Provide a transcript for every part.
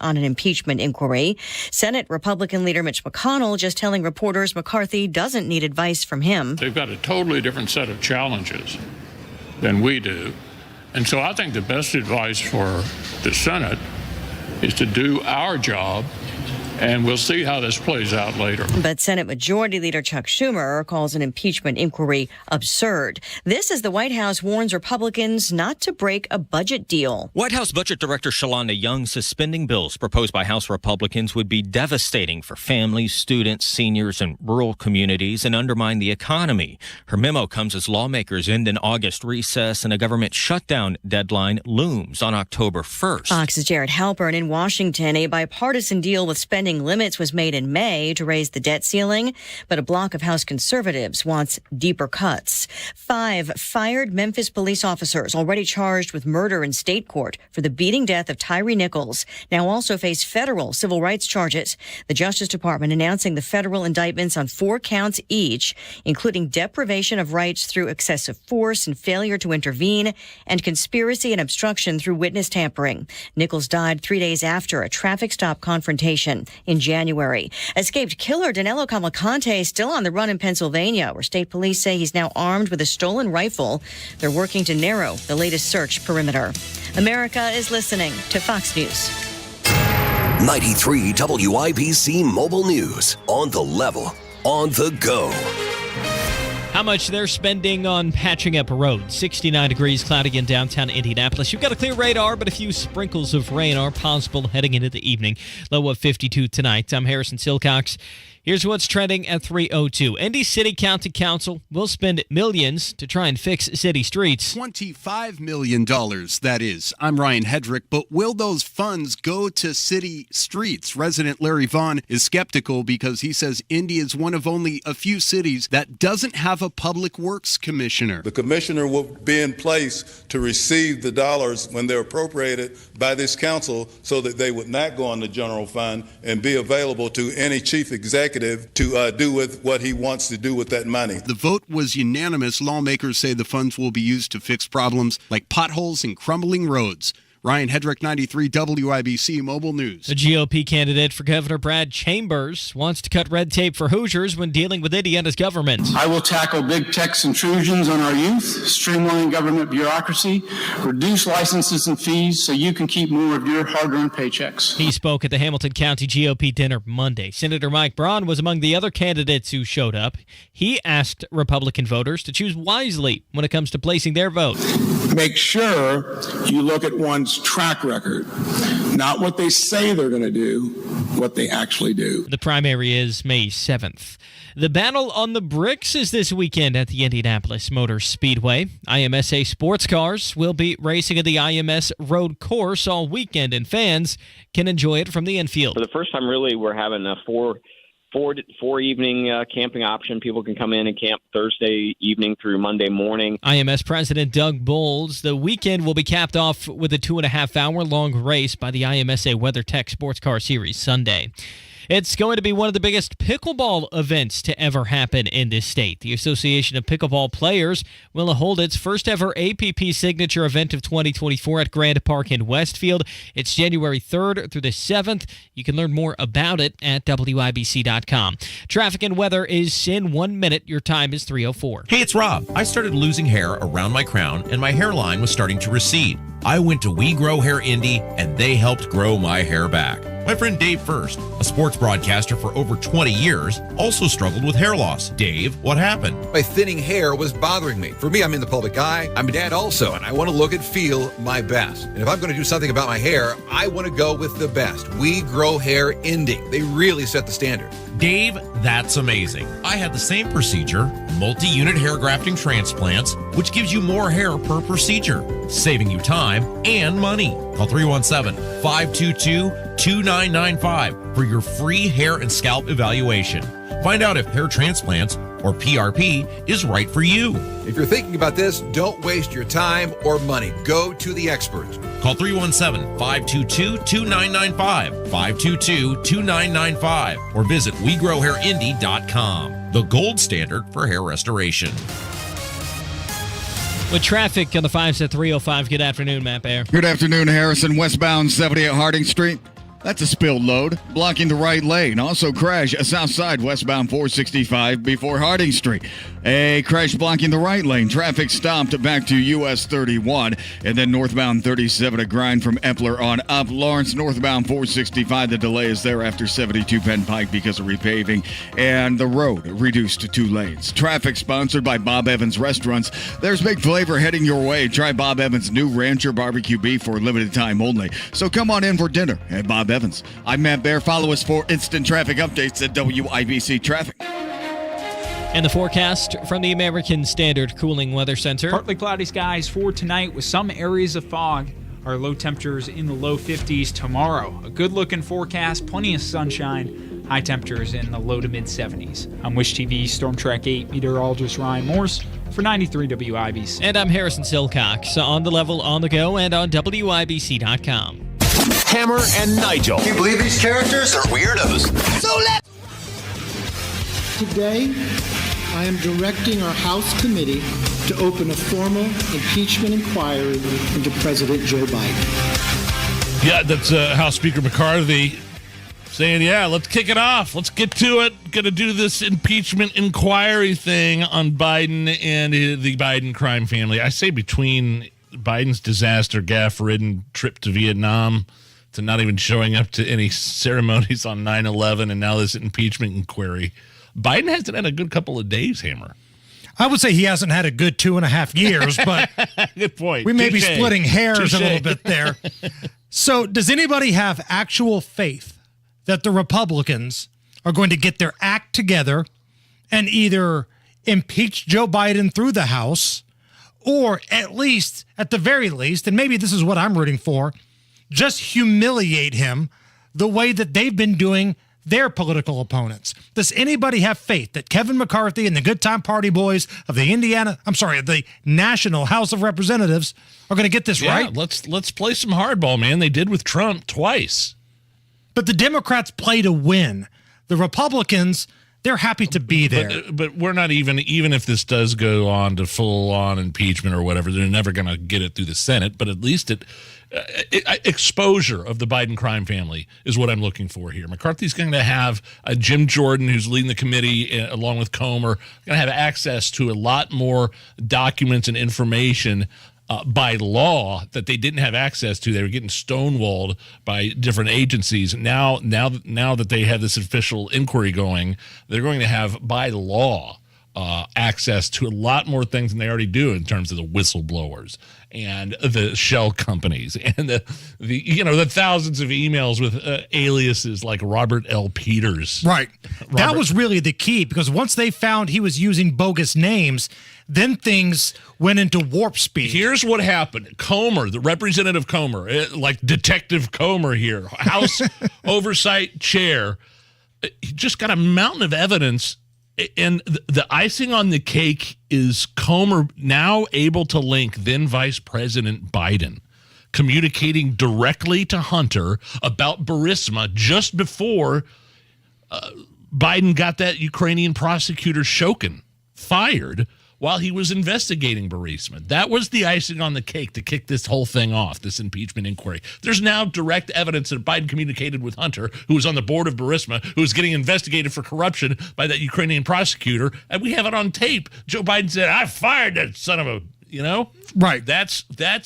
on an impeachment inquiry. Senate Republican leader Mitch McConnell just telling reporters McCarthy doesn't need advice from him. They've got a totally different set of challenges than we do. And so I think the best advice for the Senate is to do our job, and we'll see how this plays out later. But Senate Majority Leader Chuck Schumer calls an impeachment inquiry absurd. This as the White House warns Republicans not to break a budget deal. White House Budget Director Shalanda Young suspending bills proposed by House Republicans would be devastating for families, students, seniors, and rural communities and undermine the economy. Her memo comes as lawmakers end an August recess and a government shutdown deadline looms on October 1st. Fox's Jared Halpern in Washington. A bipartisan deal with spending limits was made in May to raise the debt ceiling, but a bloc of House conservatives wants deeper cuts. 5 fired Memphis police officers already charged with murder in state court for the beating death of Tyree Nichols now also face federal civil rights charges. The Justice Department announcing the federal indictments on 4 counts each, including deprivation of rights through excessive force and failure to intervene, and conspiracy and obstruction through witness tampering. Nichols died 3 days after a traffic stop confrontation in January. Escaped killer Danilo Cavalcante still on the run in Pennsylvania, where state police say he's now armed with a stolen rifle. They're working to narrow the latest search perimeter. America is listening to Fox News. 93 WIBC Mobile News. On the level, on the go. How much they're spending on patching up roads. 69 degrees, cloudy in downtown Indianapolis. You've got a clear radar, but a few sprinkles of rain are possible heading into the evening. Low of 52 tonight. I'm Harrison Silcox. Here's what's trending at 3:02. Indy City County Council will spend millions to try and fix city streets. $25 million, that is. I'm Ryan Hedrick, but will those funds go to city streets? Resident Larry Vaughn is skeptical because he says Indy is one of only a few cities that doesn't have a public works commissioner. The commissioner will be in place to receive the dollars when they're appropriated by this council so that they would not go on the general fund and be available to any chief executive to do with what he wants to do with that money. The vote was unanimous. Lawmakers say the funds will be used to fix problems like potholes and crumbling roads. Ryan Hedrick, 93 WIBC Mobile News. The GOP candidate for Governor Brad Chambers wants to cut red tape for Hoosiers when dealing with Indiana's government. I will tackle big tech's intrusions on our youth, streamline government bureaucracy, reduce licenses and fees so you can keep more of your hard-earned paychecks. He spoke at the Hamilton County GOP dinner Monday. Senator Mike Braun was among the other candidates who showed up. He asked Republican voters to choose wisely when it comes to placing their vote. Make sure you look at one's track record, not what they say they're going to do, what they actually do. The primary is May 7th. The battle on the bricks is this weekend at the Indianapolis Motor Speedway. IMSA sports cars will be racing at the IMS road course all weekend, and fans can enjoy it from the infield. For the first time, really, we're having a four evening camping option. People can come in and camp Thursday evening through Monday morning. IMS President Doug Bowles. The weekend will be capped off with a 2.5-hour-long race by the IMSA WeatherTech Sports Car Series Sunday. It's going to be one of the biggest pickleball events to ever happen in this state. The Association of Pickleball Players will hold its first ever APP signature event of 2024 at Grand Park in Westfield. It's January 3rd through the 7th. You can learn more about it at WIBC.com. Traffic and weather is in 1 minute. Your time is 3:04. Hey, it's Rob. I started losing hair around my crown, and my hairline was starting to recede. I went to We Grow Hair Indy, and they helped grow my hair back. My friend Dave First, a sports broadcaster for over 20 years, also struggled with hair loss. Dave, what happened? My thinning hair was bothering me. For me, I'm in the public eye. I'm a dad also, and I want to look and feel my best. And if I'm going to do something about my hair, I want to go with the best. We Grow Hair Indy. They really set the standard. Dave, that's amazing. I had the same procedure, multi-unit hair grafting transplants, which gives you more hair per procedure, saving you time and money. Call 317-522-2995 for your free hair and scalp evaluation. Find out if hair transplants or PRP is right for you. If you're thinking about this, don't waste your time or money. Go to the experts. Call 317-522-2995, 522-2995, or visit WeGrowHairIndy.com, the gold standard for hair restoration. With traffic on the 5s at 3:05. Good afternoon, Matt Bear. Good afternoon, Harrison. Westbound 70 at Harding Street. That's a spilled load, blocking the right lane. Also crash south side westbound 465 before Harding Street. A crash blocking the right lane. Traffic stopped back to US 31. And then northbound 37, a grind from Epler on up. Lawrence northbound 465. The delay is there after 72 Penn Pike because of repaving. And the road reduced to 2 lanes. Traffic sponsored by Bob Evans Restaurants. There's big flavor heading your way. Try Bob Evans' new Rancher Barbecue Beef for a limited time only. So come on in for dinner at Bob Evans. I'm Matt Bear. Follow us for instant traffic updates at WIBC Traffic. And the forecast from the American Standard Cooling Weather Center. Partly cloudy skies for tonight with some areas of fog. Our low temperatures in the low 50s tomorrow. A good-looking forecast, plenty of sunshine. High temperatures in the low to mid-70s. I'm Wish TV Storm Track 8 meteorologist Ryan Morse for 93 WIBC. And I'm Harrison Silcox on the level, on the go, and on WIBC.com. Hammer and Nigel. Can you believe these characters are weirdos? So today, I am directing our House committee to open a formal impeachment inquiry into President Joe Biden. Yeah, that's House Speaker McCarthy saying, yeah, let's kick it off. Let's get to it. Going to do this impeachment inquiry thing on Biden and the Biden crime family. I say between Biden's disaster, gaffe-ridden trip to Vietnam to not even showing up to any ceremonies on 9/11 and now this impeachment inquiry, Biden hasn't had a good couple of days, Hammer. I would say he hasn't had a good 2.5 years, but good point. We may Touché. be splitting hairs Touché. a little bit there. So does anybody have actual faith that the Republicans are going to get their act together and either impeach Joe Biden through the House or at least, at the very least, and maybe this is what I'm rooting for, just humiliate him the way that they've been doing their political opponents? Does anybody have faith that Kevin McCarthy and the Good Time Party boys of the National House of Representatives are going to get this right? Let's play some hardball, man. They did with Trump twice. But the Democrats play to win. The Republicans, they're happy to be there. But we're not even if this does go on to full-on impeachment or whatever, they're never going to get it through the Senate, but at least exposure of the Biden crime family is what I'm looking for here. McCarthy's going to have Jim Jordan, who's leading the committee, along with Comer, going to have access to a lot more documents and information by law that they didn't have access to. They were getting stonewalled by different agencies. Now that they have this official inquiry going, they're going to have by law access to a lot more things than they already do in terms of the whistleblowers and the shell companies and the thousands of emails with aliases like Robert L. Peters. Right. That was really the key, because once they found he was using bogus names, then things went into warp speed. Here's what happened. Comer, the Representative Comer, like Detective Comer here, House Oversight Chair, he just got a mountain of evidence. And the icing on the cake is Comer now able to link then Vice President Biden communicating directly to Hunter about Burisma just before Biden got that Ukrainian prosecutor Shokin fired while he was investigating Burisma. That was the icing on the cake to kick this whole thing off, this impeachment inquiry. There's now direct evidence that Biden communicated with Hunter, who was on the board of Burisma, who was getting investigated for corruption by that Ukrainian prosecutor, and we have it on tape. Joe Biden said, I fired that son of a, Right. That's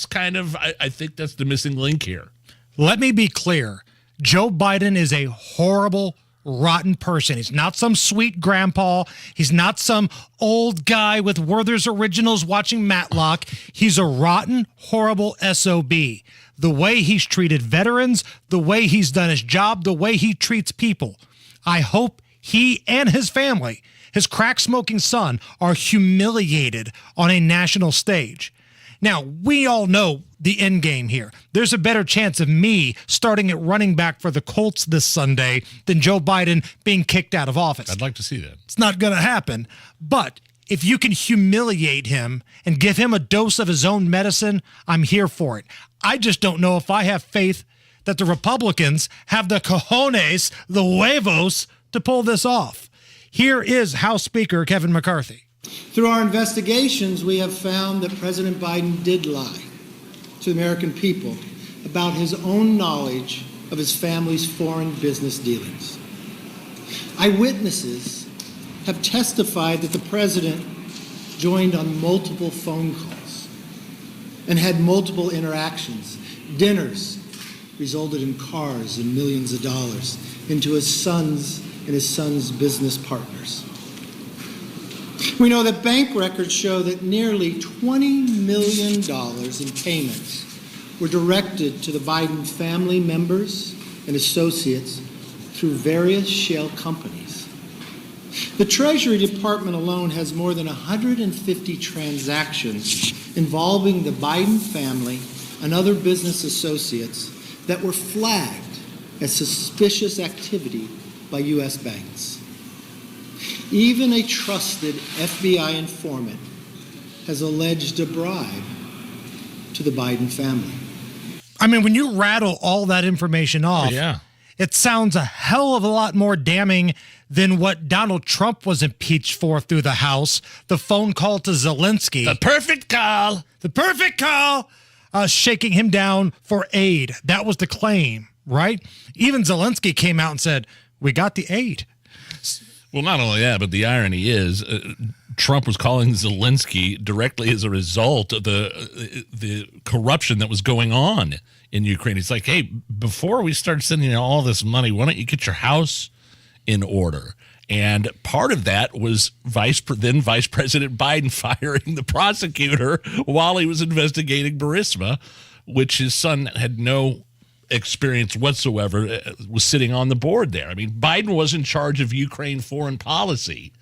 kind of, I think that's the missing link here. Let me be clear. Joe Biden is a horrible, rotten person. He's not some sweet grandpa. He's not some old guy with Werther's Originals watching Matlock. He's a rotten, horrible SOB. The way he's treated veterans, the way he's done his job, the way he treats people. I hope he and his family, his crack-smoking son, are humiliated on a national stage. Now, we all know the end game here. There's a better chance of me starting at running back for the Colts this Sunday than Joe Biden being kicked out of office. I'd like to see that. It's not going to happen. But if you can humiliate him and give him a dose of his own medicine, I'm here for it. I just don't know if I have faith that the Republicans have the cojones, the huevos, to pull this off. Here is House Speaker Kevin McCarthy. Through our investigations, we have found that President Biden did lie to the American people about his own knowledge of his family's foreign business dealings. Eyewitnesses have testified that the president joined on multiple phone calls and had multiple interactions. Dinners resulted in cars and millions of dollars into his son's business partners. We know that bank records show that nearly $20 million in payments were directed to the Biden family members and associates through various shell companies. The Treasury Department alone has more than 150 transactions involving the Biden family and other business associates that were flagged as suspicious activity by U.S. banks. Even a trusted FBI informant has alleged a bribe to the Biden family. I mean, when you rattle all that information off, it sounds a hell of a lot more damning than what Donald Trump was impeached for through the House. The phone call to Zelensky. The perfect call. The perfect call. Shaking him down for aid. That was the claim, right? Even Zelensky came out and said, we got the aid. Well, not only that, but the irony is Trump was calling Zelensky directly as a result of the corruption that was going on in Ukraine. It's like, hey, before we start sending you all this money, why don't you get your house in order? And part of that was then Vice President Biden firing the prosecutor while he was investigating Burisma, which his son had no experience whatsoever, was sitting on the board there. I mean, Biden was in charge of Ukraine foreign policy.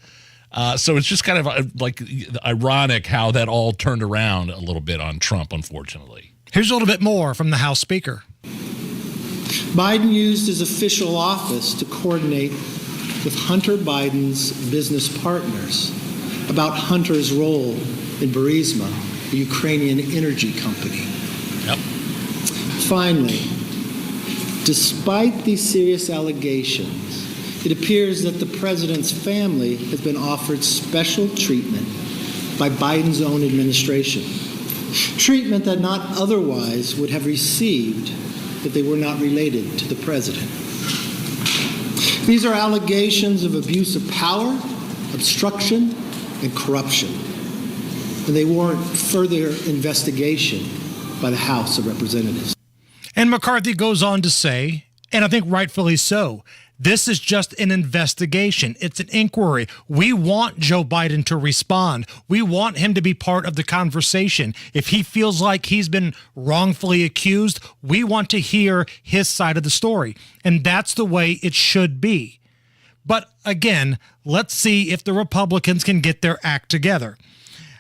So it's just kind of like ironic how that all turned around a little bit on Trump, unfortunately. Here's a little bit more from the House Speaker. Biden used his official office to coordinate with Hunter Biden's business partners about Hunter's role in Burisma, the Ukrainian energy company. Yep. Finally, despite these serious allegations, it appears that the president's family has been offered special treatment by Biden's own administration, treatment that not otherwise would have received if they were not related to the president. These are allegations of abuse of power, obstruction, and corruption, and they warrant further investigation by the House of Representatives. And McCarthy goes on to say, and I think rightfully so, this is just an investigation. It's an inquiry. We want Joe Biden to respond. We want him to be part of the conversation. If he feels like he's been wrongfully accused, we want to hear his side of the story. And that's the way it should be. But again, let's see if the Republicans can get their act together.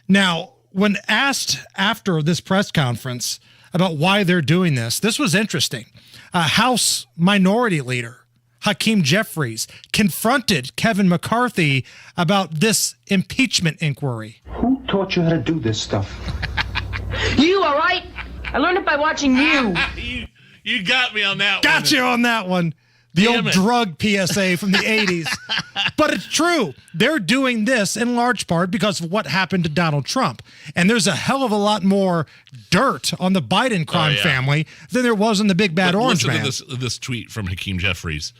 Now, when asked after this press conference about why they're doing this was interesting. House Minority Leader Hakeem Jeffries confronted Kevin McCarthy about this impeachment inquiry. Who taught you how to do this stuff? You, all right? I learned it by watching you. You got me on that one. Got you on that one. The old drug PSA from the 80s. But it's true. They're doing this in large part because of what happened to Donald Trump. And there's a hell of a lot more dirt on the Biden crime family than there was in the big bad orange man. Listen to this tweet from Hakeem Jeffries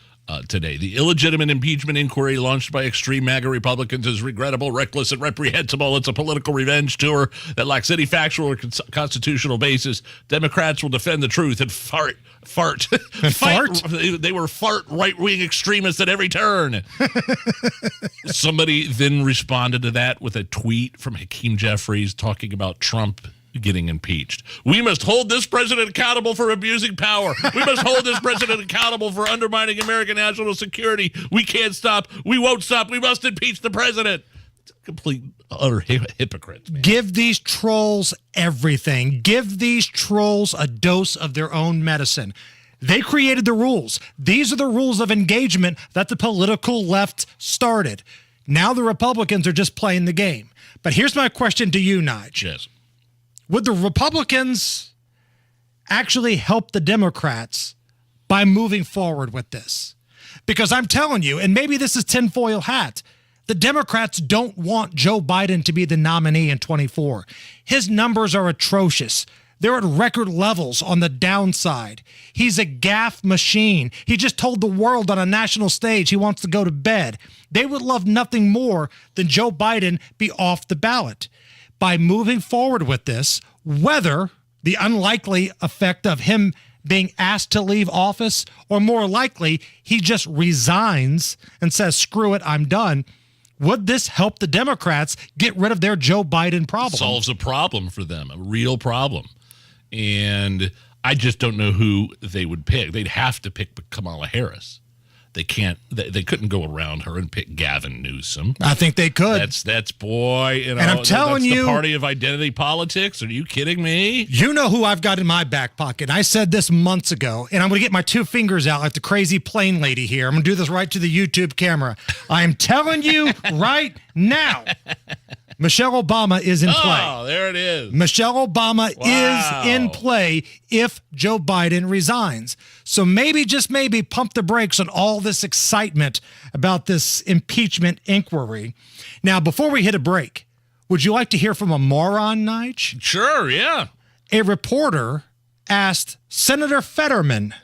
today. The illegitimate impeachment inquiry launched by extreme MAGA Republicans is regrettable, reckless, and reprehensible. It's a political revenge tour that lacks any factual or constitutional basis. Democrats will defend the truth and fart. They were fart right-wing extremists at every turn. Somebody then responded to that with a tweet from Hakeem Jeffries talking about Trump getting impeached. We must hold this president accountable for abusing power. We must hold this president accountable for undermining American national security. We can't stop. We won't stop. We must impeach the president. It's a complete, utter hypocrite. Man. Give these trolls everything. Give these trolls a dose of their own medicine. They created the rules. These are the rules of engagement that the political left started. Now the Republicans are just playing the game. But here's my question to you, Nigel. Yes. Would the Republicans actually help the Democrats by moving forward with this? Because I'm telling you, and maybe this is tinfoil hat, the Democrats don't want Joe Biden to be the nominee in 24. His numbers are atrocious. They're at record levels on the downside. He's a gaffe machine. He just told the world on a national stage he wants to go to bed. They would love nothing more than Joe Biden be off the ballot. By moving forward with this, whether the unlikely effect of him being asked to leave office, or more likely, he just resigns and says, screw it, I'm done. Would this help the Democrats get rid of their Joe Biden problem? Solves a problem for them, a real problem. And I just don't know who they would pick. They'd have to pick Kamala Harris. They can't. They couldn't go around her and pick Gavin Newsom. I think they could. That's boy. You know, and I'm telling that's you, the party of identity politics. Are you kidding me? You know who I've got in my back pocket. I said this months ago, and I'm going to get my two fingers out like the crazy plane lady here. I'm going to do this right to the YouTube camera. I am telling you right now, Michelle Obama is in play. Oh, there it is. Michelle Obama is in play if Joe Biden resigns. So maybe, just maybe, pump the brakes on all this excitement about this impeachment inquiry. Now, before we hit a break, would you like to hear from a moron, Nige? Sure, yeah. A reporter asked Senator Fetterman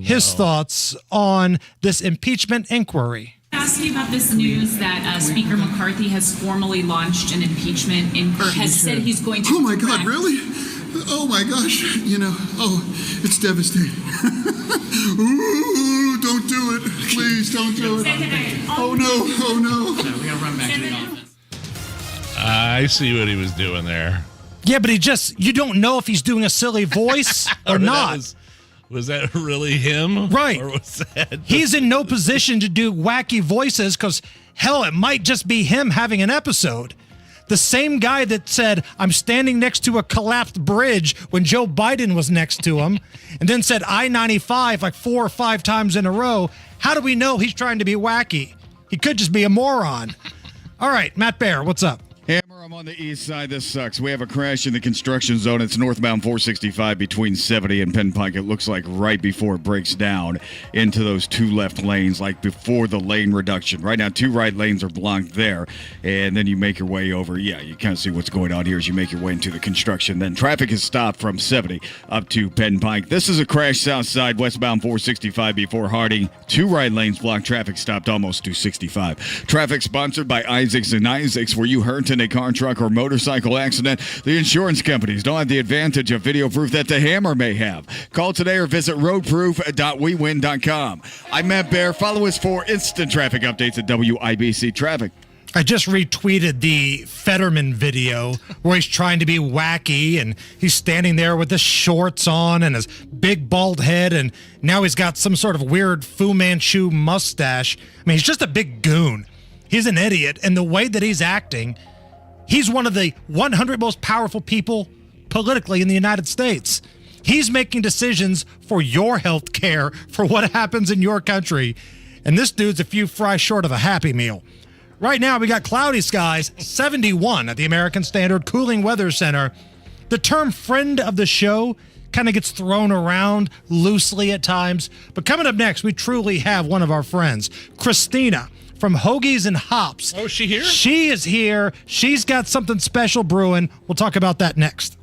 his thoughts on this impeachment inquiry. Ask you about this news that Speaker McCarthy has formally launched an impeachment inquiry, has said he's going to. Oh my God, really? Oh my gosh, it's devastating. Ooh, don't do it. Please don't do it. Oh no. We gotta run back to the office. I see what he was doing there. Yeah, but you don't know if he's doing a silly voice or not. Was that really him? Right. Or was that He's in no position to do wacky voices because, hell, it might just be him having an episode. The same guy that said, I'm standing next to a collapsed bridge when Joe Biden was next to him, and then said I-95 like 4 or 5 times in a row. How do we know he's trying to be wacky? He could just be a moron. All right, Matt Baer, what's up? Hammer, I'm on the east side. This sucks. We have a crash in the construction zone. It's northbound 465 between 70 and Penn Pike. It looks like right before it breaks down into those 2 left lanes, like before the lane reduction. Right now, 2 right lanes are blocked there, and then you make your way over. Yeah, you kind of see what's going on here as you make your way into the construction. Then traffic is stopped from 70 up to Penn Pike. This is a crash south side, westbound 465 before Harding. 2 right lanes blocked. Traffic stopped almost to 65. Traffic sponsored by Isaacs and Isaacs. Were you hurt in a car, truck, or motorcycle accident? The insurance companies don't have the advantage of video proof that the Hammer may have. Call today or visit roadproof.wewin.com. I'm Matt Baer. Follow us for instant traffic updates at WIBC Traffic. I just retweeted the Fetterman video where he's trying to be wacky, and he's standing there with his shorts on and his big bald head, and now he's got some sort of weird Fu Manchu mustache. I mean, he's just a big goon. He's an idiot, and the way that he's acting, he's one of the 100 most powerful people politically in the United States. He's making decisions for your health care, for what happens in your country. And this dude's a few fries short of a Happy Meal. Right now, we got cloudy skies, 71 at the American Standard Cooling Weather Center. The term friend of the show kind of gets thrown around loosely at times. But coming up next, we truly have one of our friends, Christina from Hoagies and Hops. Oh, is she here? She is here. She's got something special brewing. We'll talk about that next.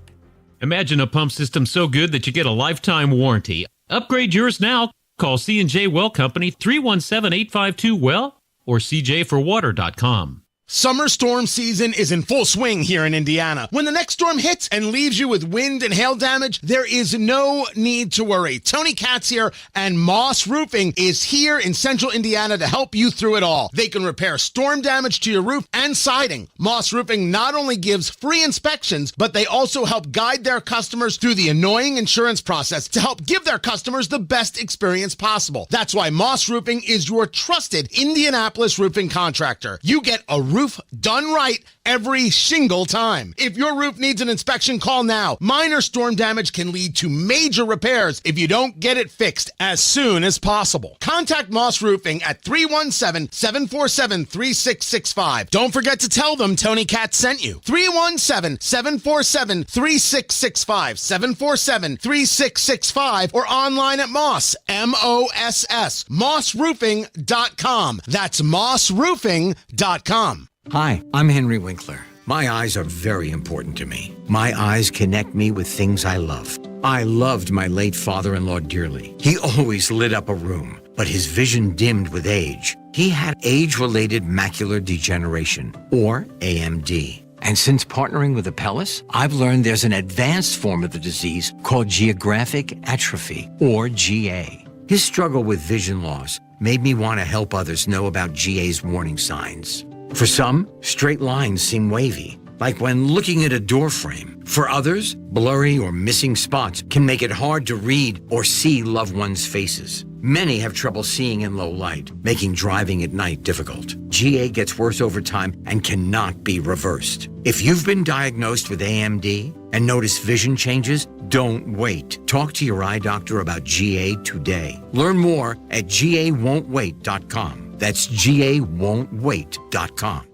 Imagine a pump system so good that you get a lifetime warranty. Upgrade yours now. Call C&J Well Company, 317-852-WELL or cjforwater.com. Summer storm season is in full swing here in Indiana. When the next storm hits and leaves you with wind and hail damage, there is no need to worry. Tony Katz here, and Moss Roofing is here in central Indiana to help you through it all. They can repair storm damage to your roof and siding. Moss Roofing not only gives free inspections, but they also help guide their customers through the annoying insurance process to help give their customers the best experience possible. That's why Moss Roofing is your trusted Indianapolis roofing contractor. You get a roof done right every single time. If your roof needs an inspection, call now. Minor storm damage can lead to major repairs if you don't get it fixed as soon as possible. Contact Moss Roofing at 317-747-3665. Don't forget to tell them Tony Katz sent you. 317-747-3665. 747-3665 or online at Moss, M-O-S-S, mossroofing.com. That's mossroofing.com. Hi, I'm Henry Winkler, My eyes are very important to me. My eyes connect me with things I love. I loved my late father-in-law dearly. He always lit up a room, but his vision dimmed with age. He had age-related macular degeneration, or AMD. And since partnering with Apellis, I've learned there's an advanced form of the disease called geographic atrophy, or GA. His struggle with vision loss made me want to help others know about GA's warning signs. For some, straight lines seem wavy, like when looking at a door frame. For others, blurry or missing spots can make it hard to read or see loved ones' faces. Many have trouble seeing in low light, making driving at night difficult. GA gets worse over time and cannot be reversed. If you've been diagnosed with AMD and notice vision changes, don't wait. Talk to your eye doctor about GA today. Learn more at GAWon'tWait.com. That's GAWon'tWait.com.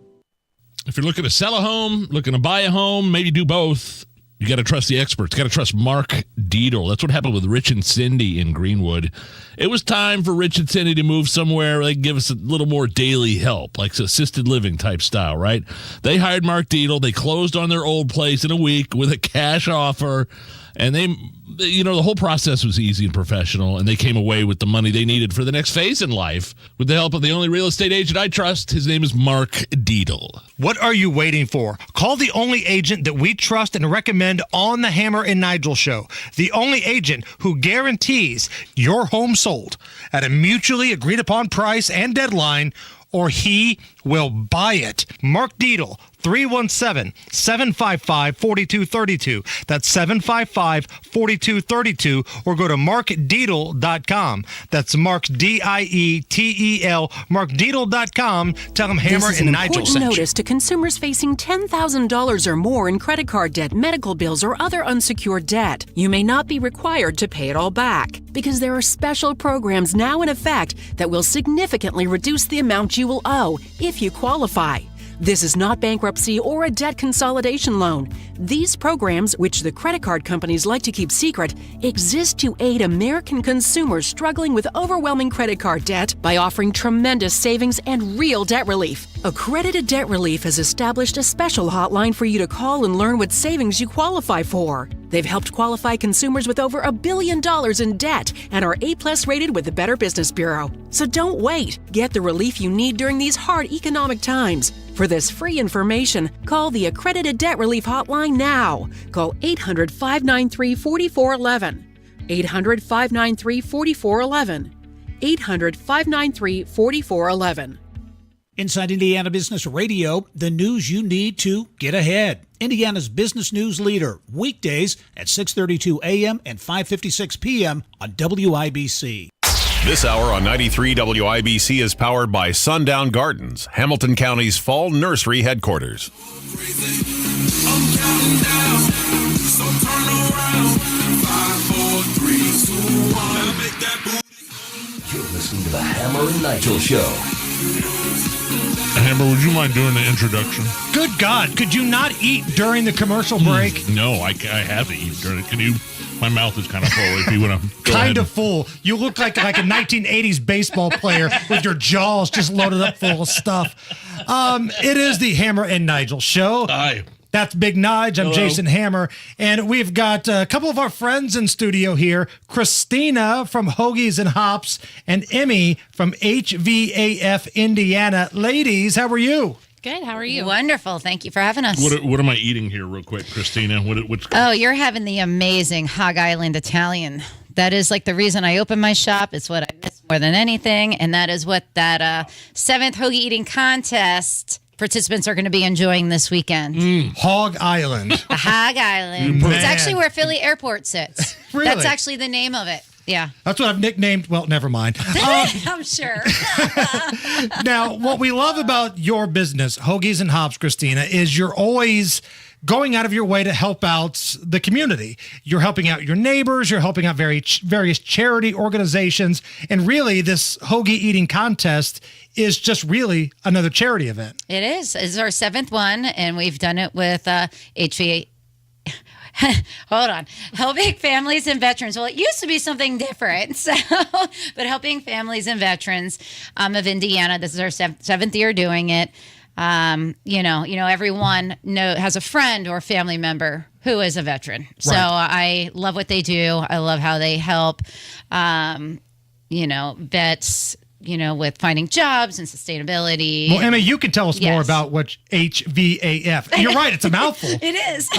If you're looking to sell a home, looking to buy a home, maybe do both, you got to trust the experts. Got to trust Mark Dietl. That's what happened with Rich and Cindy in Greenwood. It was time for Rich and Cindy to move somewhere they give us a little more daily help, like assisted living type style, right? They hired Mark Dietl. They closed on their old place in a week with a cash offer, and the whole process was easy and professional, and they came away with the money they needed for the next phase in life with the help of the only real estate agent I trust. His name is Mark Dietl. What are you waiting for? Call the only agent that we trust and recommend on the Hammer and Nigel show. The only agent who guarantees your home sold at a mutually agreed upon price and deadline, or he will buy it. Mark Dietl, 317-755-4232. That's 755-4232, or go to markdietl.com. That's Mark, Dietel, markdietl.com. Tell him Hammer and Nigel sent you. Notice to consumers facing $10,000 or more in credit card debt, medical bills, or other unsecured debt. You may not be required to pay it all back, because there are special programs now in effect that will significantly reduce the amount you will owe if you qualify. This is not bankruptcy or a debt consolidation loan. These programs, which the credit card companies like to keep secret, exist to aid American consumers struggling with overwhelming credit card debt by offering tremendous savings and real debt relief. Accredited Debt Relief has established a special hotline for you to call and learn what savings you qualify for. They've helped qualify consumers with over $1 billion in debt and are A+ rated with the Better Business Bureau. So don't wait. Get the relief you need during these hard economic times. For this free information, call the Accredited Debt Relief Hotline now. Call 800-593-4411. 800-593-4411. 800-593-4411. Inside Indiana Business Radio, the news you need to get ahead. Indiana's business news leader, weekdays at 6:32 a.m. and 5:56 p.m. on WIBC. This hour on 93 WIBC is powered by Sundown Gardens, Hamilton County's fall nursery headquarters. I'm counting down, so turn around. 5, 4, 3, 2, 1. Make that booty. You're listening to the Hammer and Nigel Show. Hammer, would you mind doing the introduction? Good God, could you not eat during the commercial break? No, I have to eat during it. Can you? My mouth is kind of full. If you want to kind of full. You look like a 1980s baseball player with your jaws just loaded up full of stuff. It is the Hammer and Nigel Show. Hi. That's Big Nige. I'm Hello. Jason Hammer. And we've got a couple of our friends in studio here. Christina from Hoagies and Hops and Emmy from HVAF Indiana. Ladies, how are you? Good. How are you? Wonderful. Thank you for having us. What am I eating here real quick, Christina? What's Oh, you're having the amazing Hog Island Italian. That is like the reason I opened my shop. It's what I miss more than anything. And that is what that 7th Hoagie Eating Contest participants are going to be enjoying this weekend. Hog Island. The Hog Island. Man. It's actually where Philly Airport sits. Really? That's actually the name of it. Yeah. That's what I've nicknamed. Well, never mind. I'm sure. Now, what we love about your business, Hoagies and Hops, Christina, is you're always going out of your way to help out the community. You're helping out your neighbors. You're helping out various charity organizations. And really, this Hoagie Eating Contest is just really another charity event. It is. It's our 7th one, and we've done it with HVA. Hold on. Helping families and veterans. Well, it used to be something different. So, but helping families and veterans of Indiana. This is our 7th year doing it. Everyone has a friend or family member who is a veteran. So I love what they do. I love how they help, vets, with finding jobs and sustainability. Well, Emma, you can tell us more about what HVAF, you're right, it's a mouthful. It is.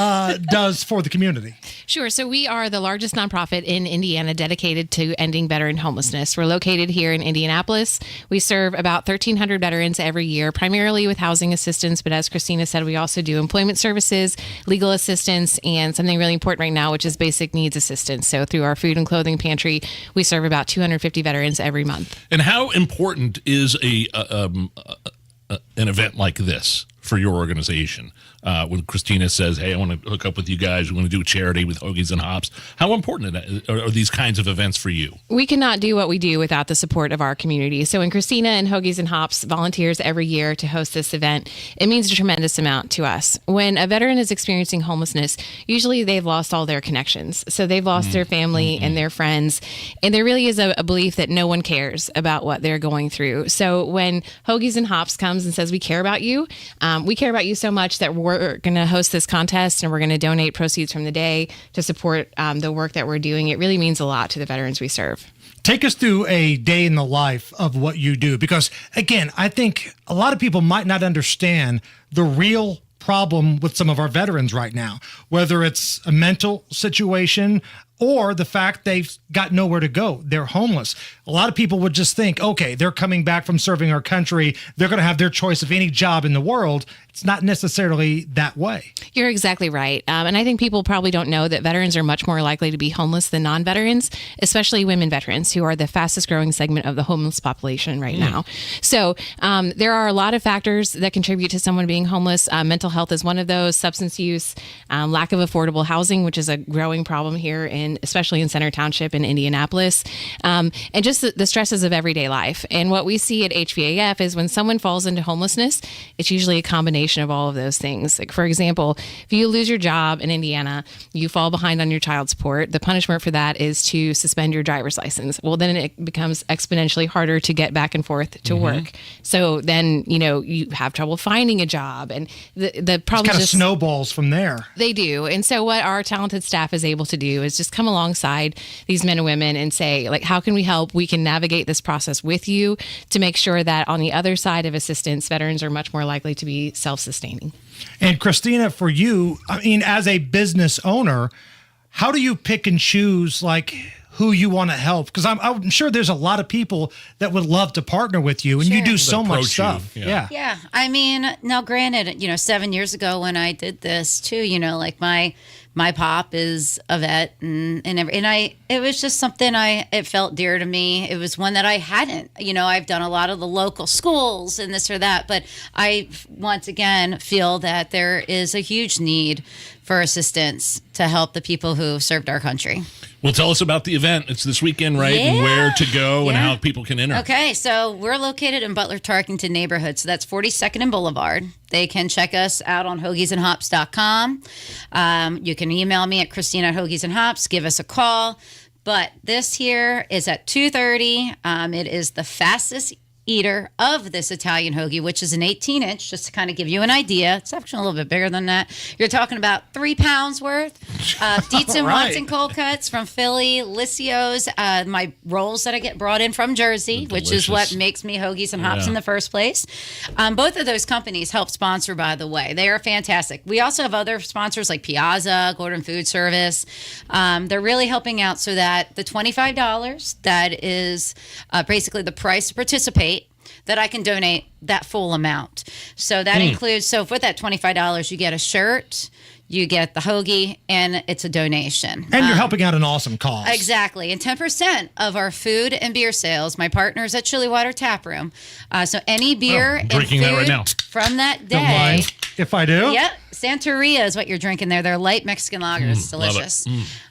Does for the community. Sure. So we are the largest nonprofit in Indiana dedicated to ending veteran homelessness. We're located here in Indianapolis. We serve about 1,300 veterans every year, primarily with housing assistance. But as Christina said, we also do employment services, legal assistance, and something really important right now, which is basic needs assistance. So through our food and clothing pantry, we serve about 250 veterans every month. And how important is an event like this for your organization? When Christina says, hey, I want to hook up with you guys, we want to do a charity with Hoagies and Hops. How important are these kinds of events for you? We cannot do what we do without the support of our community. So when Christina and Hoagies and Hops volunteers every year to host this event, it means a tremendous amount to us. When a veteran is experiencing homelessness, usually they've lost all their connections. So they've lost their family and their friends. And there really is a belief that no one cares about what they're going through. So when Hoagies and Hops comes and says, we care about you so much that we're going to host this contest and we're going to donate proceeds from the day to support the work that we're doing. It really means a lot to the veterans we serve. Take us through a day in the life of what you do, because again, I think a lot of people might not understand the real problem with some of our veterans right now, whether it's a mental situation or the fact they've got nowhere to go. They're homeless. A lot of people would just think, okay, they're coming back from serving our country. They're going to have their choice of any job in the world. It's not necessarily that way. You're exactly right. And I think people probably don't know that veterans are much more likely to be homeless than non-veterans, especially women veterans, who are the fastest growing segment of the homeless population right now. So there are a lot of factors that contribute to someone being homeless. Mental health is one of those, substance use, lack of affordable housing, which is a growing problem here especially in Center Township in Indianapolis, and just the stresses of everyday life. And what we see at HVAF is when someone falls into homelessness, it's usually a combination of all of those things. Like, for example, if you lose your job in Indiana, you fall behind on your child support, the punishment for that is to suspend your driver's license. Well, then it becomes exponentially harder to get back and forth to work. So then, you have trouble finding a job, and the problem just snowballs from there. They do. And so what our talented staff is able to do is just come alongside these men and women and say, like, how can we help? We can navigate this process with you to make sure that on the other side of assistance, veterans are much more likely to be self-sustaining. And Christina, for you, as a business owner, how do you pick and choose, who you want to help? Because I'm sure there's a lot of people that would love to partner with you, and you do so much stuff. Yeah. Now granted, 7 years ago when I did this too, my pop is a vet, and it was just something it felt dear to me. It was one that I hadn't, I've done a lot of the local schools and this or that, but I once again feel that there is a huge need for assistance to help the people who served our country. Well, tell us about the event. It's this weekend, right? Yeah. And where to go and how people can enter. Okay, so we're located in Butler-Tarkington neighborhood. So that's 42nd and Boulevard. They can check us out on hoagiesandhops.com. You can email me at Christina@hoagiesandhops. Give us a call. But this here is at 2:30. It is the fastest eater of this Italian hoagie, which is an 18-inch, just to kind of give you an idea. It's actually a little bit bigger than that. You're talking about 3 pounds worth. Dietz and Watson cold cuts from Philly, Lissio's, my rolls that I get brought in from Jersey, which is what makes me Hoagies and Hops in the first place. Both of those companies help sponsor, by the way. They are fantastic. We also have other sponsors like Piazza, Gordon Food Service. They're really helping out so that the $25, that is basically the price to participate, that I can donate that full amount. So that includes, so for that $25, you get a shirt, you get the hoagie, and it's a donation. And you're helping out an awesome cause. Exactly. And 10% of our food and beer sales, my partners at Chili Water Tap Room. So any beer and food that right now. From that day. Don't mind if I do. Yep. Santeria is what you're drinking there. They're light Mexican lager. It's delicious.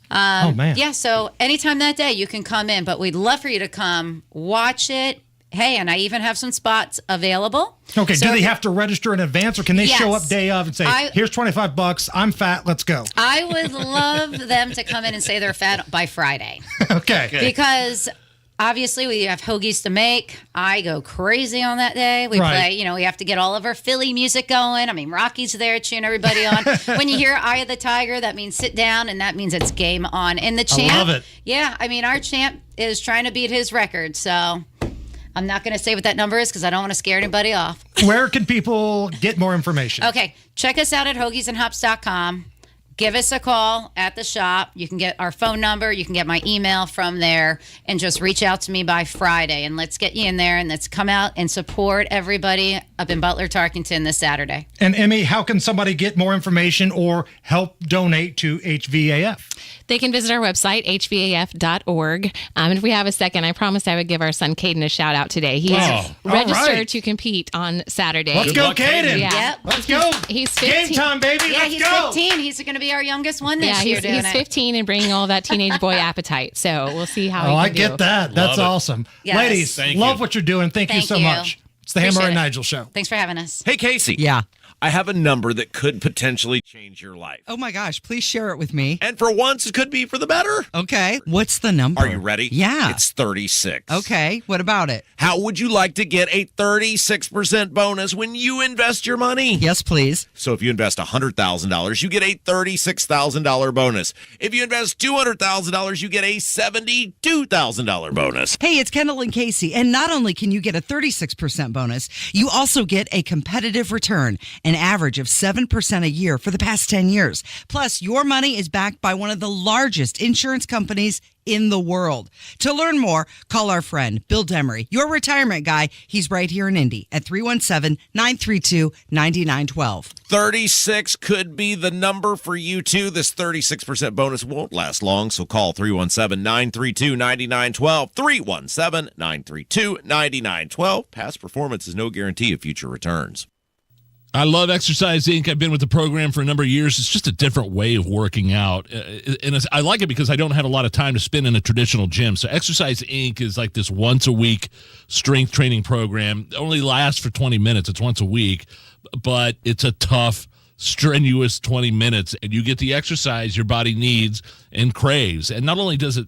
Oh, man. Yeah, so anytime that day, you can come in. But we'd love for you to come watch it. Hey, and I even have some spots available. Okay, so do they have to register in advance, or can they show up day of and say, here's $25, I'm fat, let's go? I would love them to come in and say they're fat by Friday. Okay. Because Obviously, we have hoagies to make. I go crazy on that day. We play, we have to get all of our Philly music going. I mean, Rocky's there cheering everybody on. When you hear Eye of the Tiger, that means sit down, and that means it's game on. And the champ, I love it. Yeah, I mean, our champ is trying to beat his record, so I'm not going to say what that number is because I don't want to scare anybody off. Where can people get more information? Okay, check us out at hoagiesandhops.com. Give us a call at the shop. You can get our phone number. You can get my email from there, and just reach out to me by Friday. And let's get you in there, and let's come out and support everybody up in Butler, Tarkington this Saturday. And Emmy, how can somebody get more information or help donate to HVAF? They can visit our website, hvaf.org. And if we have a second, I promised I would give our son Caden a shout out today. He is registered to compete on Saturday. Let's go, Caden. Yeah. Yep. Let's go. He's 15. Game time, baby. Yeah, Let's he's go. 15. He's going to be our youngest one this year. He's 15 and bringing all that teenage boy appetite. So we'll see how he can I do. get that. That's awesome. Yes. Ladies, love what you're doing. Thank you so much. It's the Hammer Appreciate and it. Nigel Show. Thanks for having us. Hey, Casey. Yeah. I have a number that could potentially change your life. Oh my gosh, please share it with me. And for once, it could be for the better. Okay. What's the number? Are you ready? Yeah. It's 36. Okay. What about it? How would you like to get a 36% bonus when you invest your money? Yes, please. So if you invest $100,000, you get a $36,000 bonus. If you invest $200,000, you get a $72,000 bonus. Hey, it's Kendall and Casey. And not only can you get a 36% bonus, you also get a competitive return, an average of 7% a year for the past 10 years. Plus, your money is backed by one of the largest insurance companies in the world. To learn more, call our friend Bill Demery, your retirement guy. He's right here in Indy at 317-932-9912. 36 could be the number for you, too. This 36% bonus won't last long, so call 317-932-9912. 317-932-9912. Past performance is no guarantee of future returns. I love Exercise Inc. I've been with the program for a number of years. It's just a different way of working out. And I like it because I don't have a lot of time to spend in a traditional gym. So Exercise Inc. is like this once-a-week strength training program. It only lasts for 20 minutes. It's once a week. But it's a tough, strenuous 20 minutes. And you get the exercise your body needs and craves. And not only does it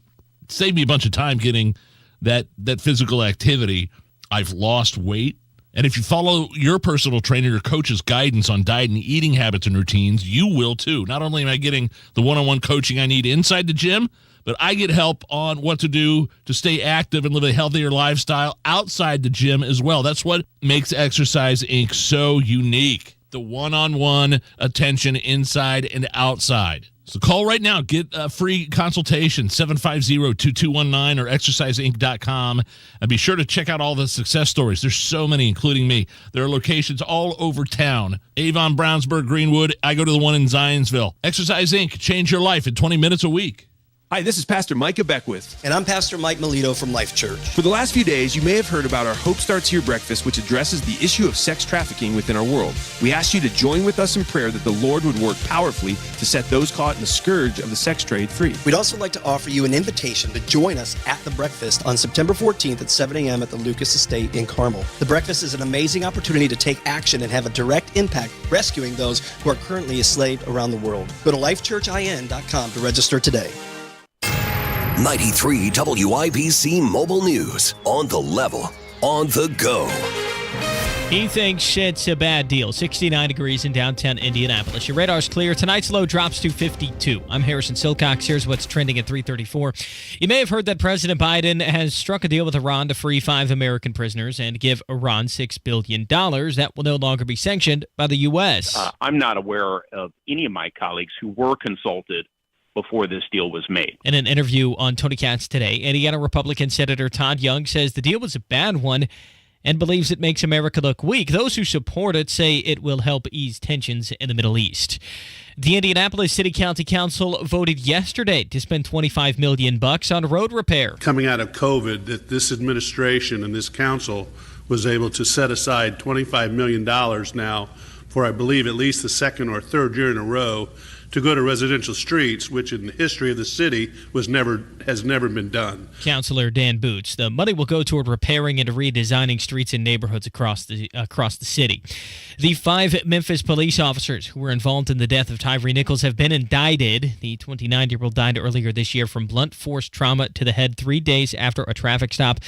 save me a bunch of time getting that physical activity, I've lost weight. And if you follow your personal trainer, your coach's guidance on diet and eating habits and routines, you will too. Not only am I getting the one-on-one coaching I need inside the gym, but I get help on what to do to stay active and live a healthier lifestyle outside the gym as well. That's what makes Exercise Inc. so unique. The one-on-one attention inside and outside. So call right now. Get a free consultation, 750-2219 or exerciseinc.com. And be sure to check out all the success stories. There's so many, including me. There are locations all over town. Avon, Brownsburg, Greenwood. I go to the one in Zionsville. Exercise Inc. Change your life in 20 minutes a week. Hi, this is Pastor Micah Beckwith. And I'm Pastor Mike Melito from Life Church. For the last few days, you may have heard about our Hope Starts Here breakfast, which addresses the issue of sex trafficking within our world. We ask you to join with us in prayer that the Lord would work powerfully to set those caught in the scourge of the sex trade free. We'd also like to offer you an invitation to join us at the breakfast on September 14th at 7 a.m. at the Lucas Estate in Carmel. The breakfast is an amazing opportunity to take action and have a direct impact rescuing those who are currently enslaved around the world. Go to lifechurchin.com to register today. 93 WIBC Mobile News. On the level, on the go. He thinks it's a bad deal. 69 degrees in downtown Indianapolis. Your radar's clear. Tonight's low drops to 52. I'm Harrison Silcox. Here's what's trending at 3:34. You may have heard that President Biden has struck a deal with Iran to free 5 American prisoners and give Iran $6 billion. That will no longer be sanctioned by the U.S. I'm not aware of any of my colleagues who were consulted before this deal was made. In an interview on Tony Katz today, Indiana Republican Senator Todd Young says the deal was a bad one and believes it makes America look weak. Those who support it say it will help ease tensions in the Middle East. The Indianapolis City County Council voted yesterday to spend $25 million on road repair. Coming out of COVID, that this administration and this council was able to set aside $25 million now for, I believe, at least the second or third year in a row to go to residential streets, which in the history of the city has never been done. Councilor Dan Boots. The money will go toward repairing and redesigning streets and neighborhoods across the city. The 5 Memphis police officers who were involved in the death of Tyree Nichols have been indicted. The 29-year-old died earlier this year from blunt force trauma to the head 3 days after a traffic stop.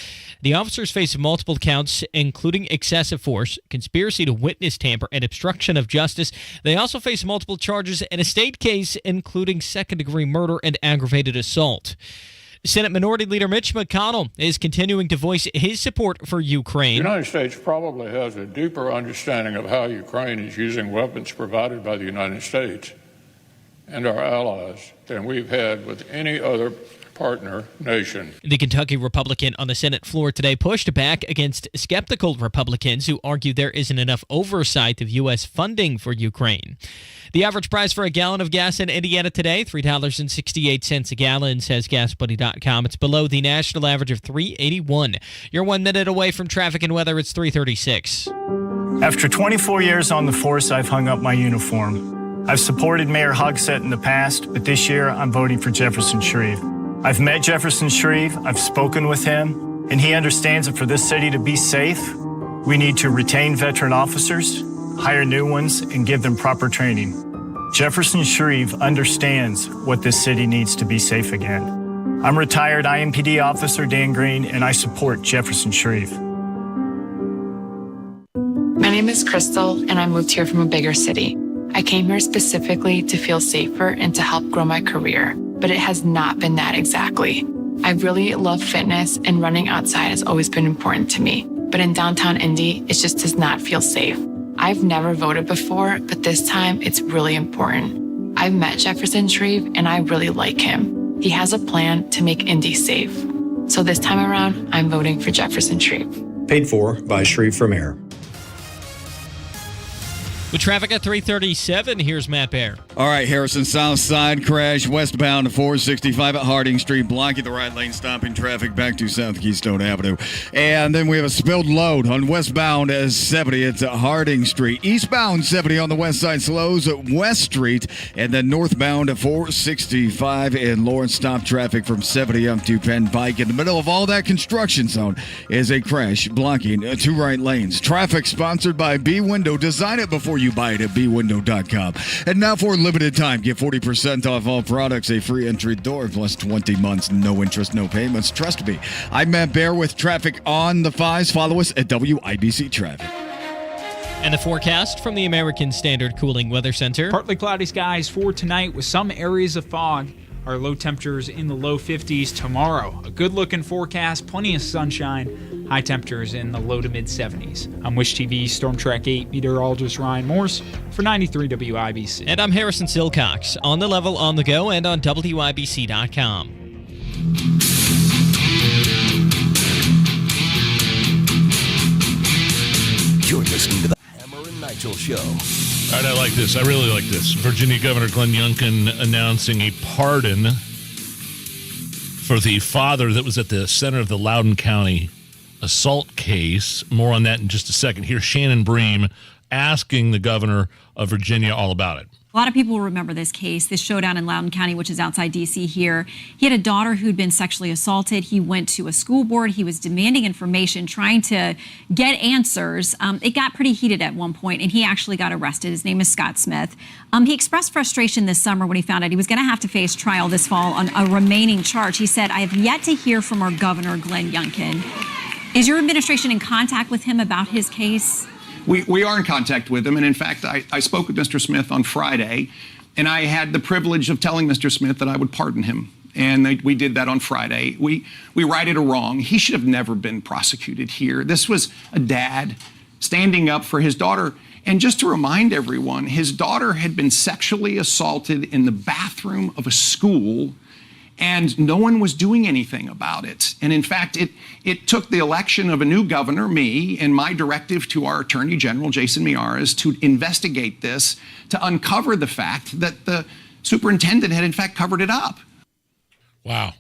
The officers face multiple counts, including excessive force, conspiracy to witness tamper, and obstruction of justice. They also face multiple charges in a state case, including second-degree murder and aggravated assault. Senate Minority Leader Mitch McConnell is continuing to voice his support for Ukraine. The United States probably has a deeper understanding of how Ukraine is using weapons provided by the United States and our allies than we've had with any other partner nation. The Kentucky Republican on the Senate floor today pushed back against skeptical Republicans who argue there isn't enough oversight of U.S. funding for Ukraine. The average price for a gallon of gas in Indiana today, $3.68 a gallon, says GasBuddy.com. It's below the national average of $3.81. You're 1 minute away from traffic and weather. It's 3:36. After 24 years on the force, I've hung up my uniform. I've supported Mayor Hogsett in the past, but this year I'm voting for Jefferson Shreve. I've met Jefferson Shreve, I've spoken with him, and he understands that for this city to be safe, we need to retain veteran officers, hire new ones, and give them proper training. Jefferson Shreve understands what this city needs to be safe again. I'm retired IMPD officer Dan Green, and I support Jefferson Shreve. My name is Crystal, and I moved here from a bigger city. I came here specifically to feel safer and to help grow my career, but it has not been that exactly. I really love fitness, and running outside has always been important to me. But in downtown Indy, it just does not feel safe. I've never voted before, but this time it's really important. I've met Jefferson Shreve, and I really like him. He has a plan to make Indy safe. So this time around, I'm voting for Jefferson Shreve. Paid for by Shreve for Mayor. With traffic at 3:37, here's Matt Bear. All right, Harrison, south side crash westbound 465 at Harding Street, blocking the right lane, stopping traffic back to South Keystone Avenue. And then we have a spilled load on westbound 70. It's at Harding Street. Eastbound 70 on the west side slows at West Street. And then northbound 465 in Lawrence, stop traffic from 70 up to Penn Pike. In the middle of all that construction zone is a crash blocking 2 right lanes. Traffic sponsored by B Window. Design it before you buy it at bwindow.com. And now for a limited time, get 40% off all products, a free entry door, plus 20 months, no interest, no payments. Trust me. I'm Matt Bear with traffic on the 5s. Follow us at WIBC Traffic. And the forecast from the American Standard Cooling Weather Center. Partly cloudy skies for tonight with some areas of fog. Our low temperatures in the low 50s tomorrow. A good-looking forecast, plenty of sunshine. High temperatures in the low to mid-70s. I'm Wish TV Storm Track 8 meteorologist Ryan Morse for 93 WIBC. And I'm Harrison Silcox, on the level, on the go, and on WIBC.com. You're listening to the Hammer and Nigel Show. All right, I like this. I really like this. Virginia Governor Glenn Youngkin announcing a pardon for the father that was at the center of the Loudoun County assault case. More on that in just a second. Here's Shannon Bream asking the governor of Virginia all about it. A lot of people remember this case, this showdown in Loudoun County, which is outside D.C. here. He had a daughter who'd been sexually assaulted. He went to a school board. He was demanding information, trying to get answers. It got pretty heated at one point, and he actually got arrested. His name is Scott Smith. He expressed frustration this summer when he found out he was going to have to face trial this fall on a remaining charge. He said, "I have yet to hear from our governor, Glenn Youngkin." Is your administration in contact with him about his case? We are in contact with him, and in fact, I spoke with Mr. Smith on Friday, and I had the privilege of telling Mr. Smith that I would pardon him, and we did that on Friday. We righted a wrong. He should have never been prosecuted here. This was a dad standing up for his daughter, and just to remind everyone, his daughter had been sexually assaulted in the bathroom of a school, and no one was doing anything about it. And in fact, it took the election of a new governor, me, and my directive to our Attorney General, Jason Miyares, to investigate this, to uncover the fact that the superintendent had in fact covered it up. Wow.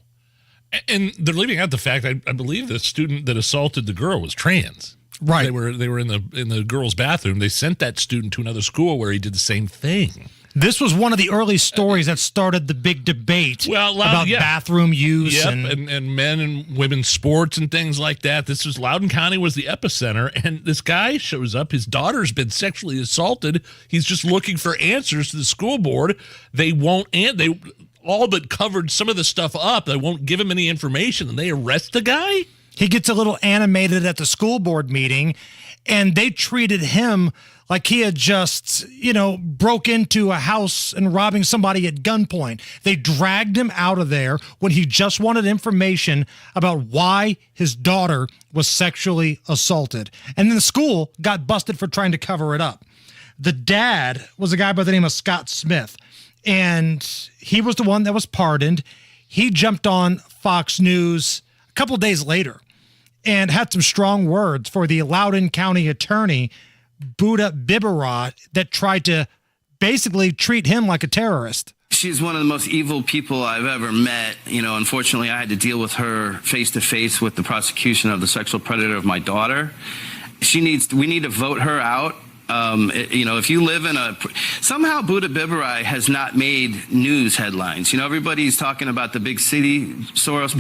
And they're leaving out the fact, I believe the student that assaulted the girl was trans. Right. They were in the girl's bathroom. They sent that student to another school where he did the same thing. This was one of the early stories that started the big debate about bathroom use and men and women's sports and things like that. This was Loudoun County was the epicenter, and this guy shows up. His daughter's been sexually assaulted. He's just looking for answers to the school board. They won't, and they all but covered some of the stuff up. They won't give him any information, and they arrest the guy. He gets a little animated at the school board meeting, and they treated him like he had just, broke into a house and robbing somebody at gunpoint. They dragged him out of there when he just wanted information about why his daughter was sexually assaulted. And then the school got busted for trying to cover it up. The dad was a guy by the name of Scott Smith, and he was the one that was pardoned. He jumped on Fox News a couple days later and had some strong words for the Loudoun County attorney, Buddha Biberah, that tried to basically treat him like a terrorist. She's one of the most evil people I've ever met. Unfortunately, I had to deal with her face to face with the prosecution of the sexual predator of my daughter. We need to vote her out. If you live in somehow Buddha Biberah has not made news headlines. Everybody's talking about the big city Soros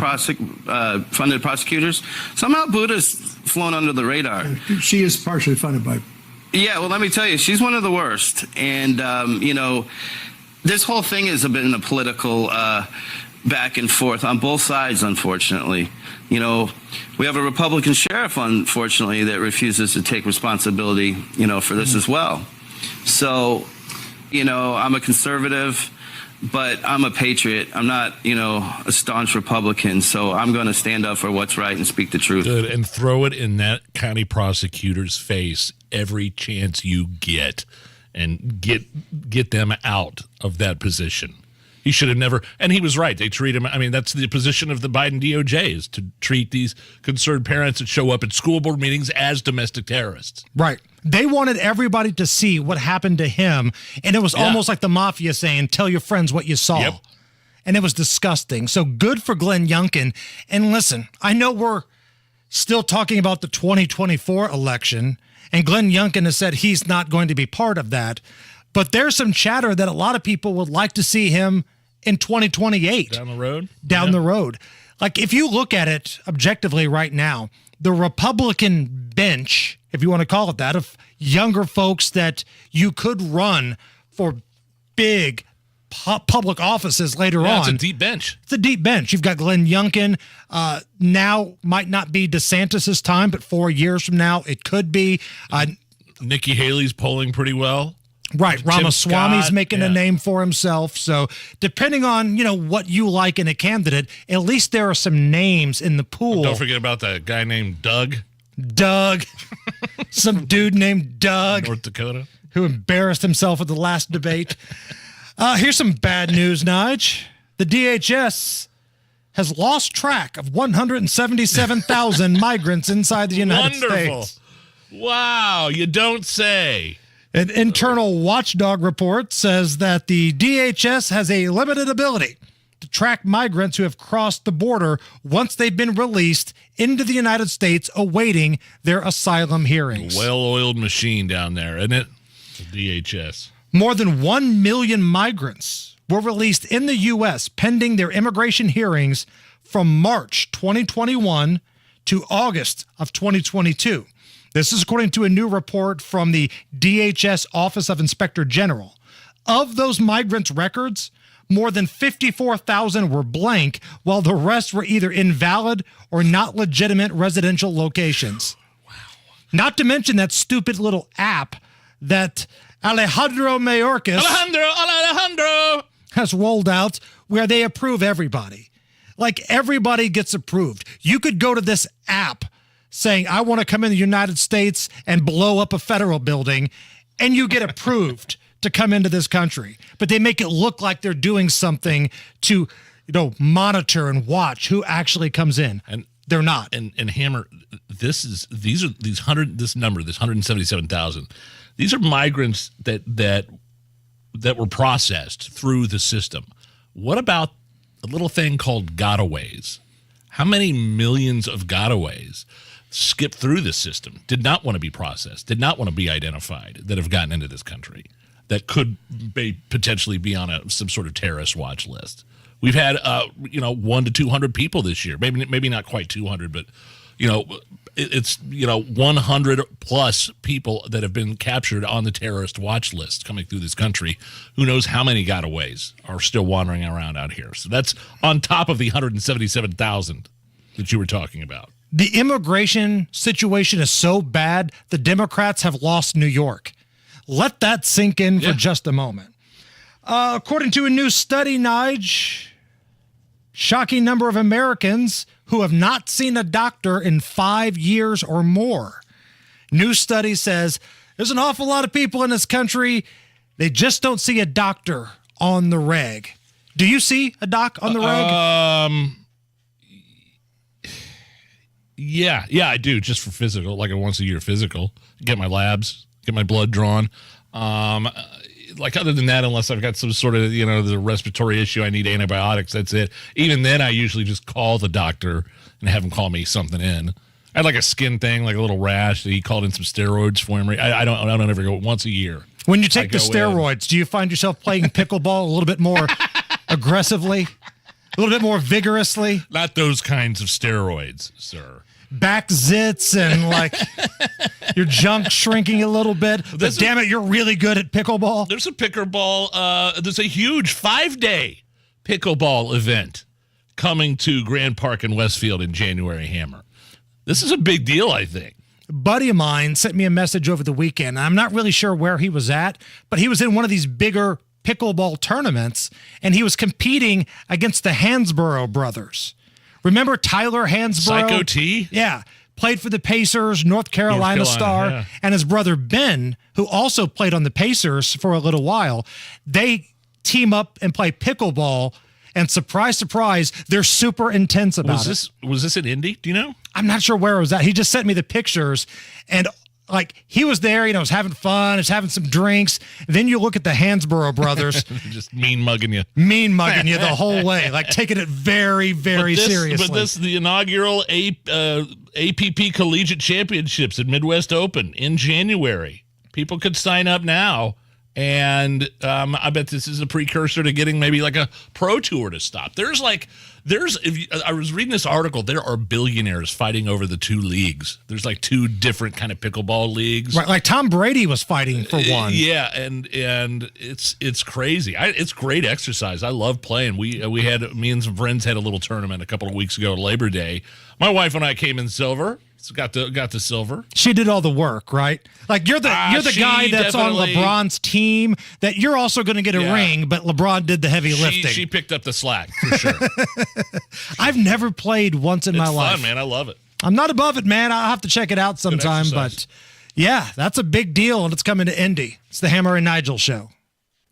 funded prosecutors. Somehow Buddha's flown under the radar. She is partially funded by. Yeah, well, let me tell you, she's one of the worst. And, this whole thing has been a political back and forth on both sides, unfortunately. We have a Republican sheriff, unfortunately, that refuses to take responsibility, for this as well. So, I'm a conservative, but I'm a patriot. I'm not, a staunch Republican. So I'm going to stand up for what's right and speak the truth. Good, and throw it in that county prosecutor's face every chance you get, and get them out of that position. He should have never, and he was right. They treat him, that's the position of the Biden DOJ, is to treat these concerned parents that show up at school board meetings as domestic terrorists. Right. They wanted everybody to see what happened to him, and it was almost like the mafia saying, tell your friends what you saw. Yep. And it was disgusting. So good for Glenn Youngkin. And listen, I know we're still talking about the 2024 election, and Glenn Youngkin has said he's not going to be part of that. But there's some chatter that a lot of people would like to see him in 2028. Down the road? Down the road. Like, if you look at it objectively right now, the Republican bench, if you want to call it that, of younger folks that you could run for big public offices later on. It's a deep bench. It's a deep bench. You've got Glenn Youngkin. Now might not be DeSantis' time, but 4 years from now, it could be. Nikki Haley's polling pretty well. Right. Ramaswamy's making a name for himself. So depending on, what you like in a candidate, at least there are some names in the pool. Don't forget about that guy named Doug. Some dude named Doug. North Dakota. Who embarrassed himself at the last debate. Here's some bad news, Nige. The DHS has lost track of 177,000 migrants inside the United States. Wow, you don't say. An internal watchdog report says that the DHS has a limited ability to track migrants who have crossed the border once they've been released into the United States awaiting their asylum hearings. Well-oiled machine down there, isn't it? The DHS. More than 1 million migrants were released in the U.S. pending their immigration hearings from March 2021 to August of 2022. This is according to a new report from the DHS Office of Inspector General. Of those migrants' records, more than 54,000 were blank, while the rest were either invalid or not legitimate residential locations. Wow. Not to mention that stupid little app that Alejandro Mayorkas has rolled out where they approve everybody. Like, everybody gets approved. You could go to this app saying, I want to come in the United States and blow up a federal building, and you get approved to come into this country. But they make it look like they're doing something to, monitor and watch who actually comes in. And they're not. And Hammer, this 177,000. These are migrants that were processed through the system. What about a little thing called gotaways? How many millions of gotaways skipped through the system, did not want to be processed, did not want to be identified, that have gotten into this country? that could potentially be on some sort of terrorist watch list. We've had 1 to 200 people this year, maybe not quite 200, but it's 100 plus people that have been captured on the terrorist watch list coming through this country. Who knows how many gotaways are still wandering around out here? So that's on top of the 177,000 that you were talking about. The immigration situation is so bad, the Democrats have lost New York. Let that sink in for just a moment. According to a new study, Nige, shocking number of Americans who have not seen a doctor in 5 years or more. New study says there's an awful lot of people in this country, they just don't see a doctor on the reg. Do you see a doc on the reg? Yeah, I do, just for physical, like a once-a-year physical. Get my labs, get my blood drawn. Like other than that, unless I've got some sort of, the respiratory issue, I need antibiotics, that's it. Even then, I usually just call the doctor and have him call me something in. I had like a skin thing, like a little rash. He called in some steroids for me. I don't ever go once a year. When you take the steroids, do you find yourself playing pickleball a little bit more aggressively, a little bit more vigorously? Not those kinds of steroids, sir. Back zits and like your junk shrinking a little bit. But damn it, you're really good at pickleball. There's a pickleball. There's a huge 5-day pickleball event coming to Grand Park in Westfield in January. Hammer. This is a big deal, I think. A buddy of mine sent me a message over the weekend. I'm not really sure where he was at, but he was in one of these bigger pickleball tournaments, and he was competing against the Hansborough brothers. Remember Tyler Hansborough? Psycho T? Yeah. Played for the Pacers, North Carolina star, yeah. And his brother Ben, who also played on the Pacers for a little while. They team up and play pickleball, and surprise, surprise, they're super intense about it. Was this in Indy? Do you know? I'm not sure where it was at. He just sent me the pictures, and like he was there, was having fun, was having some drinks. Then you look at the Hansborough brothers, just mean mugging you the whole way, like taking it very, very seriously. But the inaugural APP Collegiate Championships at Midwest Open in January. People could sign up now, and I bet this is a precursor to getting maybe like a pro tour to stop. I was reading this article. There are billionaires fighting over the two leagues. There's like two different kind of pickleball leagues. Right, like Tom Brady was fighting for one. Yeah, and it's crazy. It's great exercise. I love playing. Me and some friends had a little tournament a couple of weeks ago, Labor Day. My wife and I came in silver. So got the silver. She did all the work, right? Like you're the guy that's on LeBron's team that you're also going to get a ring, but LeBron did the heavy lifting. She picked up the slack for sure. I've never played once in my life. It's fun, man. I love it. I'm not above it, man. I'll have to check it out sometime. But yeah, that's a big deal, and it's coming to Indy. It's the Hammer and Nigel show.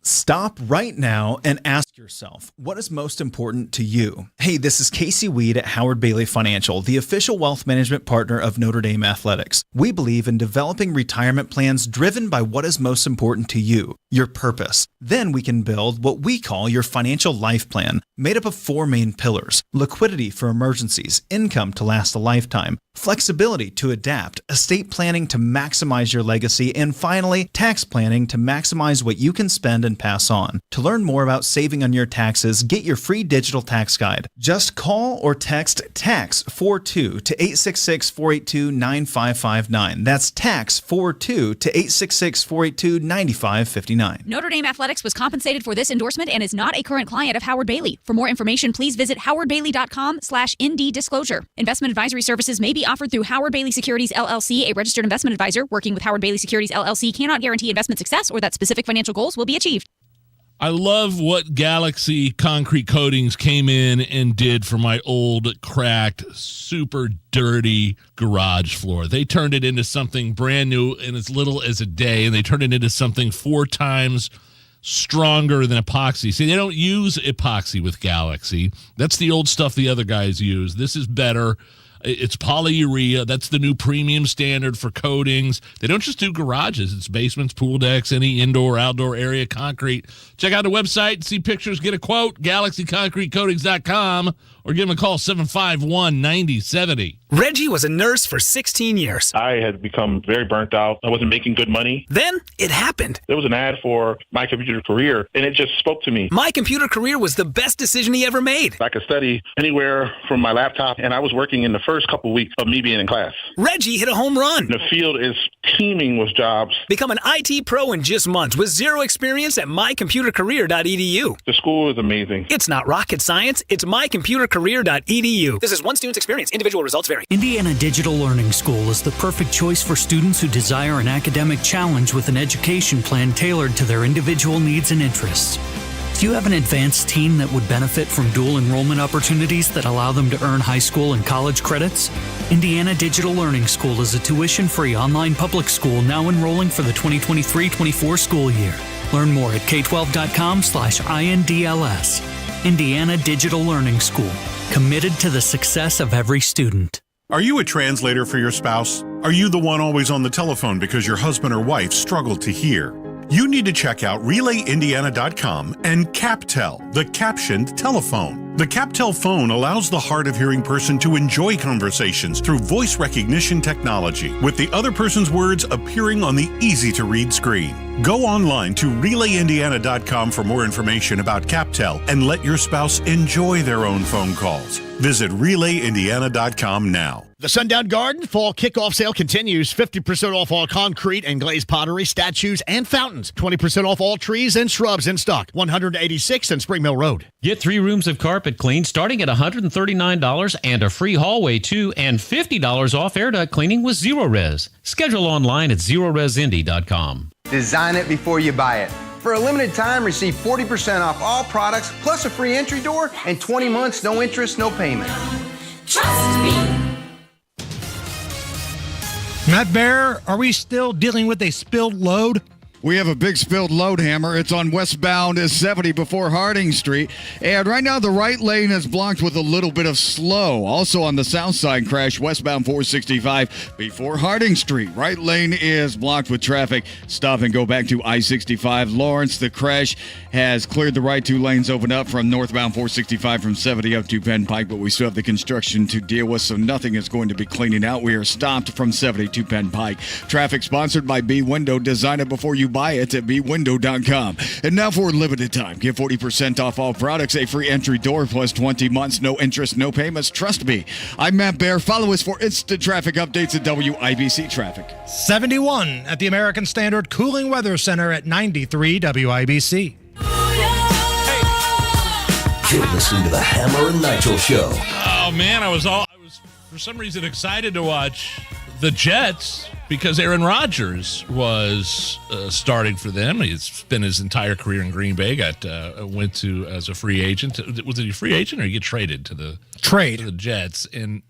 Stop right now and ask yourself, what is most important to you? Hey, this is Casey Weed at Howard Bailey Financial, the official wealth management partner of Notre Dame Athletics. We believe in developing retirement plans driven by what is most important to you, your purpose. Then we can build what we call your financial life plan, made up of 4 main pillars: liquidity for emergencies, income to last a lifetime, flexibility to adapt, estate planning to maximize your legacy, and finally, tax planning to maximize what you can spend and pass on. To learn more about saving on your taxes, get your free digital tax guide. Just call or text TAX42 to 866-482-9559. That's TAX42 to 866-482-9559. Notre Dame Athletics was compensated for this endorsement and is not a current client of Howard Bailey. For more information, please visit howardbailey.com/ND disclosure. Investment advisory services may be offered through Howard Bailey Securities LLC, a registered investment advisor. Working with Howard Bailey Securities LLC cannot guarantee investment success or that specific financial goals will be achieved. I love what Galaxy Concrete Coatings came in and did for my old, cracked, super dirty garage floor. They turned it into something brand new in as little as a day, and they turned it into something 4 times stronger than epoxy. See, they don't use epoxy with Galaxy. That's the old stuff the other guys use. This is better. It's polyurea. That's the new premium standard for coatings. They don't just do garages. It's basements, pool decks, any indoor, outdoor area concrete. Check out the website, see pictures, get a quote, galaxyconcretecoatings.com, or give them a call, 751-9070. Reggie was a nurse for 16 years. I had become very burnt out. I wasn't making good money. Then it happened. There was an ad for My Computer Career, and it just spoke to me. My Computer Career was the best decision he ever made. I could study anywhere from my laptop, and I was working in the first couple of weeks of me being in class. Reggie hit a home run. The field is teeming with jobs. Become an IT pro in just months with zero experience at mycomputercareer.edu. The school is amazing. It's not rocket science. It's mycomputercareer.edu. This is one student's experience. Individual results vary. Indiana Digital Learning School is the perfect choice for students who desire an academic challenge with an education plan tailored to their individual needs and interests. Do you have an advanced teen that would benefit from dual enrollment opportunities that allow them to earn high school and college credits? Indiana Digital Learning School is a tuition-free online public school now enrolling for the 2023-24 school year. Learn more at k12.com/INDLS. Indiana Digital Learning School, committed to the success of every student. Are you a translator for your spouse? Are you the one always on the telephone because your husband or wife struggled to hear? You need to check out RelayIndiana.com and CapTel, the captioned telephone. The CapTel phone allows the hard of hearing person to enjoy conversations through voice recognition technology, with the other person's words appearing on the easy-to-read screen. Go online to RelayIndiana.com for more information about CapTel and let your spouse enjoy their own phone calls. Visit RelayIndiana.com now. The Sundown Garden Fall Kickoff Sale continues. 50% off all concrete and glazed pottery, statues, and fountains. 20% off all trees and shrubs in stock. 186 and Spring Mill Road. Get 3 rooms of carpet cleaned starting at $139 and a free hallway too, and $50 off air duct cleaning with Zero Res. Schedule online at ZeroResIndy.com. Design it before you buy it. For a limited time, receive 40% off all products, plus a free entry door, and 20 months, no interest, no payment. Trust me. Matt Bear, are we still dealing with a spilled load? We have a big spilled load, Hammer. It's on westbound 70 before Harding Street. And right now, the right lane is blocked with a little bit of slow. Also on the south side, crash westbound 465 before Harding Street. Right lane is blocked with traffic. Stop and go back to I-65. Lawrence, the crash has cleared the right 2 lanes open up from northbound 465 from 70 up to Penn Pike, but we still have the construction to deal with, so nothing is going to be cleaning out. We are stopped from 70 to Penn Pike. Traffic sponsored by B Window. Design it before you buy it at bwindow.com. And now for a limited time, get 40% off all products, a free entry door, plus 20 months, no interest, no payments. Trust me. I'm Matt Bear. Follow us for instant traffic updates at WIBC Traffic. 71 at the American Standard Cooling Weather Center at 93 WIBC. You're listening to the Hammer and Nigel Show. Oh man, I was for some reason excited to watch the Jets because Aaron Rodgers was starting for them. He's spent his entire career in Green Bay. Went to as a free agent. Was it a free agent or you get traded to the Jets? And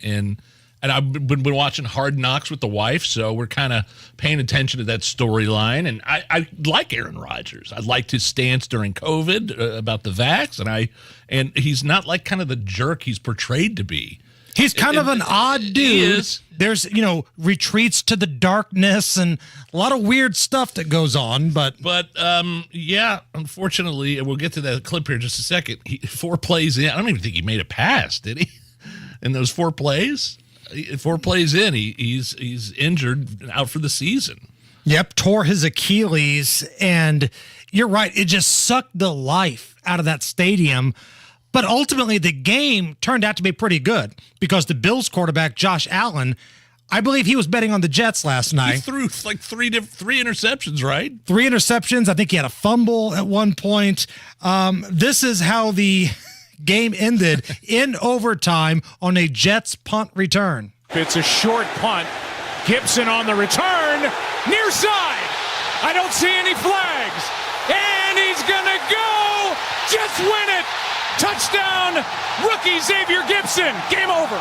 I've been watching Hard Knocks with the wife, so we're kind of paying attention to that storyline. And I like Aaron Rodgers. I liked his stance during COVID about the vax, and he's not like kind of the jerk he's portrayed to be. He's kind of an odd dude. He is. There's, retreats to the darkness and a lot of weird stuff that goes on. But yeah, unfortunately, and we'll get to that clip here in just a second. 4 plays in, I don't even think he made a pass, did he? In those 4 plays? 4 plays in, he's injured, out for the season. Yep, tore his Achilles. And you're right, it just sucked the life out of that stadium. But ultimately, the game turned out to be pretty good because the Bills quarterback, Josh Allen, I believe he was betting on the Jets last night. He threw like three interceptions, right? 3 interceptions. I think he had a fumble at one point. This is how the game ended in overtime on a Jets punt return. It's a short punt. Gibson on the return. Near side. I don't see any flags. And he's going to go. Jets win it. Touchdown, rookie Xavier Gibson. Game over.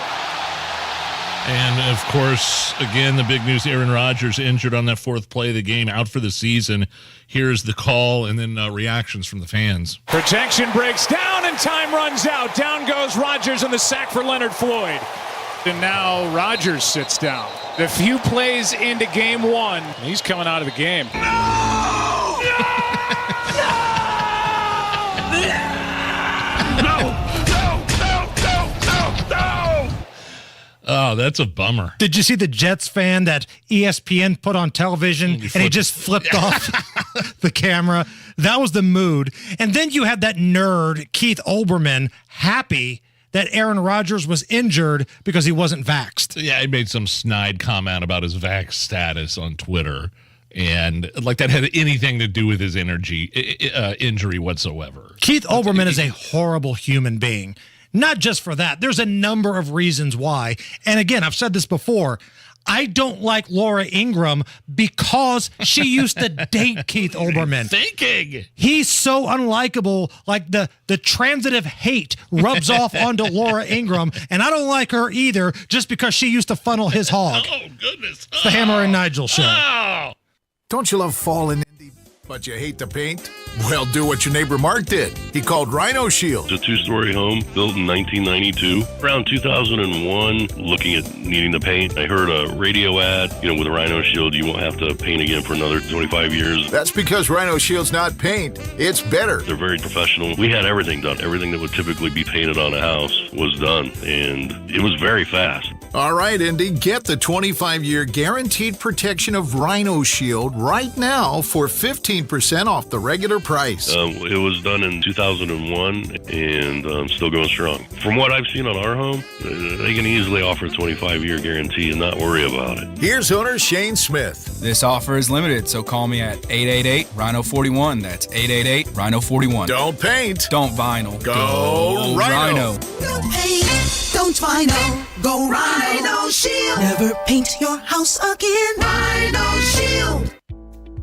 And, of course, again, the big news, Aaron Rodgers injured on that 4th play of the game, out for the season. Here's the call and then reactions from the fans. Protection breaks down and time runs out. Down goes Rodgers on the sack for Leonard Floyd. And now Rodgers sits down. The few plays into game 1, he's coming out of the game. Oh, that's a bummer. Did you see the Jets fan that ESPN put on television and he just flipped off the camera? That was the mood. And then you had that nerd, Keith Olbermann, happy that Aaron Rodgers was injured because he wasn't vaxxed. Yeah, he made some snide comment about his vax status on Twitter. And like that had anything to do with his injury whatsoever. Keith Olbermann is a horrible human being. Not just for that. There's a number of reasons why. And again, I've said this before. I don't like Laura Ingraham because she used to date Keith Olbermann. Thinking. He's so unlikable. Like the transitive hate rubs off onto Laura Ingraham. And I don't like her either just because she used to funnel his hog. Oh, goodness. It's the Hammer and Nigel show. Oh. Don't you love fall in Indy, but you hate the paint? Well, do what your neighbor Mark did. He called Rhino Shield. It's a two-story home built in 1992. Around 2001, looking at needing to paint, I heard a radio ad, with Rhino Shield, you won't have to paint again for another 25 years. That's because Rhino Shield's not paint. It's better. They're very professional. We had everything done. Everything that would typically be painted on a house was done, and it was very fast. All right, Indy, get the 25-year guaranteed protection of Rhino Shield right now for 15% off the regular price. It was done in 2001 and still going strong. From what I've seen on our home, they can easily offer a 25-year guarantee and not worry about it. Here's owner Shane Smith. This offer is limited, so call me at 888-RHINO-41. That's 888-RHINO-41. Don't paint. Don't vinyl. Go Rhino. Don't paint. Don't vinyl. Go Rhino Shield. Never paint your house again. Rhino Shield.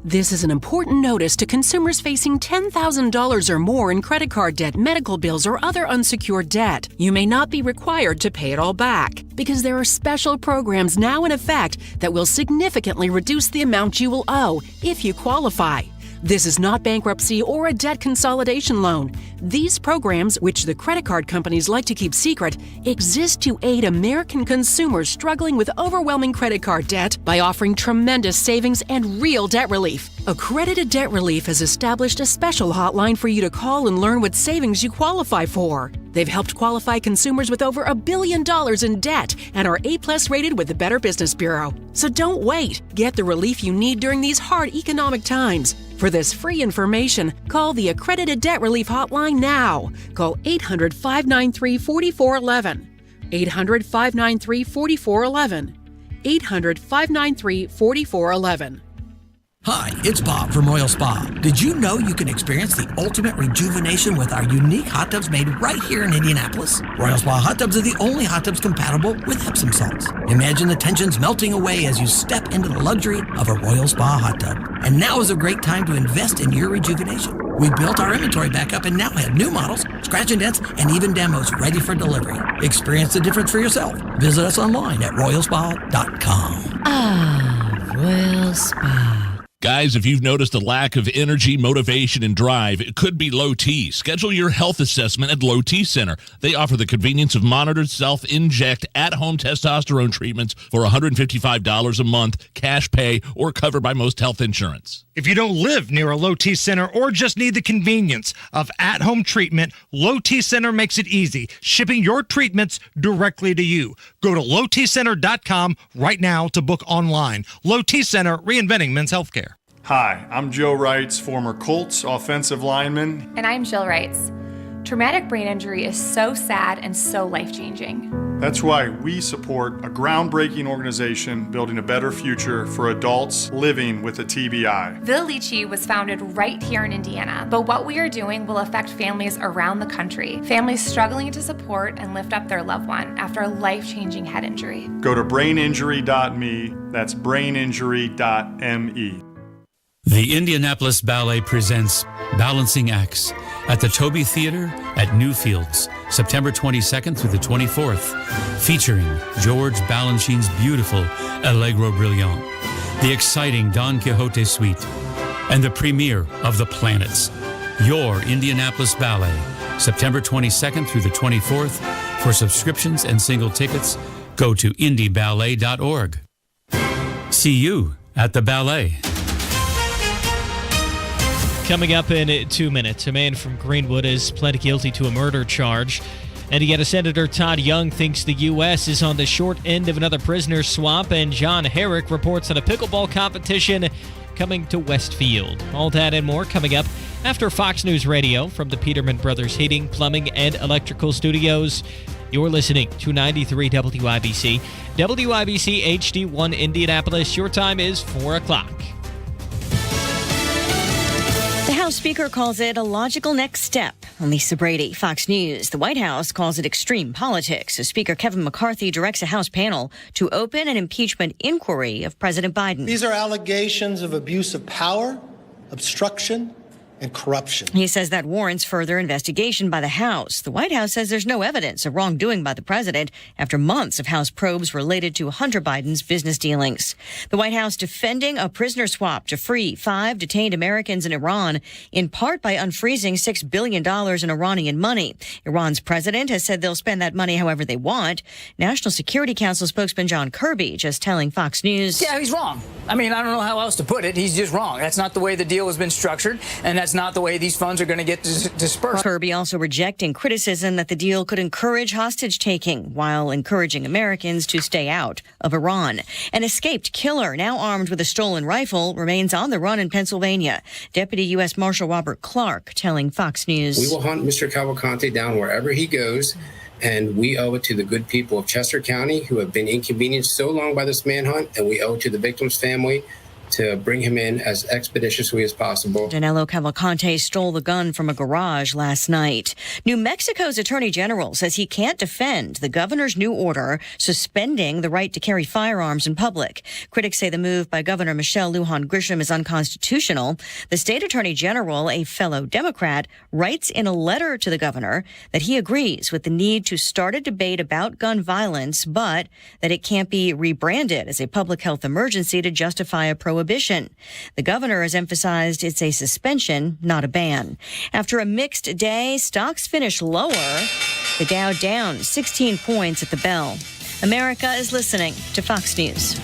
This is an important notice to consumers facing $10,000 or more in credit card debt, medical bills, or other unsecured debt. You may not be required to pay it all back because there are special programs now in effect that will significantly reduce the amount you will owe if you qualify. This is not bankruptcy or a debt consolidation loan. These programs, which the credit card companies like to keep secret, exist to aid American consumers struggling with overwhelming credit card debt by offering tremendous savings and real debt relief. Accredited Debt Relief has established a special hotline for you to call and learn what savings you qualify for. They've helped qualify consumers with over $1 billion in debt and are A+ rated with the Better Business Bureau. So don't wait. Get the relief you need during these hard economic times. For this free information, call the Accredited Debt Relief Hotline now. Call 800-593-4411. 800-593-4411. 800-593-4411. Hi, it's Bob from Royal Spa. Did you know you can experience the ultimate rejuvenation with our unique hot tubs made right here in Indianapolis? Royal Spa hot tubs are the only hot tubs compatible with Epsom salts. Imagine the tensions melting away as you step into the luxury of a Royal Spa hot tub. And now is a great time to invest in your rejuvenation. We built our inventory back up and now have new models, scratch and dents, and even demos ready for delivery. Experience the difference for yourself. Visit us online at royalspa.com. Ah, Royal Spa. Guys, if you've noticed a lack of energy, motivation, and drive, it could be low T. Schedule your health assessment at Low T Center. They offer the convenience of monitored self-inject at-home testosterone treatments for $155 a month, cash pay, or covered by most health insurance. If you don't live near a Low T Center or just need the convenience of at-home treatment, Low T Center makes it easy, shipping your treatments directly to you. Go to lowtcenter.com right now to book online. Low T Center, reinventing men's healthcare. Hi, I'm Joe Wrights, former Colts offensive lineman. And I'm Jill Wrights. Traumatic brain injury is so sad and so life-changing. That's why we support a groundbreaking organization building a better future for adults living with a TBI. Vilici was founded right here in Indiana, but what we are doing will affect families around the country, families struggling to support and lift up their loved one after a life-changing head injury. Go to braininjury.me, that's braininjury.me. The Indianapolis Ballet presents Balancing Acts at the Toby Theater at Newfields, September 22nd through the 24th, featuring George Balanchine's beautiful Allegro Brilliant, the exciting Don Quixote Suite, and the premiere of The Planets. Your Indianapolis Ballet, September 22nd through the 24th. For subscriptions and single tickets, go to indieballet.org. See you at the ballet. Coming up in 2 minutes, a man from Greenwood is pled guilty to a murder charge Indiana Senator Todd Young thinks the U.S. is on the short end of another prisoner swap, and John Herrick reports on a pickleball competition coming to Westfield. All that and more coming up after Fox News Radio from the Peterman Brothers Heating, Plumbing, and Electrical Studios. You're listening to 93 WIBC. WIBC HD1 Indianapolis. Your time is 4 o'clock. The House Speaker calls it a logical next step. Lisa Brady, Fox News. The White House calls it extreme politics as Speaker Kevin McCarthy directs a House panel to open an impeachment inquiry of President Biden. These are allegations of abuse of power, obstruction, and corruption. He says that warrants further investigation by the House. The White House says there's no evidence of wrongdoing by the president after months of House probes related to Hunter Biden's business dealings. The White House defending a prisoner swap to free 5 detained Americans in Iran, in part by unfreezing $6 billion in Iranian money. Iran's president has said they'll spend that money however they want. National Security Council spokesman John Kirby just telling Fox News. Yeah, he's wrong. I mean, I don't know how else to put it. He's just wrong. That's not the way the deal has been structured, and that's not the way these funds are going to get dispersed. Kirby also rejecting criticism that the deal could encourage hostage-taking while encouraging Americans to stay out of Iran. An escaped killer, now armed with a stolen rifle, remains on the run in Pennsylvania. Deputy U.S. Marshal Robert Clark telling Fox News. We will hunt Mr. Cavalcante down wherever he goes, and we owe it to the good people of Chester County who have been inconvenienced so long by this manhunt, and we owe it to the victim's family to bring him in as expeditiously as possible. Danilo Cavalcante stole the gun from a garage last night. New Mexico's attorney general says he can't defend the governor's new order suspending the right to carry firearms in public. Critics say the move by Governor Michelle Lujan Grisham is unconstitutional. The state attorney general, a fellow Democrat, writes in a letter to the governor that he agrees with the need to start a debate about gun violence, but that it can't be rebranded as a public health emergency to justify a prohibition. The governor has emphasized it's a suspension, not a ban. After a mixed day, stocks finish lower. The Dow down 16 points at the bell. America is listening to Fox News.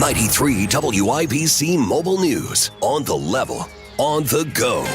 93 WIBC Mobile News. On the level, on the go.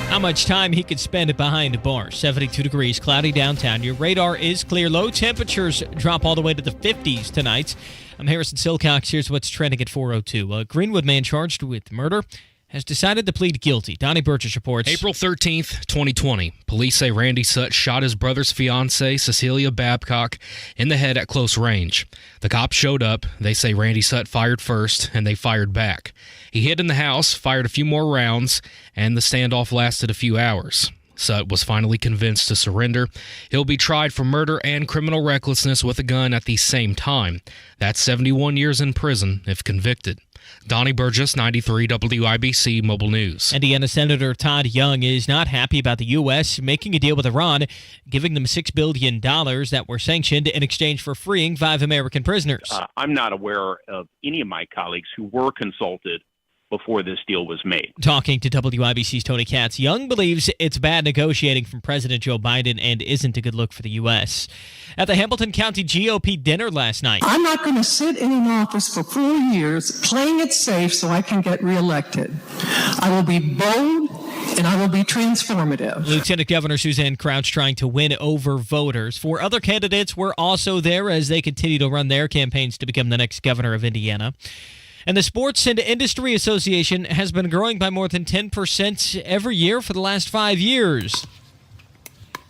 How much time he could spend behind a bar. 72 degrees, cloudy downtown. Your radar is clear. Low temperatures drop all the way to the 50s tonight. I'm Harrison Silcox. Here's what's trending at 4:02. A Greenwood man charged with murder has decided to plead guilty. Donnie Burgess reports. April 13th, 2020. Police say Randy Sutt shot his brother's fiancée, Cecilia Babcock, in the head at close range. The cops showed up. They say Randy Sutt fired first, and they fired back. He hid in the house, fired a few more rounds, and the standoff lasted a few hours. Sutt was finally convinced to surrender. He'll be tried for murder and criminal recklessness with a gun at the same time. That's 71 years in prison if convicted. Donnie Burgess, 93 WIBC Mobile News. Indiana Senator Todd Young is not happy about the U.S. making a deal with Iran, giving them $6 billion that were sanctioned in exchange for freeing 5 American prisoners. I'm not aware of any of my colleagues who were consulted before this deal was made. Talking to WIBC's Tony Katz, Young believes it's bad negotiating from President Joe Biden and isn't a good look for the U.S. At the Hamilton County GOP dinner last night. I'm not going to sit in an office for 4 years playing it safe so I can get reelected. I will be bold and I will be transformative. Lieutenant Governor Suzanne Crouch trying to win over voters. 4 other candidates were also there as they continue to run their campaigns to become the next governor of Indiana. And the Sports and Industry Association has been growing by more than 10% every year for the last 5 years.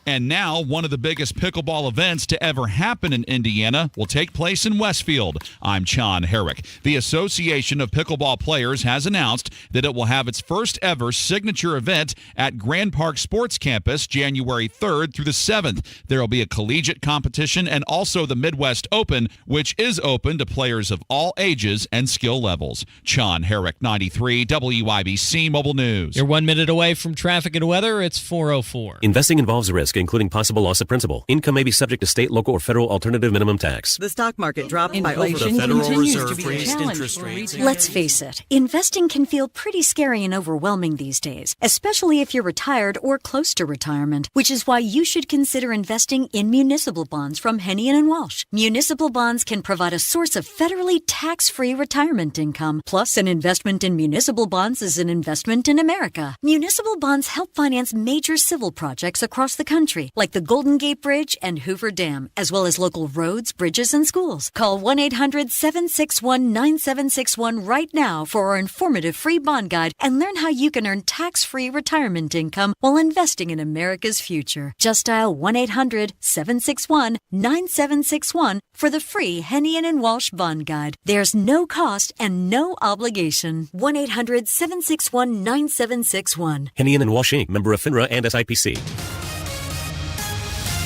And now, one of the biggest pickleball events to ever happen in Indiana will take place in Westfield. I'm John Herrick. The Association of Pickleball Players has announced that it will have its first ever signature event at Grand Park Sports Campus January 3rd through the 7th. There will be a collegiate competition and also the Midwest Open, which is open to players of all ages and skill levels. John Herrick, 93 WIBC Mobile News. You're 1 minute away from traffic and weather. It's 4:04. Investing involves risk. risk, including possible loss of principal. Income may be subject to state, local, or federal alternative minimum tax. The stock market dropped by over. The Federal Reserve raised interest rates. Let's face it, investing can feel pretty scary and overwhelming these days, especially if you're retired or close to retirement, which is why you should consider investing in municipal bonds from Hennian & Walsh. Municipal bonds can provide a source of federally tax-free retirement income. Plus, an investment in municipal bonds is an investment in America. Municipal bonds help finance major civil projects across the country, like the Golden Gate Bridge and Hoover Dam, as well as local roads, bridges, and schools. Call 1-800-761-9761 right now for our informative free bond guide and learn how you can earn tax-free retirement income while investing in America's future. Just dial 1-800-761-9761 for the free Hennian & Walsh bond guide. There's no cost and no obligation. 1-800-761-9761. Hennian & Walsh Inc., member of FINRA and SIPC.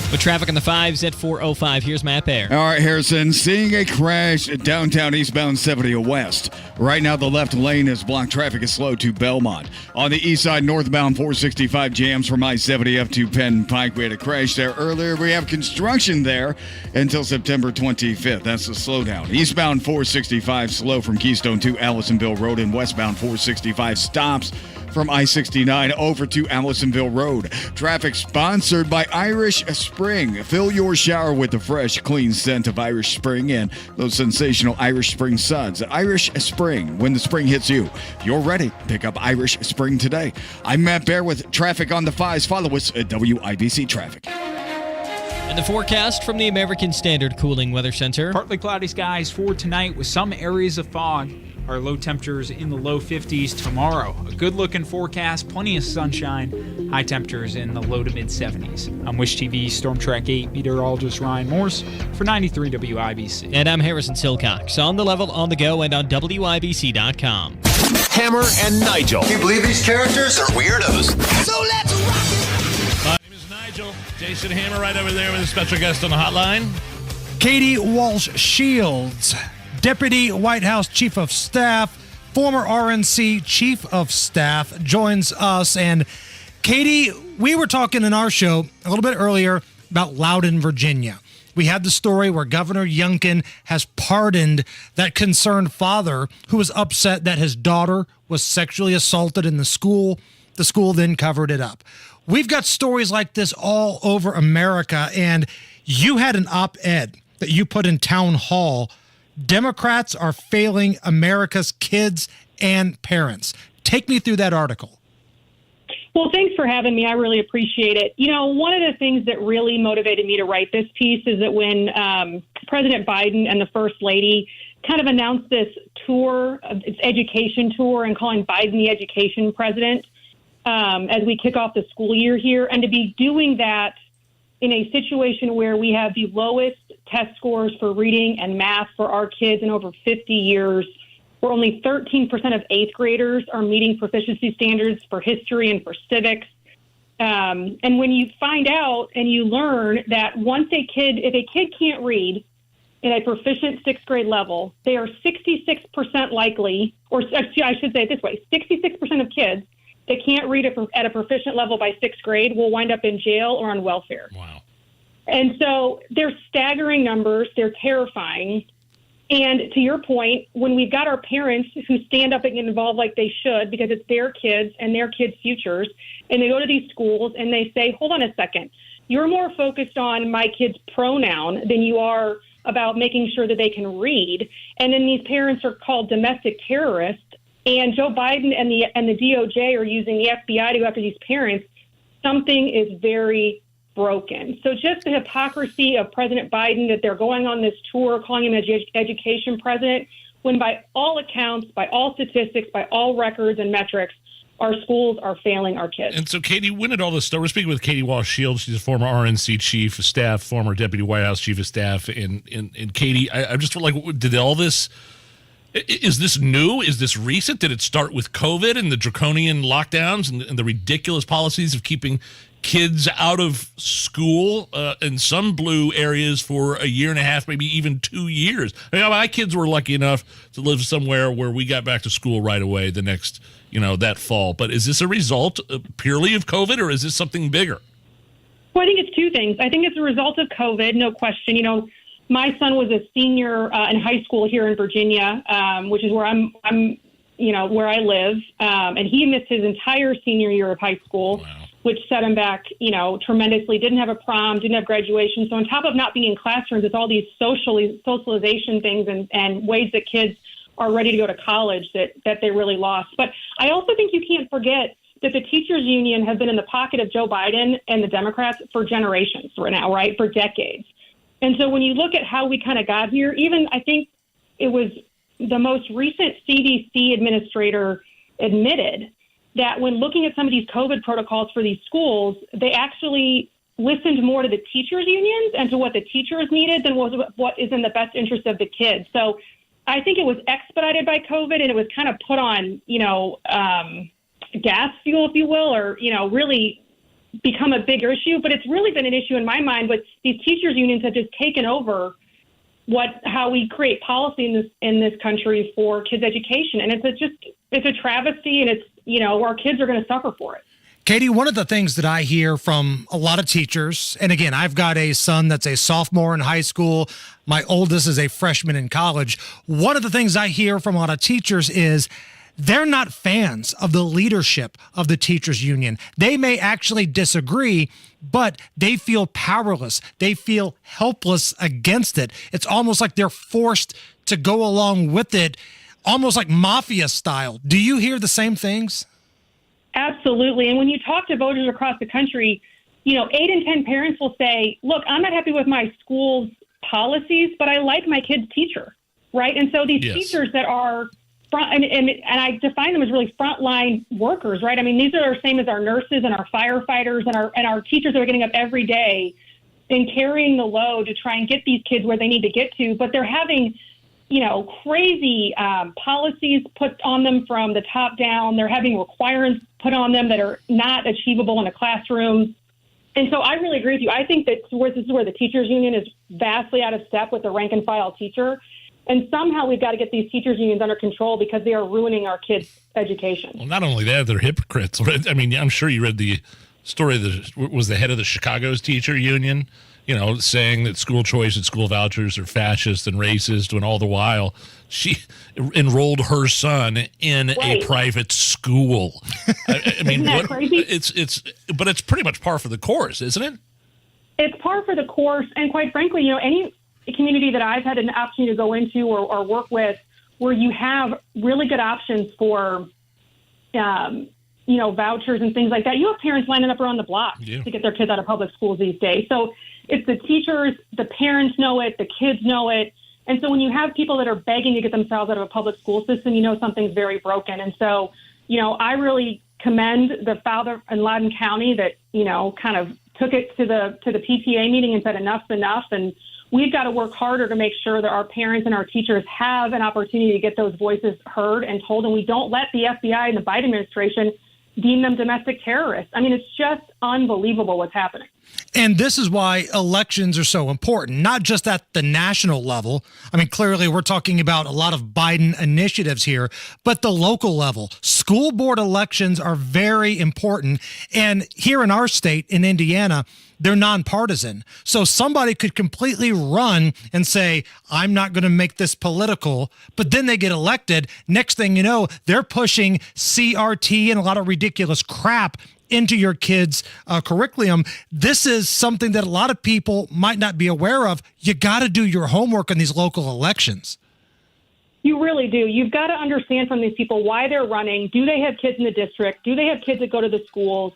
With traffic on the 5s at 4:05, here's Matt Bear. All right, Harrison, seeing a crash at downtown eastbound 70 west. Right now, the left lane is blocked. Traffic is slow to Belmont. On the east side, northbound 465 jams from I-70 to Penn Pike. We had a crash there earlier. We have construction there until September 25th. That's the slowdown. Eastbound 465 slow from Keystone to Allisonville Road, and westbound 465 stops from I-69 over to Allisonville Road. Traffic sponsored by Irish Spring. Fill your shower with the fresh, clean scent of Irish Spring and those sensational Irish Spring suds. Irish Spring, when the spring hits you. If you're ready, pick up Irish Spring today. I'm Matt Bear with traffic on the 5s. Follow us at WIBC Traffic. And the forecast from the American Standard Cooling Weather Center. Partly cloudy skies for tonight with some areas of fog. Our low temperatures in the low 50s tomorrow. A good-looking forecast, plenty of sunshine. High temperatures in the low to mid-70s. I'm Wish TV Storm Track 8 meteorologist Ryan Morse for 93 WIBC. And I'm Harrison Silcox. On the level, on the go, and on WIBC.com. Hammer and Nigel. Can you believe these characters are weirdos? So let's rock it. My name is Nigel. Jason Hammer right over there with a special guest on the hotline. Katie Walsh Shields, Deputy White House Chief of Staff, former RNC Chief of Staff, joins us. And Katie, we were talking in our show a little bit earlier about Loudoun, Virginia. We had the story where Governor Youngkin has pardoned that concerned father who was upset that his daughter was sexually assaulted in the school. The school then covered it up. We've got stories like this all over America, and you had an op-ed that you put in Town Hall. Democrats are failing America's kids and parents. Take me through that article. Well, thanks for having me. I really appreciate it. You know, one of the things that really motivated me to write this piece is that when President Biden and the First Lady kind of announced this tour, its education tour, and calling Biden the education president as we kick off the school year here, and to be doing that in a situation where we have the lowest test scores for reading and math for our kids in over 50 years, where only 13% of eighth graders are meeting proficiency standards for history and for civics. And when you find out and you learn that if a kid can't read in a proficient sixth grade level, they are 66% likely, or I should say it this way, 66% of kids that can't read at a proficient level by sixth grade will wind up in jail or on welfare. Wow. And so they're staggering numbers. They're terrifying. And to your point, when we've got our parents who stand up and get involved like they should because it's their kids and their kids' futures, and they go to these schools and they say, hold on a second, you're more focused on my kid's pronoun than you are about making sure that they can read. And then these parents are called domestic terrorists. And Joe Biden and the DOJ are using the FBI to go after these parents. Something is very broken. So just the hypocrisy of President Biden that they're going on this tour, calling him an education president, when by all accounts, by all statistics, by all records and metrics, our schools are failing our kids. And so, Katie, when did all this start? We're speaking with Katie Walsh Shields. She's a former RNC Chief of Staff, former Deputy White House Chief of Staff. And Katie, I just feel like, did all this... Is this new? Is this recent? Did it start with COVID and the draconian lockdowns and the ridiculous policies of keeping kids out of school in some blue areas for a year and a half, maybe even 2 years? I mean, my kids were lucky enough to live somewhere where we got back to school right away the next, that fall. But is this a result purely of COVID, or is this something bigger? Well, I think it's two things. I think it's a result of COVID, no question. You know, my son was a senior in high school here in Virginia, which is where I'm where I live. And he missed his entire senior year of high school, which set him back, tremendously. Didn't have a prom, didn't have graduation. So on top of not being in classrooms, it's all these socialization things and ways that kids are ready to go to college that they really lost. But I also think you can't forget that the teachers union has been in the pocket of Joe Biden and the Democrats for generations right now, right? For decades. And so when you look at how we kind of got here, even I think it was the most recent CDC administrator admitted that when looking at some of these COVID protocols for these schools, they actually listened more to the teachers unions and to what the teachers needed than what is in the best interest of the kids. So I think it was expedited by COVID, and it was kind of put on, gas fuel, if you will, or, really become a bigger issue. But it's really been an issue in my mind. But these teachers unions have just taken over how we create policy in this country for kids' education. And it's a travesty, and our kids are going to suffer for it. Katie, one of the things that I hear from a lot of teachers, and again, I've got a son that's a sophomore in high school. My oldest is a freshman in college. One of the things I hear from a lot of teachers is they're not fans of the leadership of the teachers union. They may actually disagree, but they feel powerless. They feel helpless against it. It's almost like they're forced to go along with it, almost like mafia style. Do you hear the same things? Absolutely. And when you talk to voters across the country, 8 in 10 parents will say, look, I'm not happy with my school's policies, but I like my kid's teacher, right? And so these teachers that are and I define them as really frontline workers, right? I mean, these are the same as our nurses and our firefighters and our teachers that are getting up every day and carrying the load to try and get these kids where they need to get to. But they're having, crazy policies put on them from the top down. They're having requirements put on them that are not achievable in a classroom. And so I really agree with you. I think that this is where the teachers union is vastly out of step with the rank and file teacher. And somehow we've got to get these teachers unions under control because they are ruining our kids' education. Well, not only that, they're hypocrites. I mean, I'm sure you read the story that was the head of the Chicago's teacher union, saying that school choice and school vouchers are fascist and racist, when all the while she enrolled her son in a private school. I mean, isn't that crazy? But it's pretty much par for the course, isn't it? It's par for the course. And quite frankly, any community that I've had an opportunity to go into or work with where you have really good options for, vouchers and things like that. You have parents lining up around the block to get their kids out of public schools these days. So it's the teachers, the parents know it, the kids know it. And so when you have people that are begging to get themselves out of a public school system, something's very broken. And so, I really commend the father in Loudoun County that, kind of took it to the PTA meeting and said enough's enough. And we've got to work harder to make sure that our parents and our teachers have an opportunity to get those voices heard and told, and we don't let the FBI and the Biden administration deem them domestic terrorists. I mean, it's just unbelievable what's happening. And this is why elections are so important, not just at the national level. I mean, clearly we're talking about a lot of Biden initiatives here, but the local level. School board elections are very important. And here in our state, in Indiana, they're nonpartisan. So somebody could completely run and say, I'm not going to make this political, but then they get elected. Next thing you know, they're pushing CRT and a lot of ridiculous crap into your kids' curriculum. This is something that a lot of people might not be aware of. You got to do your homework in these local elections. You really do. You've got to understand from these people why they're running. Do they have kids in the district? Do they have kids that go to the schools?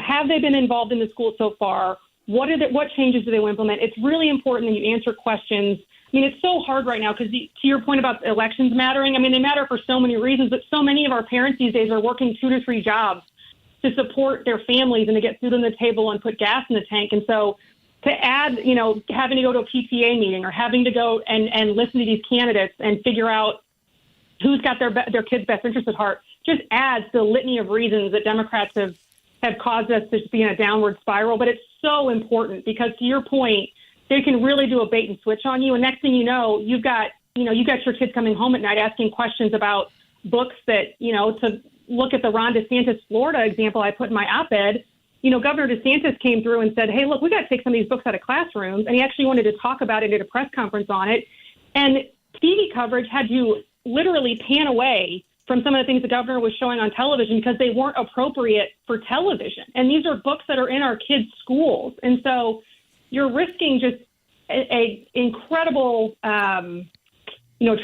Have they been involved in the school so far? What changes do they implement? It's really important that you answer questions. I mean, it's so hard right now because to your point about elections mattering, I mean, they matter for so many reasons, but so many of our parents these days are working 2 to 3 jobs to support their families and to get food on the table and put gas in the tank. And so to add, having to go to a PTA meeting or having to go and listen to these candidates and figure out who's got their kids' best interest at heart just adds the litany of reasons that Democrats have caused us to be in a downward spiral. But it's so important because, to your point, they can really do a bait and switch on you. And next thing you know, you've got your kids coming home at night asking questions about books that, to look at the Ron DeSantis Florida example I put in my op-ed, Governor DeSantis came through and said, hey, look, we got to take some of these books out of classrooms. And he actually wanted to talk about it at a press conference on it. And TV coverage had to literally pan away from some of the things the governor was showing on television because they weren't appropriate for television. And these are books that are in our kids' schools. And so you're risking just a incredible,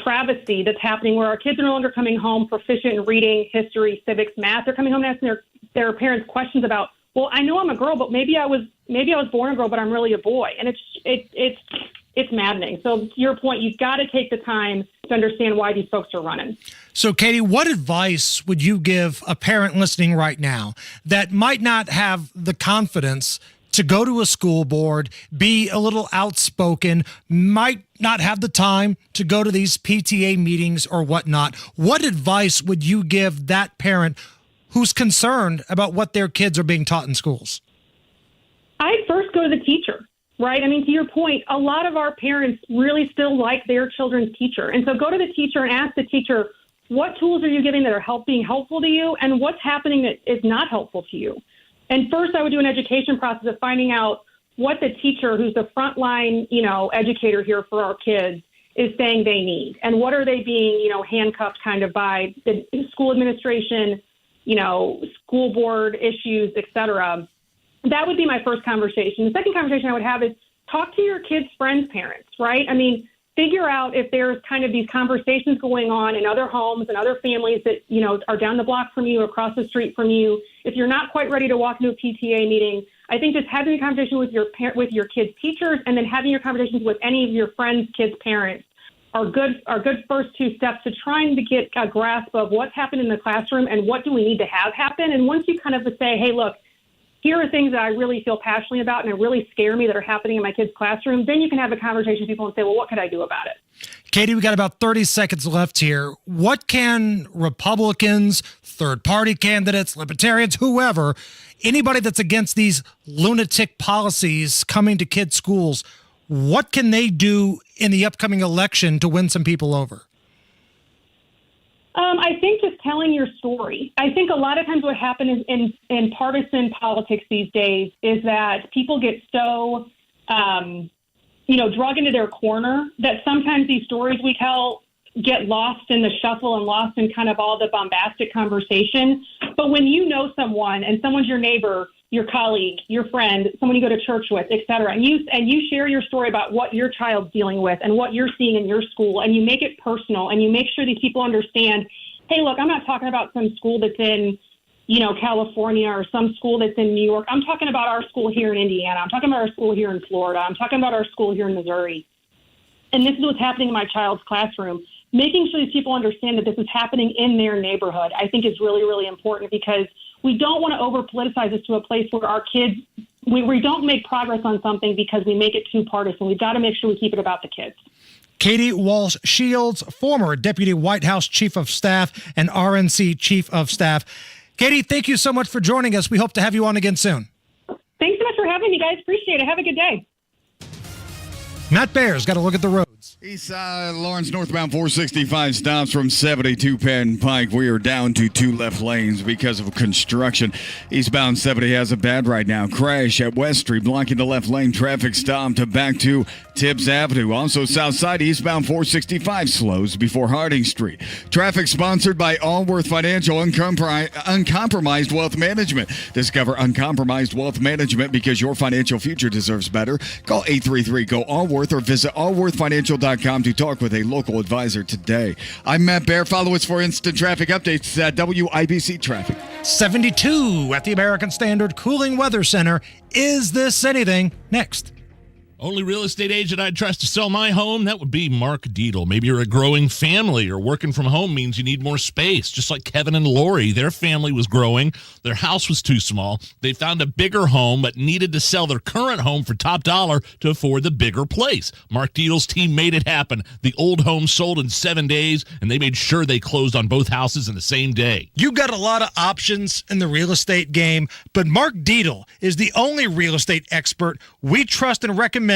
travesty that's happening where our kids are no longer coming home proficient in reading, history, civics, math. They're coming home and asking their parents questions about, well, I know I'm a girl, but maybe I was born a girl, but I'm really a boy. And it's maddening. So to your point, you've got to take the time to understand why these folks are running. So, Katie, what advice would you give a parent listening right now that might not have the confidence to go to a school board, be a little outspoken, might not have the time to go to these PTA meetings or whatnot? What advice would you give that parent who's concerned about what their kids are being taught in schools? I'd first go to the teacher. Right. I mean, to your point, a lot of our parents really still like their children's teacher. And so go to the teacher and ask the teacher, what tools are you giving that are being helpful to you? And what's happening that is not helpful to you? And first, I would do an education process of finding out what the teacher, who's the frontline, educator here for our kids, is saying they need. And what are they being, handcuffed kind of by the school administration, school board issues, et cetera. That would be my first conversation. The second conversation I would have is talk to your kids' friends' parents, right? I mean, figure out if there's kind of these conversations going on in other homes and other families that, are down the block from you, across the street from you. If you're not quite ready to walk into a PTA meeting, I think just having a conversation with your kids' teachers and then having your conversations with any of your friends' kids' parents are good first two steps to trying to get a grasp of what's happened in the classroom and what do we need to have happen. And once you kind of say, hey, look, here are things that I really feel passionately about and that really scare me that are happening in my kids' classroom, then you can have a conversation with people and say, well, what could I do about it? Katie, we got about 30 seconds left here. What can Republicans, third-party candidates, libertarians, whoever, anybody that's against these lunatic policies coming to kids' schools, what can they do in the upcoming election to win some people over? I think just telling your story. I think a lot of times what happens in partisan politics these days is that people get so, drug into their corner that sometimes these stories we tell get lost in the shuffle and lost in kind of all the bombastic conversation. But when you know someone and someone's your neighbor, your colleague, your friend, someone you go to church with, et cetera, and you share your story about what your child's dealing with and what you're seeing in your school, and you make it personal and you make sure these people understand, hey, look, I'm not talking about some school that's in, California or some school that's in New York. I'm talking about our school here in Indiana. I'm talking about our school here in Florida. I'm talking about our school here in Missouri. And this is what's happening in my child's classroom. Making sure these people understand that this is happening in their neighborhood, I think is really, really important because we don't want to over-politicize this to a place where our kids, we don't make progress on something because we make it too partisan. We've got to make sure we keep it about the kids. Katie Walsh-Shields, former Deputy White House Chief of Staff and RNC Chief of Staff. Katie, thank you so much for joining us. We hope to have you on again soon. Thanks so much for having me, guys. Appreciate it. Have a good day. Matt Bear's got to look at the roads. East side, Lawrence northbound 465 stops from 72 Penn Pike. We are down to 2 left lanes because of construction. Eastbound 70 has it bad right now. Crash at West Street, blocking the left lane. Traffic stop to back to Tibbs Avenue. Also south side, eastbound 465 slows before Harding Street. Traffic sponsored by Allworth Financial Uncompromised Wealth Management. Discover Uncompromised Wealth Management because your financial future deserves better. Call 833-GO-ALLWORTH or visit allworthfinancial.com to talk with a local advisor today. I'm Matt Bear. Follow us for instant traffic updates at WIBC Traffic. 72 at the American Standard Cooling Weather Center. Is this anything? Next. Only real estate agent I'd trust to sell my home, that would be Mark Dietl. Maybe you're a growing family or working from home means you need more space. Just like Kevin and Lori, their family was growing. Their house was too small. They found a bigger home but needed to sell their current home for top dollar to afford the bigger place. Mark Dietl's team made it happen. The old home sold in 7 days, and they made sure they closed on both houses in the same day. You got a lot of options in the real estate game, but Mark Dietl is the only real estate expert we trust and recommend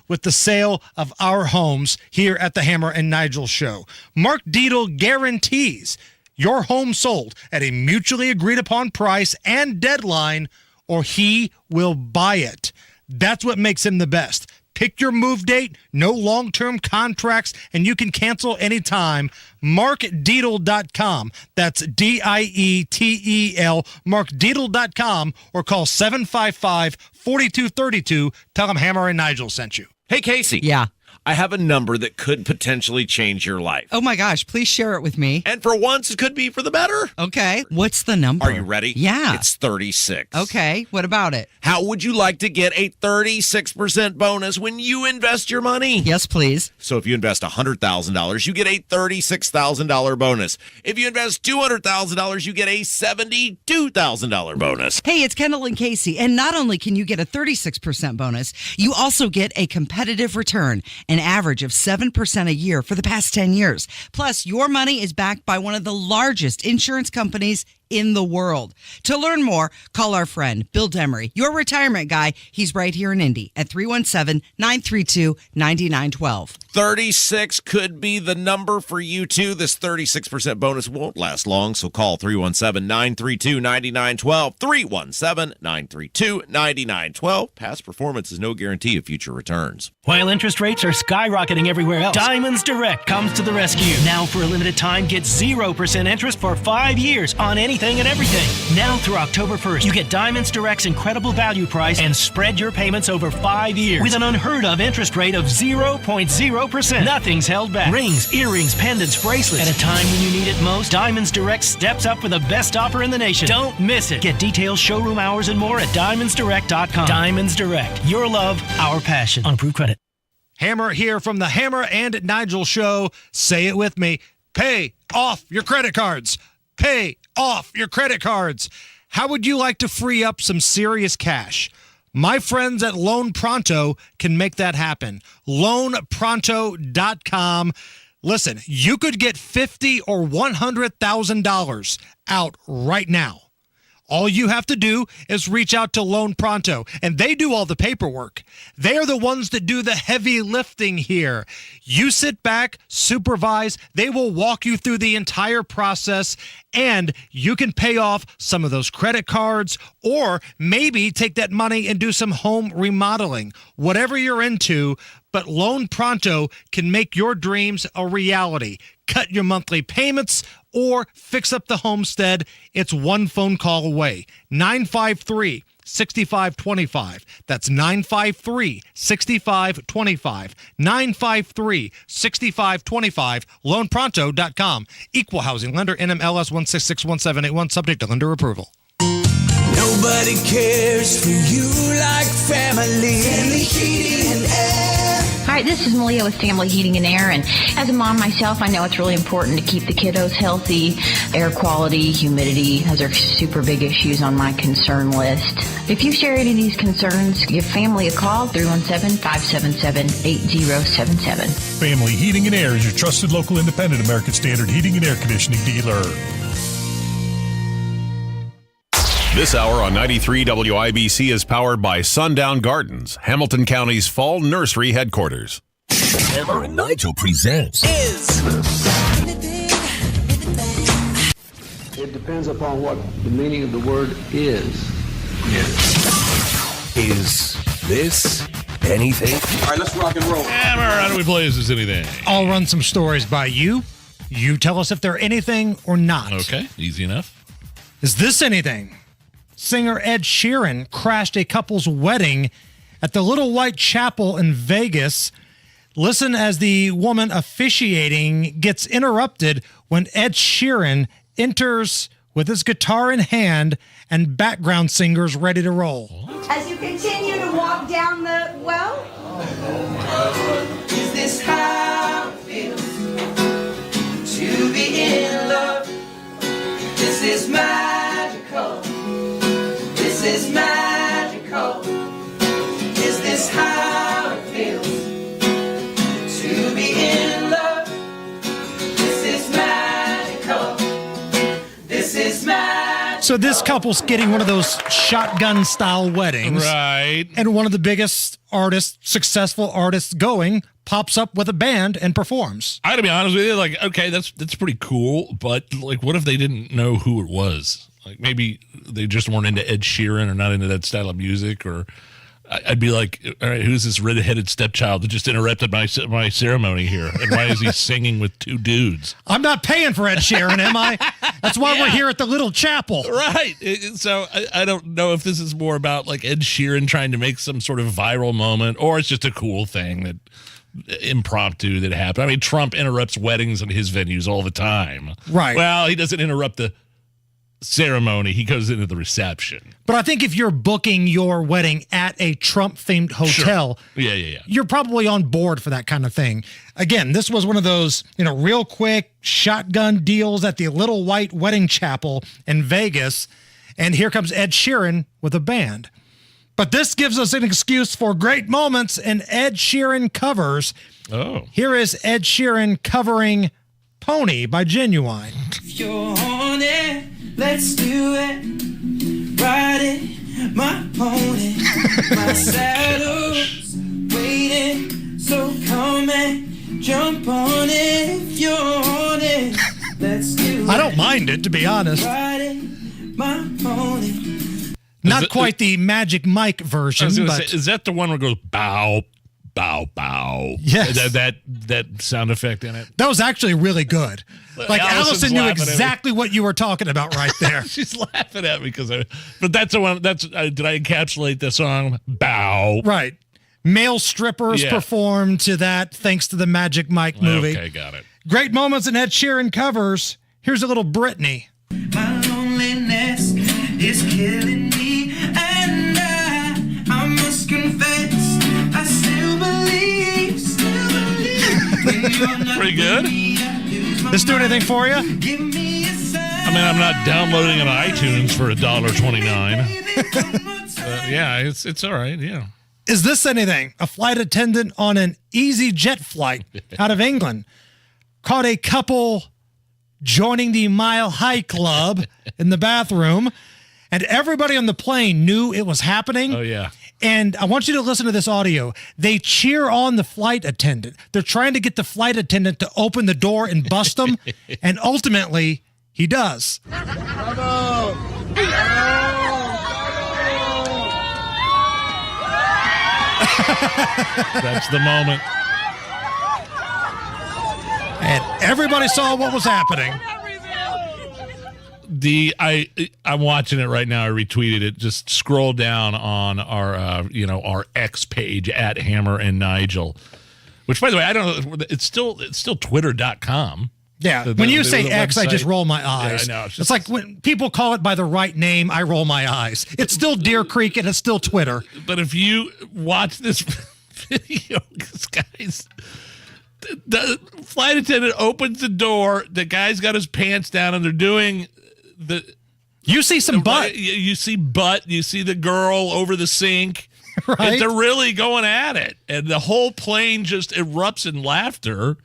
with the sale of our homes here at the Hammer and Nigel Show. Mark Dietl guarantees your home sold at a mutually agreed upon price and deadline or he will buy it. That's what makes him the best. Pick your move date, no long-term contracts, and you can cancel anytime. MarkDeedle.com. That's D-I-E-T-E-L. MarkDeedle.com, or call 755-4232. Tell them Hammer and Nigel sent you. Hey, Casey. Yeah. I have a number that could potentially change your life. Oh my gosh, please share it with me. And for once, it could be for the better. Okay. What's the number? Are you ready? Yeah. It's 36. Okay. What about it? How would you like to get a 36% bonus when you invest your money? Yes, please. So if you invest $100,000, you get a $36,000 bonus. If you invest $200,000, you get a $72,000 bonus. Hey, it's Kendall and Casey. And not only can you get a 36% bonus, you also get a competitive return. An average of 7% a year for the past 10 years. Plus, your money is backed by one of the largest insurance companies in the world. To learn more, call our friend Bill Demery, your retirement guy. He's right here in Indy at 317-932-9912. 36 could be the number for you, too. This 36% bonus won't last long, so call 317-932-9912. 317-932-9912. Past performance is no guarantee of future returns. While interest rates are skyrocketing everywhere else, Diamonds Direct comes to the rescue. Now, for a limited time, get 0% interest for 5 years on anything and everything. Now through October 1st, you get Diamonds Direct's incredible value price and spread your payments over 5 years with an unheard of interest rate of 0.0%. Nothing's held back. Rings, earrings, pendants, bracelets. At a time when you need it most, Diamonds Direct steps up for the best offer in the nation. Don't miss it. Get details, showroom hours, and more at DiamondsDirect.com. Diamonds Direct. Your love, our passion. On approved credit. Hammer here from the Hammer and Nigel Show. Say it with me. Pay off your credit cards. Pay off your credit cards. How would you like to free up some serious cash? My friends at Loan Pronto can make that happen. LoanPronto.com. Listen, you could get $50,000 or $100,000 out right now. All you have to do is reach out to Loan Pronto, and they do all the paperwork. They are the ones that do the heavy lifting here. You sit back, supervise. They will walk you through the entire process, and you can pay off some of those credit cards or maybe take that money and do some home remodeling, whatever you're into. But Loan Pronto can make your dreams a reality. Cut your monthly payments or fix up the homestead. It's one phone call away. 953-6525. That's 953-6525. 953-6525. LoanPronto.com. Equal housing lender. NMLS 1661781. Subject to lender approval. Nobody cares for you like family. Family Heating and Air. Hi, this is Malia with Family Heating and Air, and as a mom myself, I know it's really important to keep the kiddos healthy. Air quality, humidity, those are super big issues on my concern list. If you share any of these concerns, give family a call, 317-577-8077. Family Heating and Air is your trusted local independent American Standard heating and air conditioning dealer. This hour on 93 WIBC is powered by Sundown Gardens, Hamilton County's fall nursery headquarters. Hammer and Nigel presents It depends upon what the meaning of the word is. Is this anything? All right, let's rock and roll. Hammer, how do we play Is This Anything? I'll run some stories by you. You tell us if they're anything or not. Okay, easy enough. Is this anything? Singer Ed Sheeran crashed a couple's wedding at the Little White Chapel in Vegas. Listen as the woman officiating gets interrupted when Ed Sheeran enters with his guitar in hand and background singers ready to roll. As you continue to walk down the, well, is this how it feels to be in love? This is magical. This is magical. Is this how it feels to be in love? This is magical. This is magical. So this couple's getting one of those shotgun-style weddings. Right. And one of the biggest artists, successful artists going, pops up with a band and performs. I gotta be honest with you, like, okay, that's pretty cool, but like, what if they didn't know who it was? Like maybe they just weren't into Ed Sheeran or not into that style of music, or I'd be like, all right, who's this red-headed stepchild that just interrupted my ceremony here? And why is he singing with two dudes? I'm not paying for Ed Sheeran, am I? That's why we're here at the little chapel. Right. So I don't know if this is more about like Ed Sheeran trying to make some sort of viral moment, or it's just a cool thing that impromptu that happened. I mean, Trump interrupts weddings in his venues all the time. Right. Well, he doesn't interrupt the ceremony. He goes into the reception. But I think if you're booking your wedding at a Trump-themed hotel, sure. Yeah. You're probably on board for that kind of thing. Again, this was one of those, real quick shotgun deals at the Little White Wedding Chapel in Vegas. And here comes Ed Sheeran with a band. But this gives us an excuse for great moments in Ed Sheeran covers. Oh. Here is Ed Sheeran covering Pony by Genuine. If you're on it, let's do it. Ride it, my pony. My saddle's waiting, so come and jump on it. If you're on it, let's do it. I don't mind it, to be honest. Ride it, my pony. Not quite the Magic Mike version, but is that the one where it goes bow, bow, bow? Yes. That sound effect in it? That was actually really good. Like Allison knew exactly what you were talking about right there. She's laughing at me but that's the one. Did I encapsulate the song? Bow. Right. Male strippers performed to that thanks to the Magic Mike movie. Okay, got it. Great moments in Ed Sheeran covers. Here's a little Britney. My loneliness is killing me, and I must confess, I still believe. Pretty good. This do anything for you? I mean, I'm not downloading it on iTunes for $1.29. Yeah, it's all right. Yeah. Is this anything? A flight attendant on an EasyJet flight out of England caught a couple joining the Mile High Club in the bathroom, and everybody on the plane knew it was happening. Oh, yeah. And I want you to listen to this audio. They cheer on the flight attendant. They're trying to get the flight attendant to open the door and bust them, and ultimately, he does. That's the moment. And everybody saw what was happening. I'm watching it right now. I retweeted it. Just scroll down on our X page at Hammer and Nigel, which, by the way, I don't know. It's still Twitter.com. Yeah. When you say X, I just roll my eyes. Yeah, I know. It's like when people call it by the right name, I roll my eyes. It's still Deer Creek and it's still Twitter. But if you watch this video, guys, the flight attendant opens the door. The guy's got his pants down, and they're doing you see some butt. You see butt. You see the girl over the sink. Right. And they're really going at it. And the whole plane just erupts in laughter.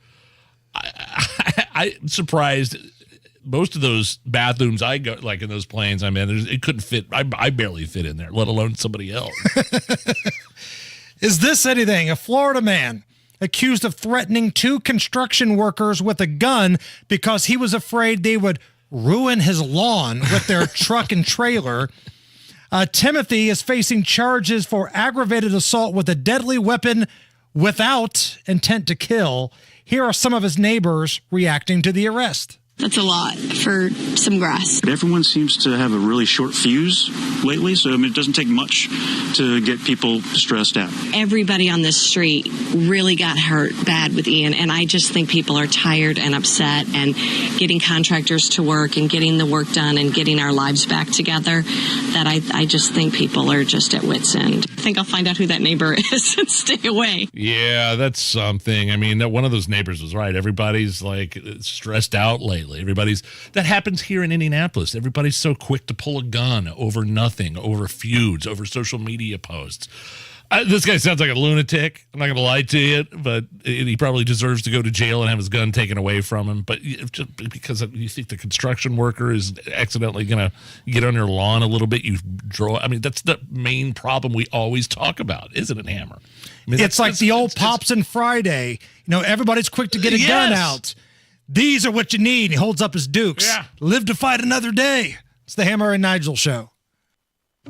I'm surprised. Most of those bathrooms I go, like in those planes I'm in, it couldn't fit. I barely fit in there, let alone somebody else. Is this anything? A Florida man accused of threatening two construction workers with a gun because he was afraid they would ruin his lawn with their truck and trailer. Timothy is facing charges for aggravated assault with a deadly weapon without intent to kill. Here are some of his neighbors reacting to the arrest. That's a lot for some grass. Everyone seems to have a really short fuse lately, so it doesn't take much to get people stressed out. Everybody on this street really got hurt bad with Ian, and I just think people are tired and upset, and getting contractors to work and getting the work done and getting our lives back together, that I just think people are just at wit's end. I think I'll find out who that neighbor is and stay away. Yeah, that's something. I mean, one of those neighbors was right. Everybody's like stressed out lately. That happens here in Indianapolis. Everybody's so quick to pull a gun over nothing, over feuds, over social media posts. This guy sounds like a lunatic. I'm not going to lie to you, but he probably deserves to go to jail and have his gun taken away from him. But just because you think the construction worker is accidentally going to get on your lawn a little bit, you draw. I mean, that's the main problem we always talk about, isn't it, Hammer? I mean, it's like the old Pops and Friday. Everybody's quick to get a gun out. These are what you need. He holds up his dukes. Yeah. Live to fight another day. It's the Hammer and Nigel Show.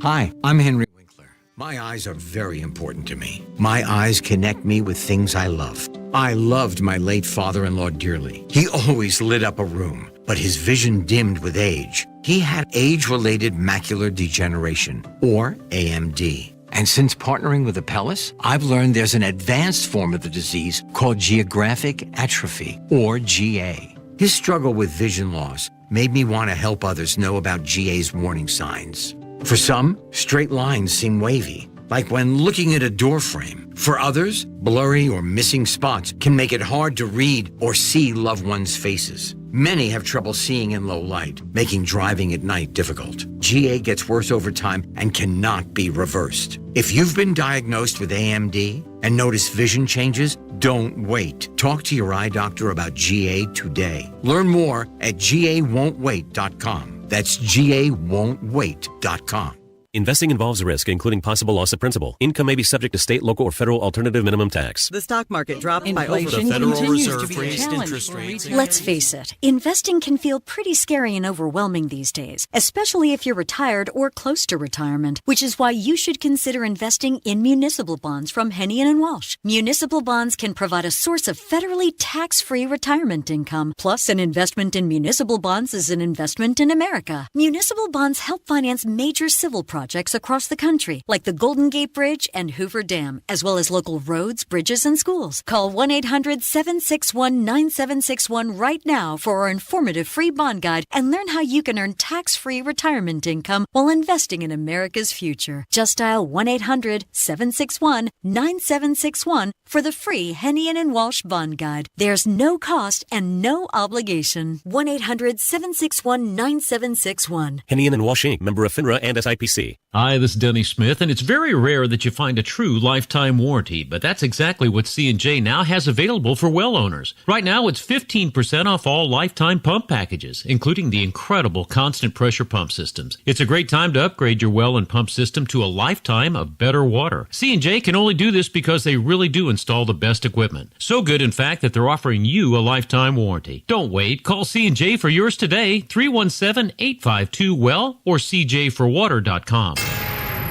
Hi, I'm Henry Winkler. My eyes are very important to me. My eyes connect me with things I love. I loved my late father-in-law dearly. He always lit up a room, but his vision dimmed with age. He had age-related macular degeneration, or AMD. And since partnering with Apellis, I've learned there's an advanced form of the disease called geographic atrophy, or GA. His struggle with vision loss made me want to help others know about GA's warning signs. For some, straight lines seem wavy, like when looking at a door frame. For others, blurry or missing spots can make it hard to read or see loved ones' faces. Many have trouble seeing in low light, making driving at night difficult. GA gets worse over time and cannot be reversed. If you've been diagnosed with AMD and notice vision changes, don't wait. Talk to your eye doctor about GA today. Learn more at GAWon'tWait.com. That's GAWon'tWait.com. Investing involves risk, including possible loss of principal. Income may be subject to state, local, or federal alternative minimum tax. The stock market dropped by over Inflation the Federal continues Reserve to be a raised challenge interest for rates. retail. Let's face it, investing can feel pretty scary and overwhelming these days, especially if you're retired or close to retirement, which is why you should consider investing in municipal bonds from Hennian & Walsh. Municipal bonds can provide a source of federally tax-free retirement income. Plus, an investment in municipal bonds is an investment in America. Municipal bonds help finance major civil projects across the country, like the Golden Gate Bridge and Hoover Dam, as well as local roads, bridges, and schools. Call 1-800-761-9761 right now for our informative free bond guide and learn how you can earn tax-free retirement income while investing in America's future. Just dial 1-800-761-9761 for the free Hennian & Walsh bond guide. There's no cost and no obligation. 1-800-761-9761. Hennian & Walsh, Inc., member of FINRA and SIPC. Hi, this is Denny Smith, and it's very rare that you find a true lifetime warranty, but that's exactly what C&J now has available for well owners. Right now, it's 15% off all lifetime pump packages, including the incredible constant pressure pump systems. It's a great time to upgrade your well and pump system to a lifetime of better water. C&J can only do this because they really do install the best equipment. So good, in fact, that they're offering you a lifetime warranty. Don't wait. Call C&J for yours today, 317-852-WELL or cjforwater.com.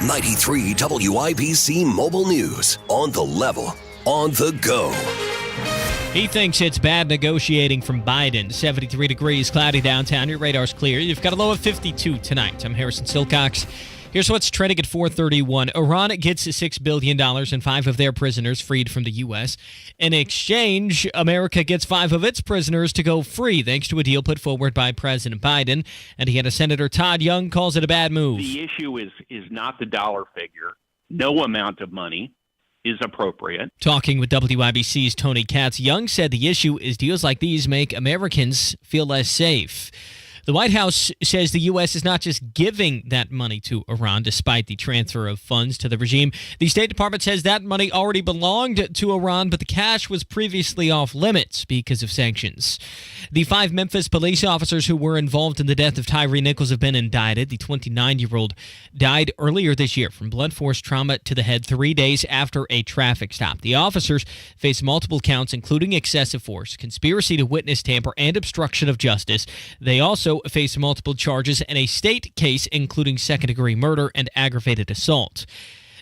93 WIBC Mobile News. On the level, on the go. He thinks it's bad negotiating from Biden. 73 degrees, cloudy downtown. Your radar's clear. You've got a low of 52 tonight. I'm Harrison Silcox. Here's what's trending at 4:31. Iran gets $6 billion and 5 of their prisoners freed from the U.S. In exchange, America gets 5 of its prisoners to go free, thanks to a deal put forward by President Biden. Indiana Senator Todd Young calls it a bad move. The issue is not the dollar figure. No amount of money is appropriate. Talking with WIBC's Tony Katz, Young said the issue is deals like these make Americans feel less safe. The White House says the U.S. is not just giving that money to Iran despite the transfer of funds to the regime. The State Department says that money already belonged to Iran, but the cash was previously off limits because of sanctions. The 5 Memphis police officers who were involved in the death of Tyree Nichols have been indicted. The 29-year-old died earlier this year from blunt force trauma to the head 3 days after a traffic stop. The officers face multiple counts, including excessive force, conspiracy to witness tamper, and obstruction of justice. They also face multiple charges in a state case, including second-degree murder and aggravated assault.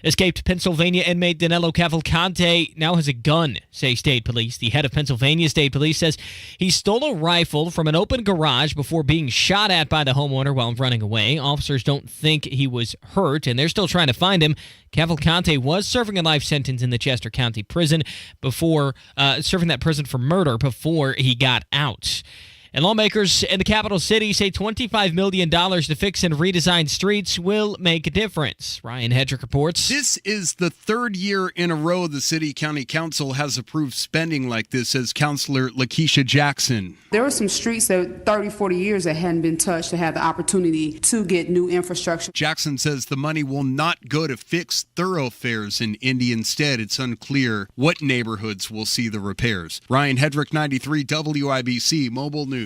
Escaped Pennsylvania inmate Danilo Cavalcante now has a gun, say state police. The head of Pennsylvania State Police says he stole a rifle from an open garage before being shot at by the homeowner while running away. Officers don't think he was hurt, and they're still trying to find him. Cavalcante was serving a life sentence in the Chester County prison before serving that prison for murder before he got out. And lawmakers in the capital city say $25 million to fix and redesign streets will make a difference. Ryan Hedrick reports. This is the 3rd year in a row the City County Council has approved spending like this, says Councilor Lakeisha Jackson. There were some streets that 30, 40 years that hadn't been touched that had the opportunity to get new infrastructure. Jackson says the money will not go to fix thoroughfares in Indy. Instead, it's unclear what neighborhoods will see the repairs. Ryan Hedrick, 93 WIBC Mobile News.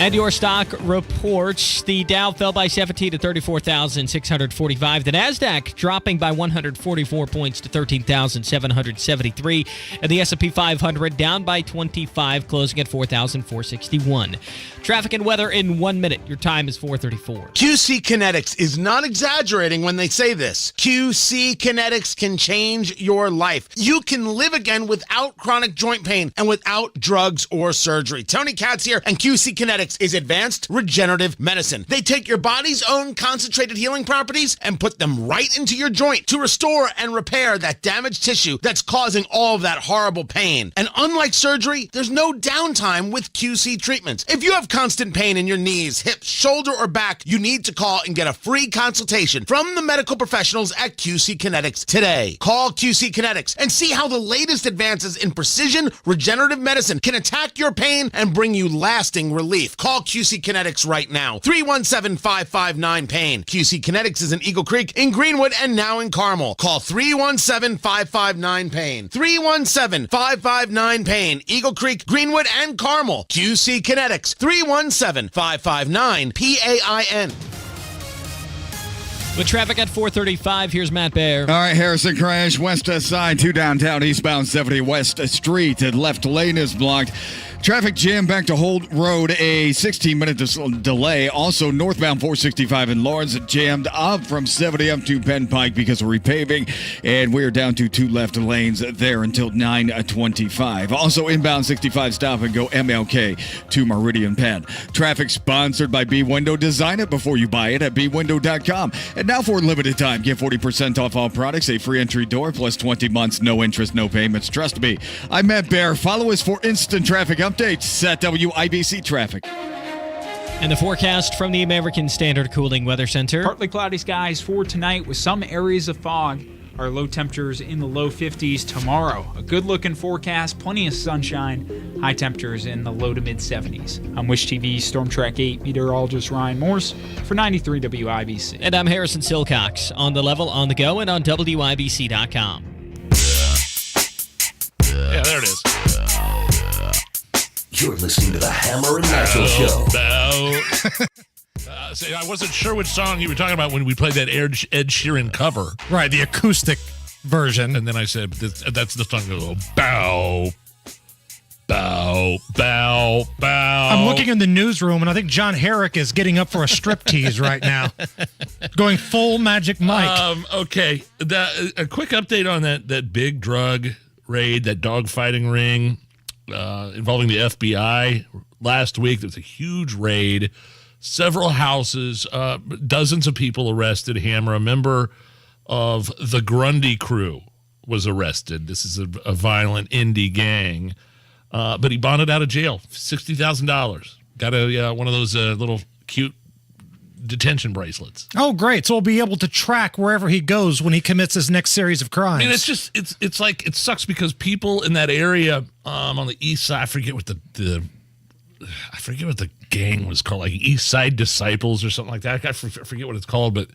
And your stock reports. The Dow fell by 17 to 34,645. The NASDAQ dropping by 144 points to 13,773. And the S&P 500 down by 25, closing at 4,461. Traffic and weather in 1 minute. Your time is 4:34. QC Kinetics is not exaggerating when they say this. QC Kinetics can change your life. You can live again without chronic joint pain and without drugs or surgery. Tony Katz here, and QC Kinetics is advanced regenerative medicine. They take your body's own concentrated healing properties and put them right into your joint to restore and repair that damaged tissue that's causing all of that horrible pain. And unlike surgery, there's no downtime with QC treatments. If you have constant pain in your knees, hips, shoulder, or back, you need to call and get a free consultation from the medical professionals at QC Kinetics today. Call QC Kinetics and see how the latest advances in precision regenerative medicine can attack your pain and bring you lasting relief. Call QC Kinetics right now. 317-559-PAIN. QC Kinetics is in Eagle Creek, in Greenwood, and now in Carmel. Call 317-559-PAIN. 317-559-PAIN. Eagle Creek, Greenwood, and Carmel. QC Kinetics. 317-559-PAIN. With traffic at 4:35, here's Matt Baer. All right, Harrison crash, west side, 2 downtown, eastbound 70 West Street. The left lane is blocked. Traffic jam back to Holt Road, a 16-minute delay. Also, northbound 465 in Lawrence jammed up from 70 up to Penn Pike because of repaving. And we're down to 2 left lanes there until 9:25. Also, inbound 65 stop and go MLK to Meridian Penn. Traffic sponsored by B Window. Design it before you buy it at bwindow.com. And now for a limited time, get 40% off all products, a free entry door, plus 20 months, no interest, no payments. Trust me. I'm Matt Baer. Follow us for instant traffic updates at WIBC Traffic. And the forecast from the American Standard Cooling Weather Center. Partly cloudy skies for tonight with some areas of fog. Our low temperatures in the low 50s tomorrow. A good-looking forecast, plenty of sunshine. High temperatures in the low to mid-70s. I'm Wish TV Storm Track 8 meteorologist Ryan Morse for 93 WIBC. And I'm Harrison Silcox. On the level, on the go, and on WIBC.com. Yeah, there it is. You're listening to the Hammer and Nigel Show. See, I wasn't sure which song you were talking about when we played that Ed Sheeran cover. Right, the acoustic version. And then I said, that's the song that goes, bow, bow, bow, bow. I'm looking in the newsroom, and I think John Herrick is getting up for a striptease right now. Going full Magic Mike. Okay, a quick update on that big drug raid, that dogfighting ring involving the FBI last week. There was a huge raid, several houses, dozens of people arrested. Hammer, a member of the Grundy crew, was arrested. This is a violent indie gang, but he bonded out of jail, $60,000. Got one of those little cute detention bracelets. Oh, great. So we'll be able to track wherever he goes when he commits his next series of crimes. I mean, it's like, it sucks because people in that area on the east side, I forget what the gang was called, like East Side Disciples or something like that. I forget what it's called, but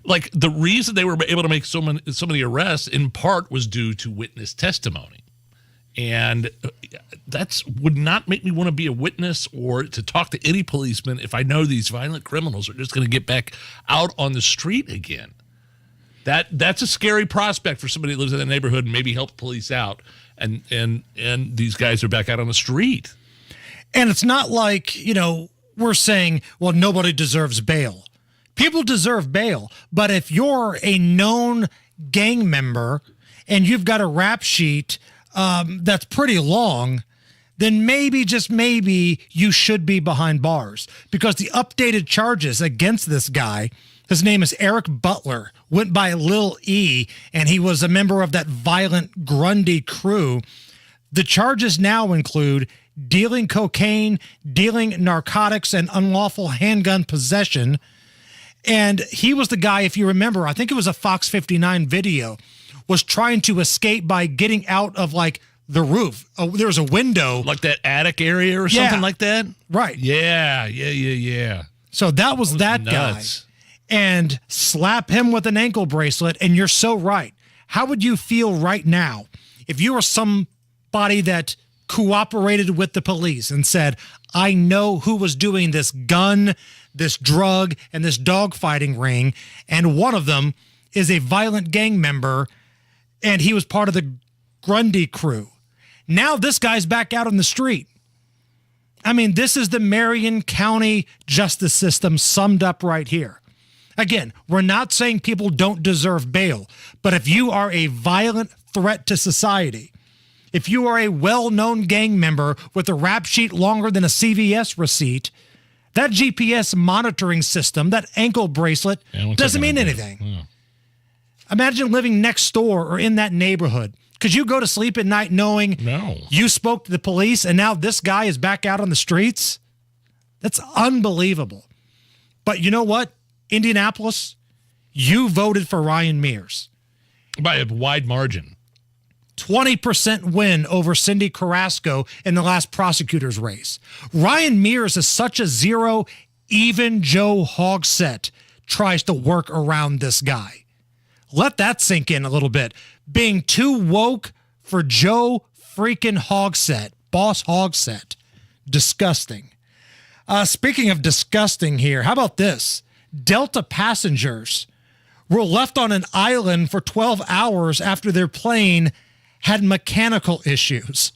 like the reason they were able to make so many arrests in part was due to witness testimony. And that would not make me want to be a witness or to talk to any policeman if I know these violent criminals are just going to get back out on the street again. That's a scary prospect for somebody that lives in that neighborhood and maybe help police out. And these guys are back out on the street. And it's not like, we're saying, well, nobody deserves bail. People deserve bail. But if you're a known gang member and you've got a rap sheet that's pretty long, then maybe, just maybe, you should be behind bars. Because the updated charges against this guy, his name is Eric Butler, went by Lil E, and he was a member of that violent Grundy crew. The charges now include dealing cocaine, dealing narcotics, and unlawful handgun possession. And he was the guy, if you remember, I think it was a Fox 59 video, was trying to escape by getting out of like the roof. Oh, there was a window. Like that attic area or something like that? Right. Yeah. So that was that nuts. guy. And slap him with an ankle bracelet. And you're so right. How would you feel right now if you were somebody that cooperated with the police and said, I know who was doing this gun, this drug, and this dogfighting ring, and one of them is a violent gang member, and he was part of the Grundy crew. Now this guy's back out on the street. I mean, this is the Marion County justice system summed up right here. Again, we're not saying people don't deserve bail, but if you are a violent threat to society, if you are a well-known gang member with a rap sheet longer than a CVS receipt, that GPS monitoring system, that ankle bracelet, doesn't mean anything. Yeah. Imagine living next door or in that neighborhood. Could you go to sleep at night knowing you spoke to the police and now this guy is back out on the streets? That's unbelievable. But you know what, Indianapolis? You voted for Ryan Mears. By a wide margin. 20% win over Cindy Carrasco in the last prosecutor's race. Ryan Mears is such a zero, even Joe Hogsett tries to work around this guy. Let that sink in a little bit. Being too woke for Joe freaking Hogsett, Boss Hogsett. Disgusting. Speaking of disgusting here, how about this? Delta passengers were left on an island for 12 hours after their plane had mechanical issues.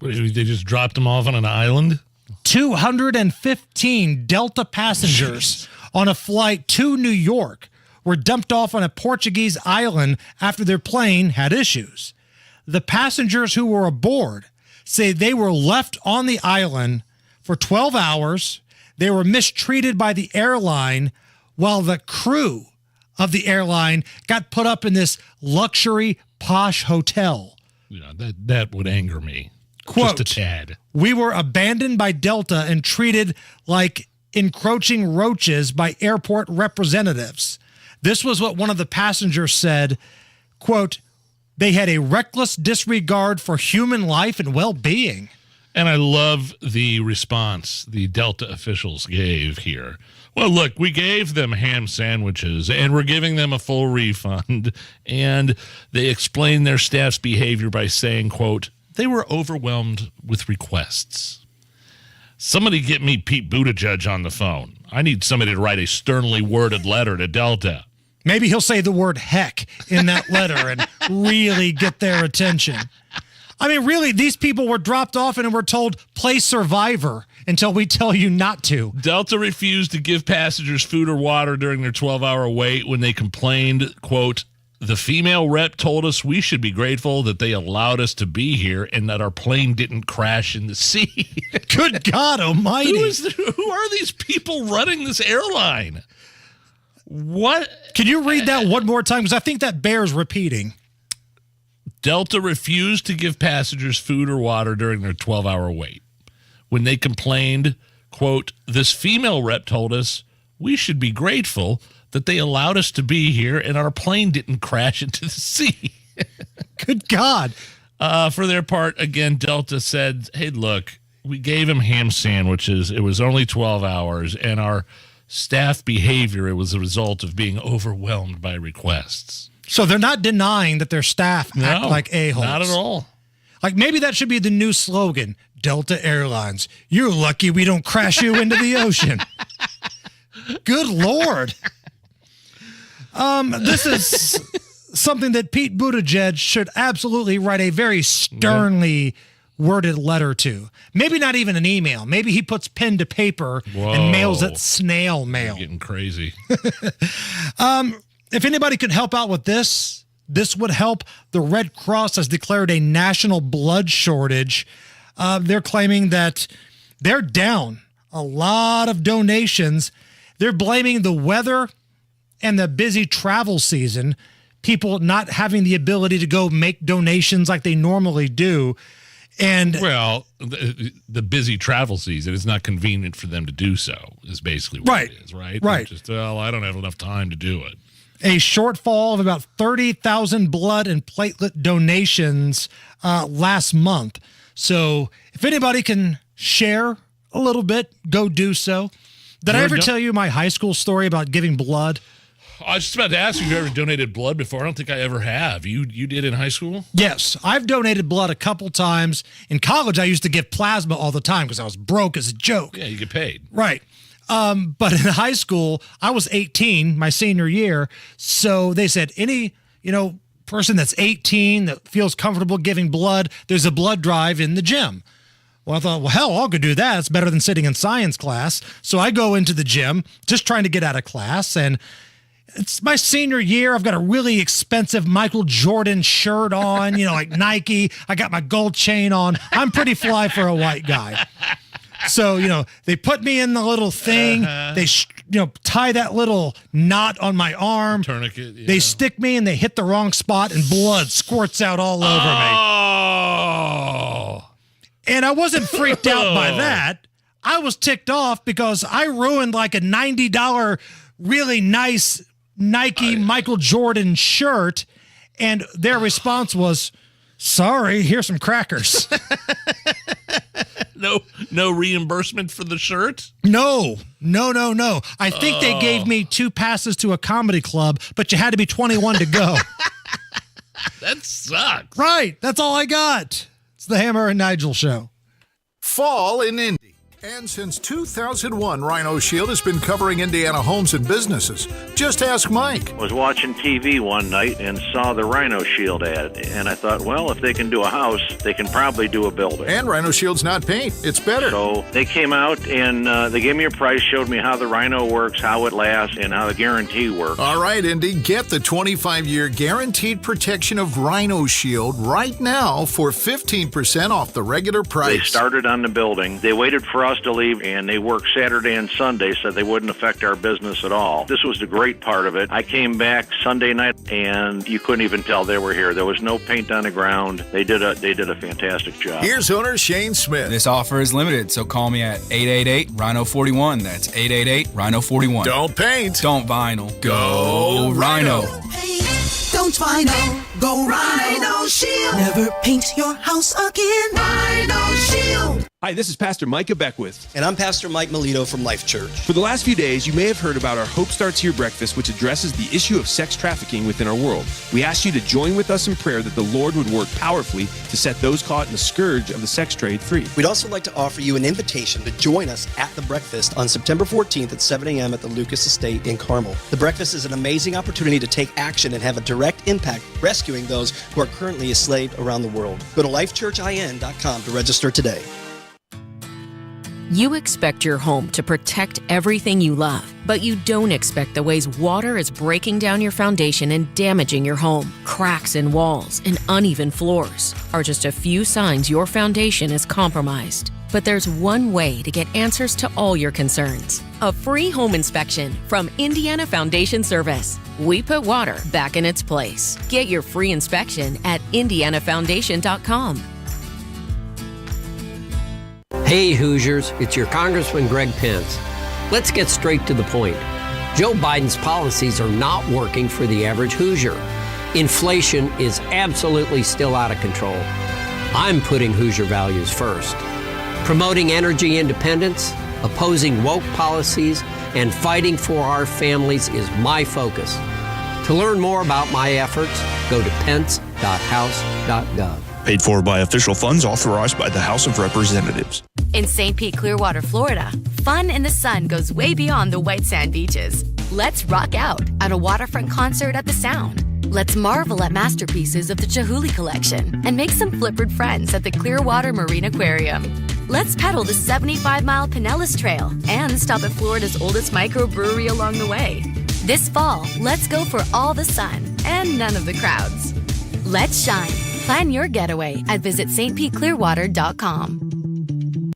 They just dropped them off on an island? 215 Delta passengers on a flight to New York were dumped off on a Portuguese island after their plane had issues. The passengers who were aboard say they were left on the island for 12 hours. They were mistreated by the airline while the crew of the airline got put up in this luxury posh hotel. Yeah, that would anger me. Quote, just a tad. We were abandoned by Delta and treated like encroaching roaches by airport representatives. This was what one of the passengers said. Quote, they had a reckless disregard for human life and well-being. And I love the response the Delta officials gave here. Well, look, we gave them ham sandwiches, and we're giving them a full refund. And they explained their staff's behavior by saying, quote, they were overwhelmed with requests. Somebody get me Pete Buttigieg on the phone. I need somebody to write a sternly worded letter to Delta. Maybe he'll say the word heck in that letter and really get their attention. I mean, really, these people were dropped off and were told, play Survivor until we tell you not to. Delta refused to give passengers food or water during their 12-hour wait when they complained, quote, the female rep told us we should be grateful that they allowed us to be here and that our plane didn't crash in the sea. Good God almighty. Who are these people running this airline? What? Can you read that one more time? Because I think that bears repeating. Delta refused to give passengers food or water during their 12-hour wait. When they complained, quote, this female rep told us we should be grateful that they allowed us to be here and our plane didn't crash into the sea. Good God. For their part, again, Delta said, hey, look, we gave them ham sandwiches. It was only 12 hours, and our staff behavior, it was a result of being overwhelmed by requests. So they're not denying that their staff act like a-holes. Not at all. Like maybe that should be the new slogan, Delta Airlines. You're lucky we don't crash you into the ocean. Good Lord. This is something that Pete Buttigieg should absolutely write a very sternly worded letter to. Maybe not even an email. Maybe he puts pen to paper and mails it snail mail. You're getting crazy. If anybody could help out with this would help. The Red Cross has declared a national blood shortage. They're claiming that they're down a lot of donations. They're blaming the weather and the busy travel season, people not having the ability to go make donations like they normally do. And well, the busy travel season is not convenient for them to do so, is basically what it is, right? Right. Just, well, I don't have enough time to do it. A shortfall of about 30,000 blood and platelet donations last month. So if anybody can share a little bit, go do so. Did I ever tell you my high school story about giving blood? I was just about to ask if you ever donated blood before. I don't think I ever have. You did in high school? Yes, I've donated blood a couple times. In college, I used to give plasma all the time because I was broke as a joke. Yeah, you get paid. Right. But in high school, I was 18, my senior year. So they said any, person that's 18 that feels comfortable giving blood, there's a blood drive in the gym. Well, I thought, hell, I'll go do that. It's better than sitting in science class. So I go into the gym just trying to get out of class. And it's my senior year. I've got a really expensive Michael Jordan shirt on, like Nike. I got my gold chain on. I'm pretty fly for a white guy. So, they put me in the little thing. They, tie that little knot on my arm. Tourniquet. Yeah. They stick me and they hit the wrong spot and blood squirts out all over me. Oh. And I wasn't freaked out by that. I was ticked off because I ruined like a $90 really nice Nike Michael Jordan shirt. And their response was, sorry, here's some crackers. No reimbursement for the shirt? No. I think they gave me 2 passes to a comedy club, but you had to be 21 to go. That sucks. Right. That's all I got. It's the Hammer and Nigel Show. Fall in Indy. And since 2001, Rhino Shield has been covering Indiana homes and businesses. Just ask Mike. I was watching TV one night and saw the Rhino Shield ad, and I thought, well, if they can do a house, they can probably do a building. And Rhino Shield's not paint. It's better. So they came out and they gave me a price, showed me how the Rhino works, how it lasts, and how the guarantee works. All right, Indy, get the 25-year guaranteed protection of Rhino Shield right now for 15% off the regular price. They started on the building. They waited for us to leave, and they worked Saturday and Sunday so they wouldn't affect our business at all. This was the great part of it. I came back Sunday night, and you couldn't even tell they were here. There was no paint on the ground. They did a fantastic job. Here's owner Shane Smith. This offer is limited, so call me at 888-RHINO-41. That's 888-RHINO-41. Don't paint. Don't vinyl. Go Rhino. Don't vinyl, go Rhino Shield. Never paint your house again. Rhino Shield. Hi, this is Pastor Micah Beckwith. And I'm Pastor Mike Melito from Life Church. For the last few days, you may have heard about our Hope Starts Here breakfast, which addresses the issue of sex trafficking within our world. We ask you to join with us in prayer that the Lord would work powerfully to set those caught in the scourge of the sex trade free. We'd also like to offer you an invitation to join us at the breakfast on September 14th at 7 a.m. at the Lucas Estate in Carmel. The breakfast is an amazing opportunity to take action and have a direct impact rescuing those who are currently enslaved around the world. Go to lifechurchin.com to register today. You expect your home to protect everything you love, but you don't expect the ways water is breaking down your foundation and damaging your home. Cracks in walls and uneven floors are just a few signs your foundation is compromised. But there's one way to get answers to all your concerns. A free home inspection from Indiana Foundation Service. We put water back in its place. Get your free inspection at indianafoundation.com. Hey Hoosiers, it's your Congressman Greg Pence. Let's get straight to the point. Joe Biden's policies are not working for the average Hoosier. Inflation is absolutely still out of control. I'm putting Hoosier values first. Promoting energy independence, opposing woke policies, and fighting for our families is my focus. To learn more about my efforts, go to pence.house.gov. Paid for by official funds authorized by the House of Representatives. In St. Pete, Clearwater, Florida, fun in the sun goes way beyond the white sand beaches. Let's rock out at a waterfront concert at the Sound. Let's marvel at masterpieces of the Chihuly Collection and make some flippered friends at the Clearwater Marine Aquarium. Let's pedal the 75-mile Pinellas Trail and stop at Florida's oldest microbrewery along the way. This fall, let's go for all the sun and none of the crowds. Let's shine. Plan your getaway at visitstpeteclearwater.com.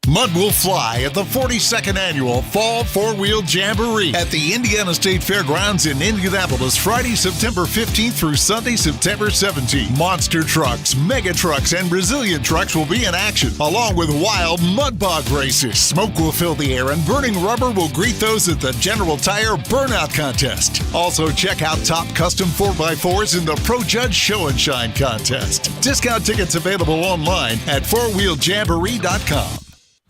Mud will fly at the 42nd Annual Fall Four-Wheel Jamboree at the Indiana State Fairgrounds in Indianapolis, Friday, September 15th through Sunday, September 17th. Monster trucks, mega trucks, and Brazilian trucks will be in action, along with wild mud bog races. Smoke will fill the air, and burning rubber will greet those at the General Tire Burnout Contest. Also, check out top custom 4x4s in the Pro Judge Show and Shine Contest. Discount tickets available online at fourwheeljamboree.com.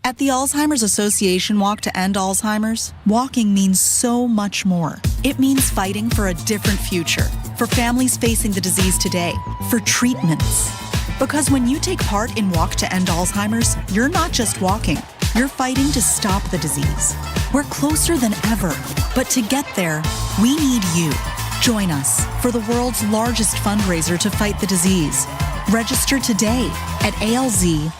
At the Alzheimer's Association Walk to End Alzheimer's, walking means so much more. It means fighting for a different future, for families facing the disease today, for treatments. Because when you take part in Walk to End Alzheimer's, you're not just walking, you're fighting to stop the disease. We're closer than ever, but to get there, we need you. Join us for the world's largest fundraiser to fight the disease. Register today at alz.org/walk.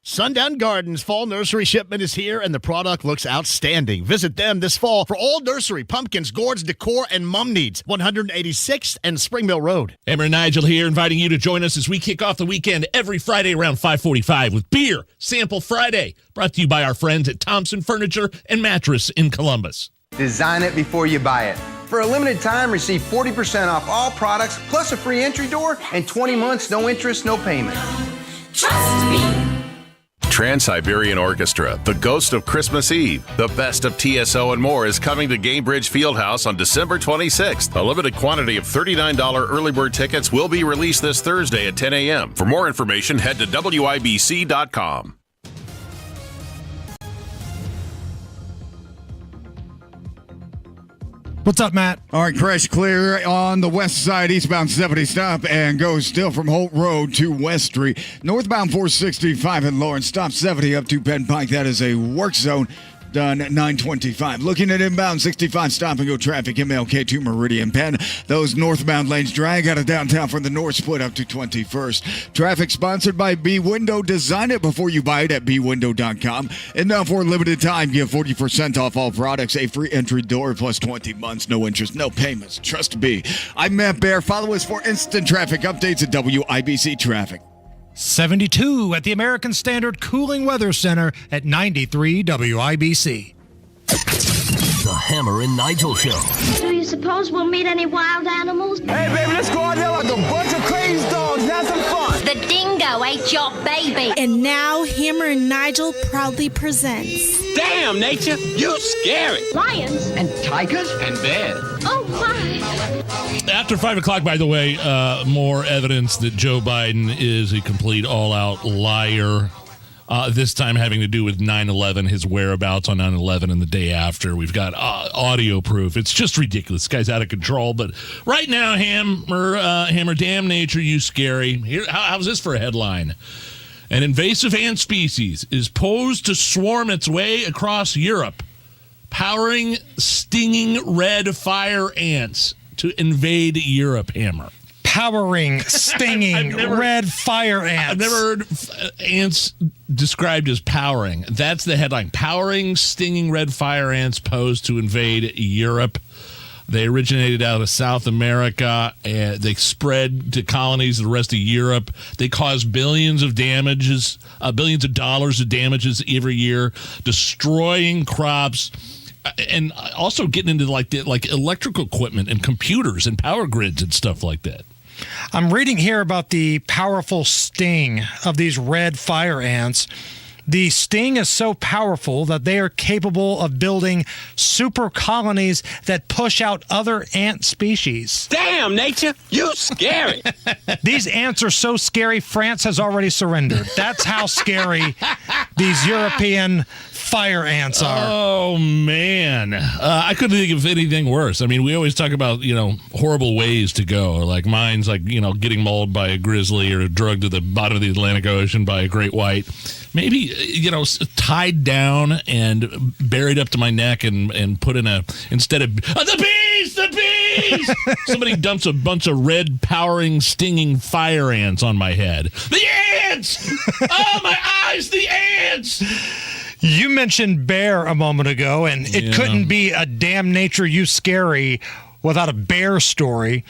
Sundown Gardens fall nursery shipment is here, and the product looks outstanding. Visit them this fall for all nursery, pumpkins, gourds, decor, and mum needs. 186th and Spring Mill Road. Hammer and Nigel here, inviting you to join us as we kick off the weekend every Friday around 5:45 with Beer Sample Friday, brought to you by our friends at Thompson Furniture and Mattress in Columbus. Design it before you buy it. For a limited time, receive 40% off all products, plus a free entry door, and 20 months, no interest, no payment. Trust me. Trans-Siberian Orchestra, The Ghost of Christmas Eve, the best of TSO and more is coming to Gamebridge Fieldhouse on December 26th. A limited quantity of $39 early bird tickets will be released this Thursday at 10 a.m. For more information, head to WIBC.com. What's up, Matt? All right, crash clear on the west side, eastbound 70 stop and goes still from Holt Road to West Street. Northbound 465 in Lawrence, stop 70 up to Penn Pike. That is a work zone. Done at 9:25. Looking at inbound 65 stop and go traffic, MLK to Meridian Penn. Those northbound lanes drag out of downtown from the north split up to 21st. Traffic sponsored by B Window. Design it before you buy it at bwindow.com. And now for a limited time, get 40% off all products, a free entry door plus 20 months, no interest, no payments. Trust B. I'm Matt Bear. Follow us for instant traffic updates at WIBC Traffic. 72 at the American Standard Cooling Weather Center at 93 WIBC. The Hammer and Nigel Show. Do you suppose we'll meet any wild animals? Hey, baby, let's go out there like a bunch of crazy dogs. Have some fun. The dingo ate your baby. And now Hammer and Nigel proudly presents. Damn, nature, you scary. Lions. And tigers. And bears. Oh, my. After 5 o'clock, by the way, more evidence that Joe Biden is a complete all-out liar. This time having to do with 9/11, his whereabouts on 9/11 and the day after. We've got audio proof. It's just ridiculous. This guy's out of control. But right now, Hammer, damn nature, you scary. Here, how's this for a headline? An invasive ant species is posed to swarm its way across Europe, powering stinging red fire ants to invade Europe, Hammer. Powering, stinging, red fire ants. I've never heard ants described as powering. That's the headline. Powering, stinging red fire ants posed to invade Europe. They originated out of South America, and they spread to colonies in the rest of Europe. They cause billions of dollars of damages every year, destroying crops, and also getting into like electrical equipment and computers and power grids and stuff like that. I'm reading here about the powerful sting of these red fire ants. The sting is so powerful that they are capable of building super colonies that push out other ant species. Damn, nature, you scary. These ants are so scary, France has already surrendered. That's how scary these European fire ants are. Oh, man. I couldn't think of anything worse. I mean, we always talk about, horrible ways to go. Like mine's like, getting mauled by a grizzly or drugged to the bottom of the Atlantic Ocean by a great white. Maybe, tied down and buried up to my neck and put in instead of, the bees! Somebody dumps a bunch of red, powering, stinging fire ants on my head. The ants! Oh, my eyes, the ants! You mentioned bear a moment ago, and it couldn't be a damn nature you scary without a bear story.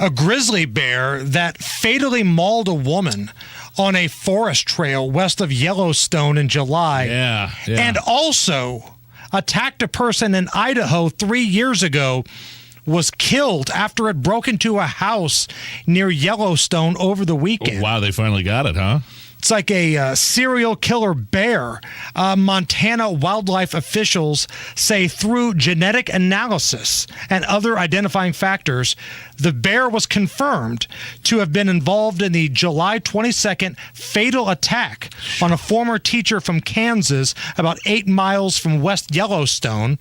A grizzly bear that fatally mauled a woman on a forest trail west of Yellowstone in July. Yeah. And also attacked a person in Idaho 3 years ago, was killed after it broke into a house near Yellowstone over the weekend. Oh, wow, they finally got it, huh? It's like a serial killer bear. Montana wildlife officials say through genetic analysis and other identifying factors, the bear was confirmed to have been involved in the July 22nd fatal attack on a former teacher from Kansas about 8 miles from West Yellowstone.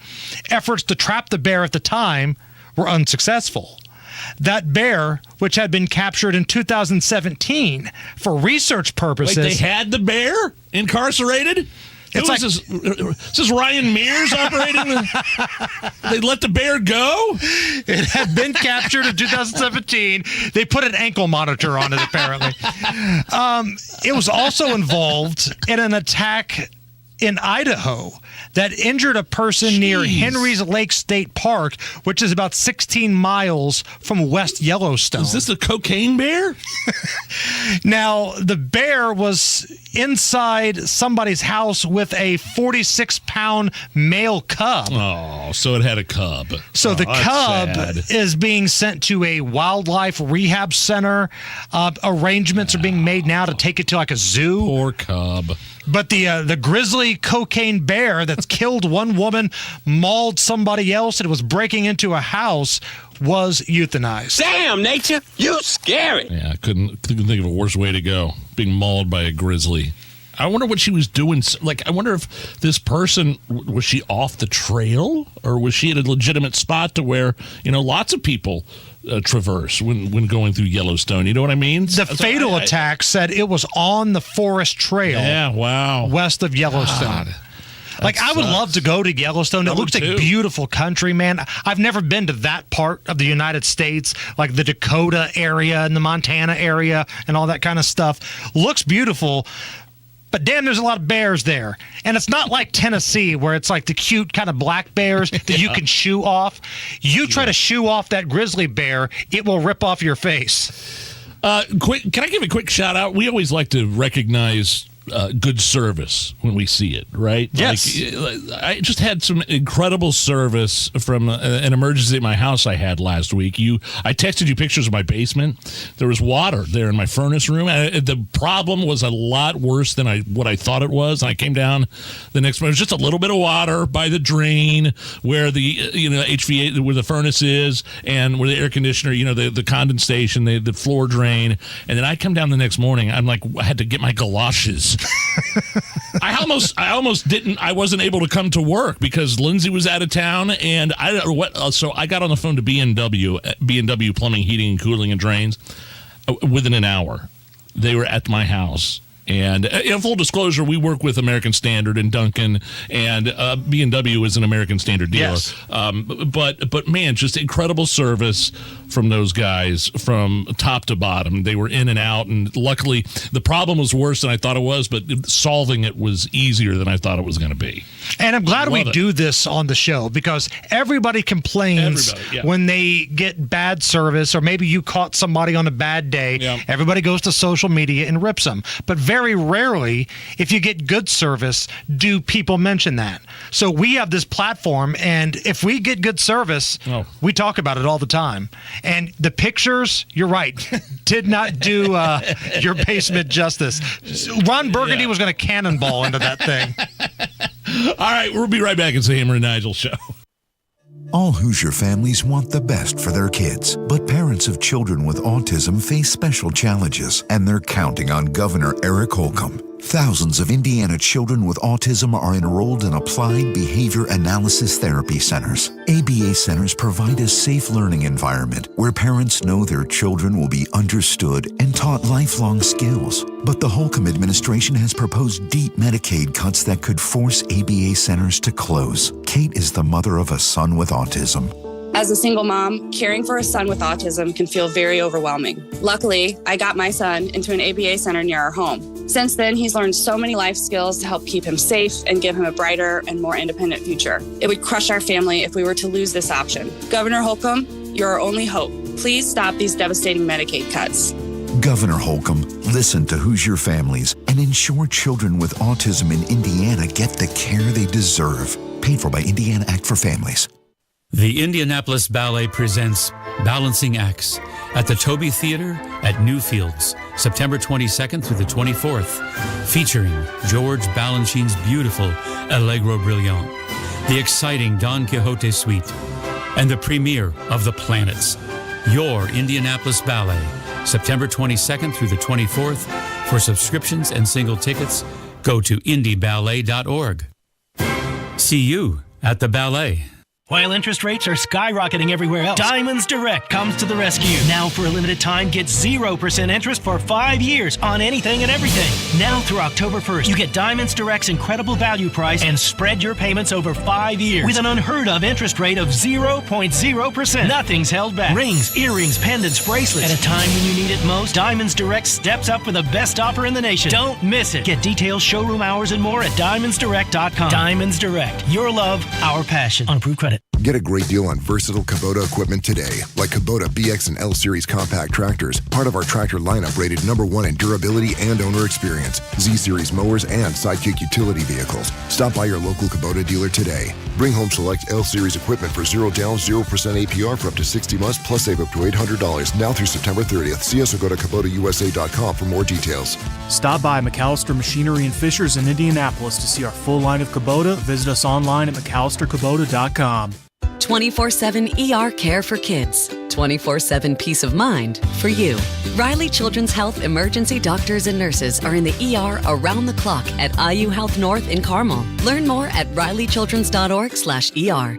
Efforts to trap the bear at the time were unsuccessful. That bear, which had been captured in 2017 for research purposes. Wait, they had the bear incarcerated? Is this Ryan Mears operating? They let the bear go? It had been captured in 2017. They put an ankle monitor on it, apparently. It was also involved in an attack in Idaho that injured a person near Henry's Lake State Park, which is about 16 miles from West Yellowstone. Is this a cocaine bear? Now, the bear was inside somebody's house with a 46-pound male cub. Oh, so it had a cub. So the cub is being sent to a wildlife rehab center. Arrangements are being made now to take it to like a zoo. Poor cub. But the grizzly cocaine bear that's killed one woman, mauled somebody else, and was breaking into a house was euthanized. Damn, nature, you scary. Yeah, I couldn't think of a worse way to go. Being mauled by a grizzly. I wonder what she was doing. Like, I wonder if this person, was she off the trail? Or was she at a legitimate spot to where, lots of people traverse when going through Yellowstone? You know what I mean? The fatal attack said it was on the forest trail. Yeah, wow. West of Yellowstone. God. Like, I would love to go to Yellowstone. It looks like beautiful country, man. I've never been to that part of the United States, like the Dakota area and the Montana area and all that kind of stuff. Looks beautiful. But damn, there's a lot of bears there. And it's not like Tennessee where it's like the cute kind of black bears that you can shoo off. You try to shoo off that grizzly bear, it will rip off your face. Can I give a quick shout out? We always like to recognize good service when we see it, right? Yes. I just had some incredible service from an emergency at my house I had last week. I texted you pictures of my basement. There was water there in my furnace room. The problem was a lot worse than what I thought it was. And I came down the next morning. It was just a little bit of water by the drain where the HVAF, where the furnace is, and where the air conditioner, the condensation, the floor drain. And then I come down the next morning. I'm like, I had to get my galoshes. I almost didn't. I wasn't able to come to work because Lindsay was out of town, and I don't know what. So I got on the phone to B&W Plumbing, Heating, and Cooling and Drains within an hour. They were at my house. And in full disclosure, we work with American Standard and Duncan, and B&W is an American Standard dealer. Yes. But man, just incredible service from those guys from top to bottom. They were in and out, and luckily the problem was worse than I thought it was, but solving it was easier than I thought it was going to be. And I'm glad we do this on the show because everybody complains when they get bad service, or maybe you caught somebody on a bad day. Yeah. Everybody goes to social media and rips them. But very rarely, if you get good service, do people mention that. So we have this platform, and if we get good service, we talk about it all the time. And the pictures, you're right, did not do your basement justice. Ron Burgundy was going to cannonball into that thing. All right, we'll be right back. It's the Hammer and Nigel Show. All Hoosier families want the best for their kids, but parents of children with autism face special challenges, and they're counting on Governor Eric Holcomb. Thousands of Indiana children with autism are enrolled in applied behavior analysis therapy centers. ABA centers provide a safe learning environment where parents know their children will be understood and taught lifelong skills. But the Holcomb administration has proposed deep Medicaid cuts that could force ABA centers to close. Kate is the mother of a son with autism. As a single mom, caring for a son with autism can feel very overwhelming. Luckily, I got my son into an ABA center near our home. Since then, he's learned so many life skills to help keep him safe and give him a brighter and more independent future. It would crush our family if we were to lose this option. Governor Holcomb, you're our only hope. Please stop these devastating Medicaid cuts. Governor Holcomb, listen to Hoosier families and ensure children with autism in Indiana get the care they deserve. Paid for by Indiana Act for Families. The Indianapolis Ballet presents Balancing Acts at the Toby Theater at Newfields, September 22nd through the 24th, featuring George Balanchine's beautiful Allegro Brilliant, the exciting Don Quixote Suite, and the premiere of The Planets. Your Indianapolis Ballet, September 22nd through the 24th. For subscriptions and single tickets, go to indieballet.org. See you at the ballet. While interest rates are skyrocketing everywhere else, Diamonds Direct comes to the rescue. Now for a limited time, get 0% interest for 5 years on anything and everything. Now through October 1st, you get Diamonds Direct's incredible value price and spread your payments over 5 years with an unheard of interest rate of 0.0%. Nothing's held back. Rings, earrings, pendants, bracelets. At a time when you need it most, Diamonds Direct steps up with the best offer in the nation. Don't miss it. Get details, showroom hours, and more at diamondsdirect.com. Diamonds Direct. Your love, our passion. On approved credit. Get a great deal on versatile Kubota equipment today, like Kubota BX and L Series compact tractors, part of our tractor lineup rated #1 in durability and owner experience, Z Series mowers, and Sidekick utility vehicles. Stop by your local Kubota dealer today. Bring home select L Series equipment for 0 down, 0% APR for up to 60 months, plus save up to $800 now through September 30th. See us or go to KubotaUSA.com for more details. Stop by McAllister Machinery and Fishers in Indianapolis to see our full line of Kubota. Visit us online at McAllisterKubota.com. 24/7 ER care for kids. 24/7 peace of mind for you. Riley Children's Health emergency doctors and nurses are in the ER around the clock at IU Health North in Carmel. Learn more at rileychildrens.org/ER.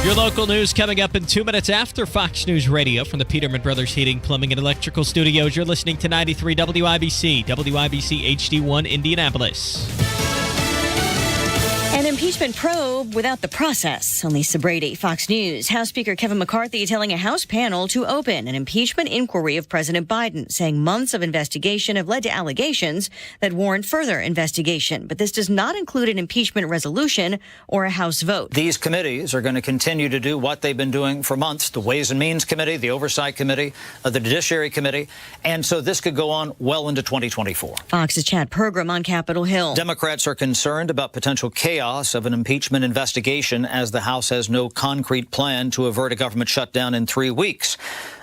Your local news coming up in 2 minutes after Fox News Radio from the Peterman Brothers Heating, Plumbing, and Electrical Studios. You're listening to 93 WIBC, WIBC HD1 Indianapolis. An impeachment probe without the process. Lisa Brady, Fox News. House Speaker Kevin McCarthy telling a House panel to open an impeachment inquiry of President Biden, saying months of investigation have led to allegations that warrant further investigation. But this does not include an impeachment resolution or a House vote. These committees are going to continue to do what they've been doing for months, the Ways and Means Committee, the Oversight Committee, the Judiciary Committee, and so this could go on well into 2024. Fox's Chad Pergram on Capitol Hill. Democrats are concerned about potential chaos of an impeachment investigation as the House has no concrete plan to avert a government shutdown in 3 weeks.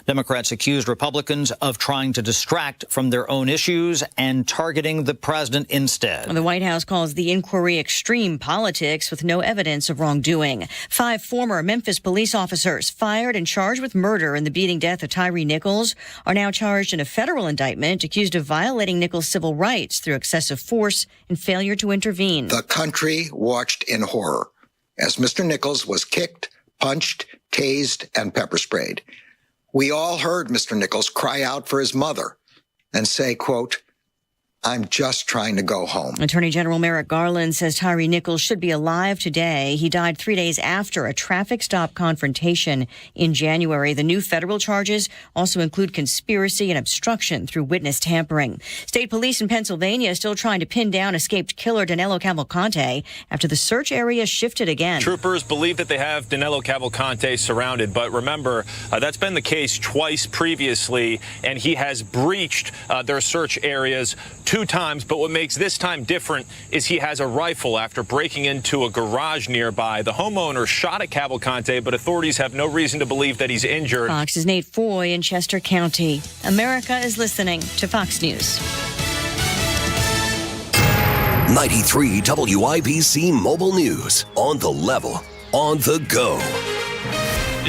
Democrats accused Republicans of trying to distract from their own issues and targeting the president instead. The White House calls the inquiry extreme politics with no evidence of wrongdoing. 5 former Memphis police officers fired and charged with murder in the beating death of Tyree Nichols are now charged in a federal indictment accused of violating Nichols' civil rights through excessive force and failure to intervene. The country watched in horror as Mr. Nichols was kicked, punched, tased, and pepper sprayed. We all heard Mr. Nichols cry out for his mother and say, quote, "I'm just trying to go home." Attorney General Merrick Garland says Tyree Nichols should be alive today. He died 3 days after a traffic stop confrontation in January. The new federal charges also include conspiracy and obstruction through witness tampering. State police in Pennsylvania are still trying to pin down escaped killer Danilo Cavalcante after the search area shifted again. Troopers believe that they have Danilo Cavalcante surrounded, but remember, that's been the case twice previously, and he has breached their search areas 2 times, but what makes this time different is he has a rifle after breaking into a garage nearby. The homeowner shot at Cavalcante, but authorities have no reason to believe that he's injured. Fox's Nate Foy in Chester County. America is listening to Fox News. 93 WIBC Mobile News. On the level, on the go.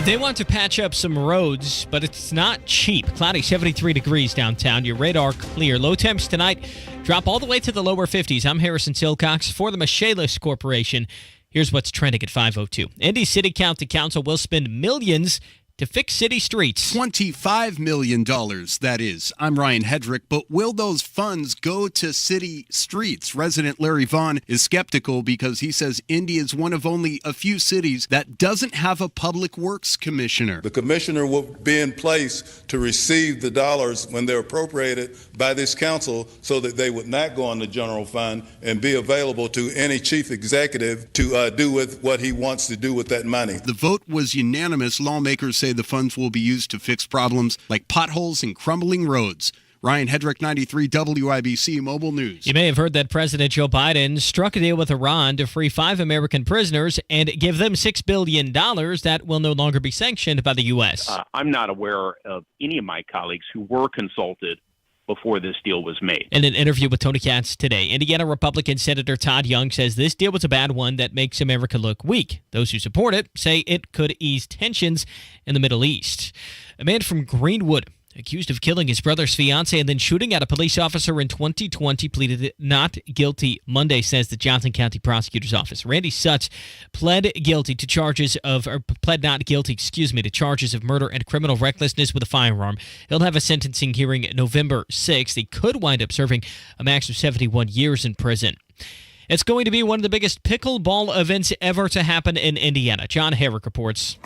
They want to patch up some roads, but it's not cheap. Cloudy, 73 degrees downtown. Your radar clear. Low temps tonight drop all the way to the lower 50s. I'm Harrison Silcox for the Michaelis Corporation. Here's what's trending at 5:02. Indy City County Council will spend millions to fix city streets. $25 million, that is. I'm Ryan Hedrick, but will those funds go to city streets? Resident Larry Vaughn is skeptical because he says Indy is one of only a few cities that doesn't have a public works commissioner. The commissioner will be in place to receive the dollars when they're appropriated by this council so that they would not go on the general fund and be available to any chief executive to do with what he wants to do with that money. The vote was unanimous. Lawmakers say the funds will be used to fix problems like potholes and crumbling roads. Ryan Hedrick, 93 WIBC Mobile News. You may have heard that President Joe Biden struck a deal with Iran to free 5 American prisoners and give them $6 billion that will no longer be sanctioned by the U.S. I'm not aware of any of my colleagues who were consulted before this deal was made. In an interview with Tony Katz today, Indiana Republican Senator Todd Young says this deal was a bad one that makes America look weak. Those who support it say it could ease tensions in the Middle East. A man from Greenwood, accused of killing his brother's fiancée and then shooting at a police officer in 2020, pleaded not guilty Monday, says the Johnson County Prosecutor's Office. Randy Sutz pled not guilty to charges of murder and criminal recklessness with a firearm. He'll have a sentencing hearing November 6th. He could wind up serving a max of 71 years in prison. It's going to be one of the biggest pickleball events ever to happen in Indiana. John Herrick reports.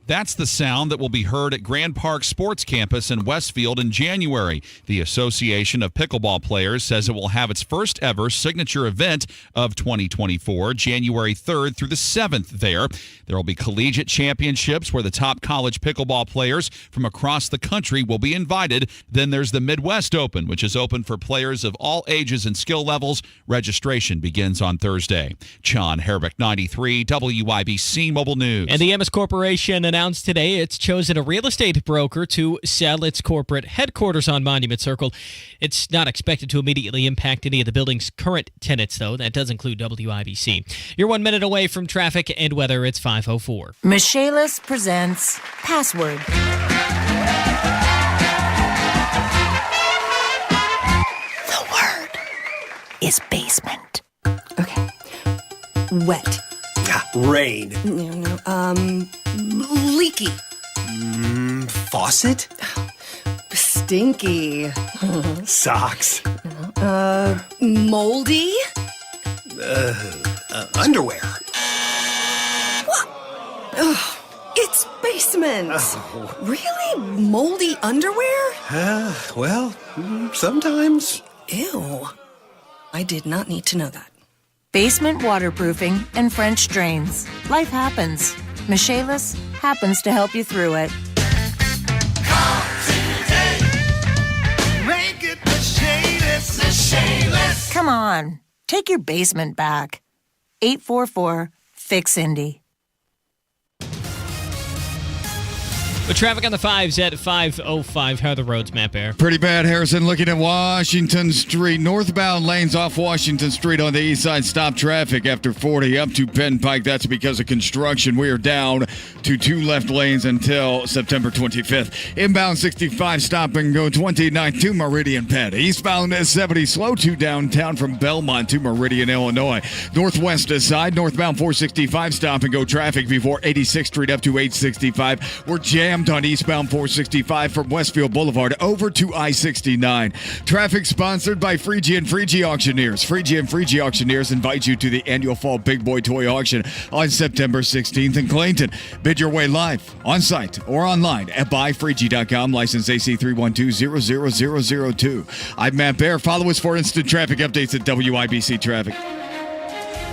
That's the sound that will be heard at Grand Park Sports Campus in Westfield in January. The Association of Pickleball Players says it will have its first ever signature event of 2024, January 3rd through the 7th there. There will be collegiate championships where the top college pickleball players from across the country will be invited. Then there's the Midwest Open, which is open for players of all ages and skill levels. Registration begins on Thursday. John Herbeck, 93 WIBC Mobile News. And the MS Corporation announced today it's chosen a real estate broker to sell its corporate headquarters on Monument Circle. It's not expected to immediately impact any of the building's current tenants, though. That does include WIBC. You're 1 minute away from traffic and weather. It's 5:04. Michaelis presents Password. The word is basement. Okay. Wet. Rain. Leaky. Faucet. Stinky. Socks. Moldy. Underwear. What? It's basement. Really? Moldy underwear? Well, sometimes. Ew. I did not need to know that. Basement waterproofing and French drains. Life happens. Michaelis happens to help you through it. Make it Michaelis. Michaelis. Come on, take your basement back. 844-FIX-INDY. The traffic on the 5s at 5:05. How are the roads, Matt Bear? Pretty bad, Harrison. Looking at Washington Street. Northbound lanes off Washington Street on the east side stop traffic after 40 up to Penn Pike. That's because of construction. We are down to 2 left lanes until September 25th. Inbound 65 stop and go 29 to Meridian Penn. Eastbound 70 slow to downtown from Belmont to Meridian, Illinois. Northwest side, northbound 465 stop and go traffic before 86th Street up to 865. We're jammed on eastbound 465 from Westfield Boulevard over to I-69. Traffic sponsored by Freegie and Freegie Auctioneers. Freegie and Freegie Auctioneers invite you to the annual Fall Big Boy Toy Auction on September 16th in Clayton. Bid your way live, on site, or online at buyfreegie.com. License AC 312-00002. I'm Matt Bear. Follow us for instant traffic updates at WIBC Traffic.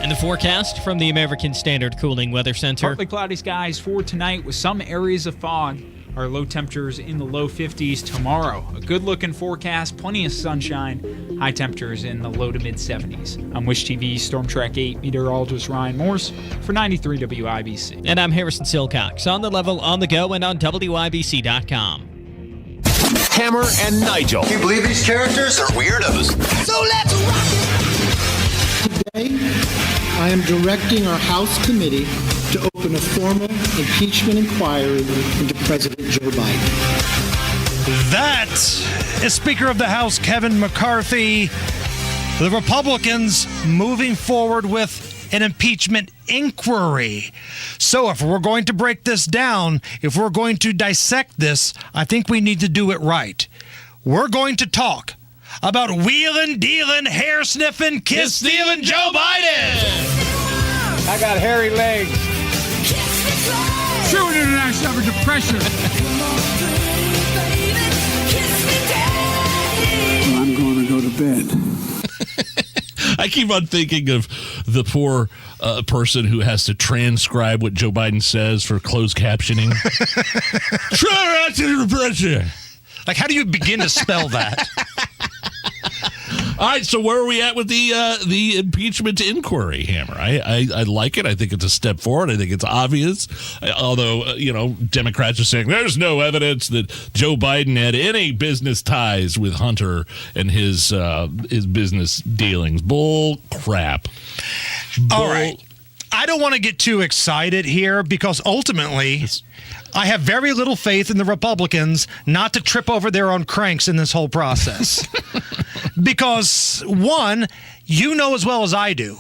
And the forecast from the American Standard Cooling Weather Center. Partly cloudy skies for tonight with some areas of fog. Our low temperatures in the low 50s tomorrow. A good-looking forecast, plenty of sunshine. High temperatures in the low to mid-70s. I'm Wish TV's Storm Track 8 meteorologist Ryan Morse for 93 WIBC. And I'm Harrison Silcox. On the level, on the go, and on WIBC.com. Hammer and Nigel. Can you believe these characters are weirdos? So let's rock it! Today, I am directing our House committee to open a formal impeachment inquiry into President Joe Biden. That is Speaker of the House Kevin McCarthy. The Republicans moving forward with an impeachment inquiry. So if we're going to break this down, if we're going to dissect this, I think we need to do it right. We're going to talk about wheeling, dealing, hair sniffing, kiss stealing Joe Biden. I got hairy legs. True international average of pressure. I'm going to go to bed. I keep on thinking of the poor person who has to transcribe what Joe Biden says for closed captioning. True international pressure. Like, how do you begin to spell that? All right, so where are we at with the impeachment inquiry, Hammer? I like it. I think it's a step forward. I think it's obvious. Although, Democrats are saying there's no evidence that Joe Biden had any business ties with Hunter and his business dealings. Bull crap. All right. I don't want to get too excited here because ultimately I have very little faith in the Republicans not to trip over their own cranks in this whole process. Because, one, you know as well as I do,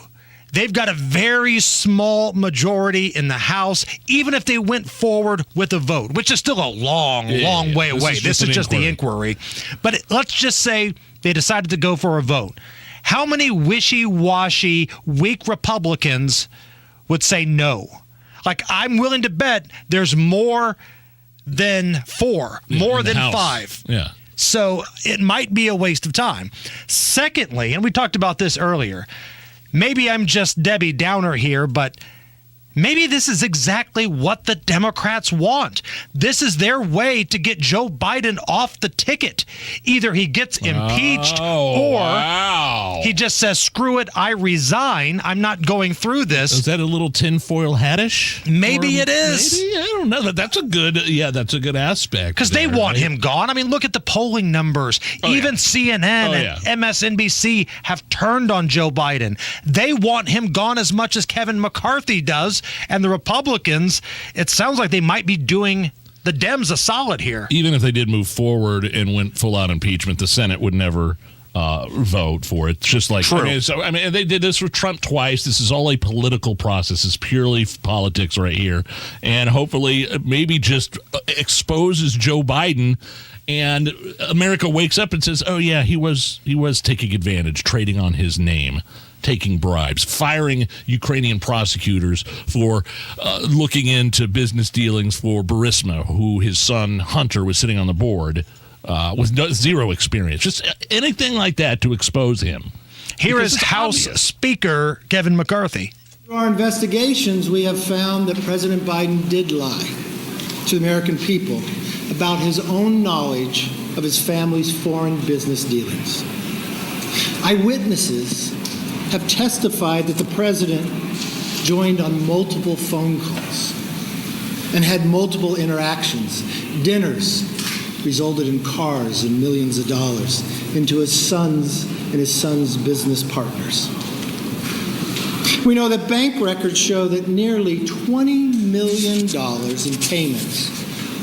they've got a very small majority in the House, even if they went forward with a vote, which is still a long way away. This is just the inquiry. But let's just say they decided to go for a vote. How many wishy-washy, weak Republicans would say no? Like, I'm willing to bet there's more than 4, more than 5. Yeah. So it might be a waste of time. Secondly, and we talked about this earlier, maybe I'm just Debbie Downer here, but maybe this is exactly what the Democrats want. This is their way to get Joe Biden off the ticket. Either he gets impeached or he just says, screw it, I resign. I'm not going through this. Is that a little tinfoil hattish? Maybe it is. Maybe, I don't know. That's a good aspect. Because they want him gone. I mean, look at the polling numbers. Even CNN and MSNBC have turned on Joe Biden. They want him gone as much as Kevin McCarthy does. And the Republicans, it sounds like they might be doing the Dems a solid here. Even if they did move forward and went full-out impeachment, the Senate would never vote for it. It's just like, true. I mean, they did this with Trump twice. This is all a political process. It's purely politics right here. And hopefully maybe just exposes Joe Biden and America wakes up and says, oh, yeah, he was taking advantage, trading on his name, taking bribes, firing Ukrainian prosecutors for looking into business dealings for Burisma, who his son Hunter was sitting on the board with zero experience. Just anything like that to expose him. Here is House Speaker Kevin McCarthy. Through our investigations, we have found that President Biden did lie to the American people about his own knowledge of his family's foreign business dealings. Eyewitnesses have testified that the president joined on multiple phone calls and had multiple interactions. Dinners resulted in cars and millions of dollars into his son's business partners. We know that bank records show that nearly $20 million in payments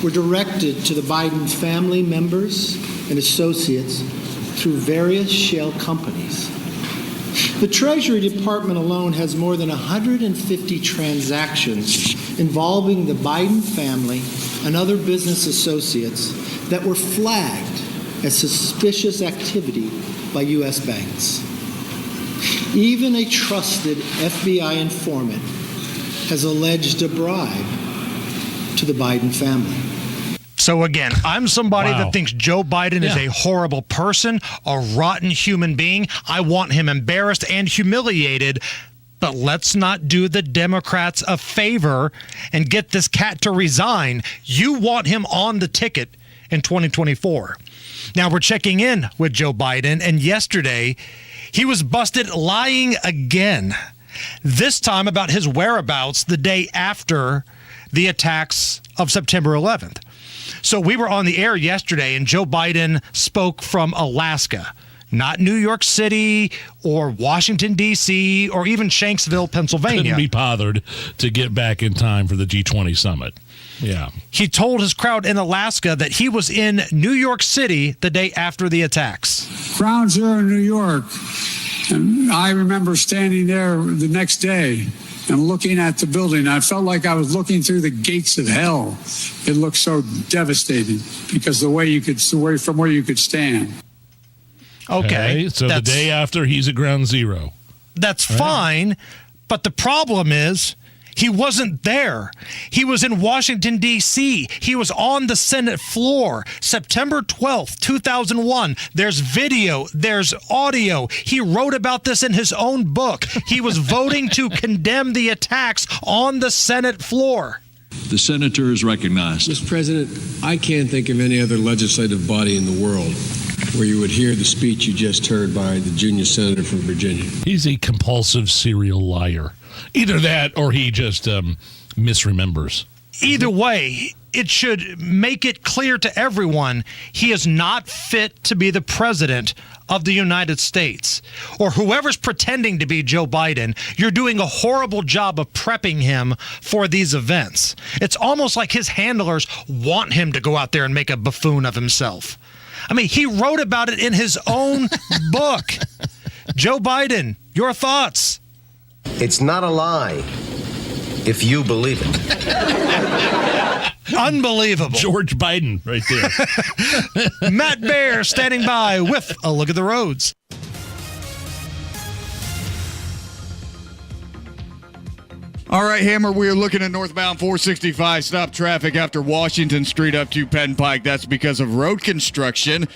were directed to the Biden family members and associates through various shell companies. The Treasury Department alone has more than 150 transactions involving the Biden family and other business associates that were flagged as suspicious activity by U.S. banks. Even a trusted FBI informant has alleged a bribe to the Biden family. So again, I'm somebody that thinks Joe Biden is a horrible person, a rotten human being. I want him embarrassed and humiliated. But let's not do the Democrats a favor and get this cat to resign. You want him on the ticket in 2024. Now we're checking in with Joe Biden, and yesterday he was busted lying again, this time about his whereabouts the day after the attacks of September 11th. So we were on the air yesterday, and Joe Biden spoke from Alaska, not New York City or Washington, D.C., or even Shanksville, Pennsylvania. Couldn't be bothered to get back in time for the G20 summit. Yeah. He told his crowd in Alaska that he was in New York City the day after the attacks. Ground Zero in New York. And I remember standing there the next day and looking at the building. I felt like I was looking through the gates of hell. It looked so devastating because from where you could stand. Okay. So the day after, he's at Ground Zero. That's fine, but the problem is he wasn't there. He was in Washington, D.C. He was on the Senate floor, September 12th, 2001. There's video. There's audio. He wrote about this in his own book. He was voting to condemn the attacks on the Senate floor. The senator is recognized. Mr. President, I can't think of any other legislative body in the world where you would hear the speech you just heard by the junior senator from Virginia. He's a compulsive serial liar. Either that or he just misremembers. Either way, it should make it clear to everyone he is not fit to be the president of the United States. Or whoever's pretending to be Joe Biden, you're doing a horrible job of prepping him for these events. It's almost like his handlers want him to go out there and make a buffoon of himself. I mean, he wrote about it in his own book. Joe Biden, your thoughts? It's not a lie if you believe it. Unbelievable. George Biden right there. Matt Bear standing by with a look at the roads. All right, Hammer, we are looking at northbound 465. Stop traffic after Washington Street up to Penn Pike. That's because of road construction.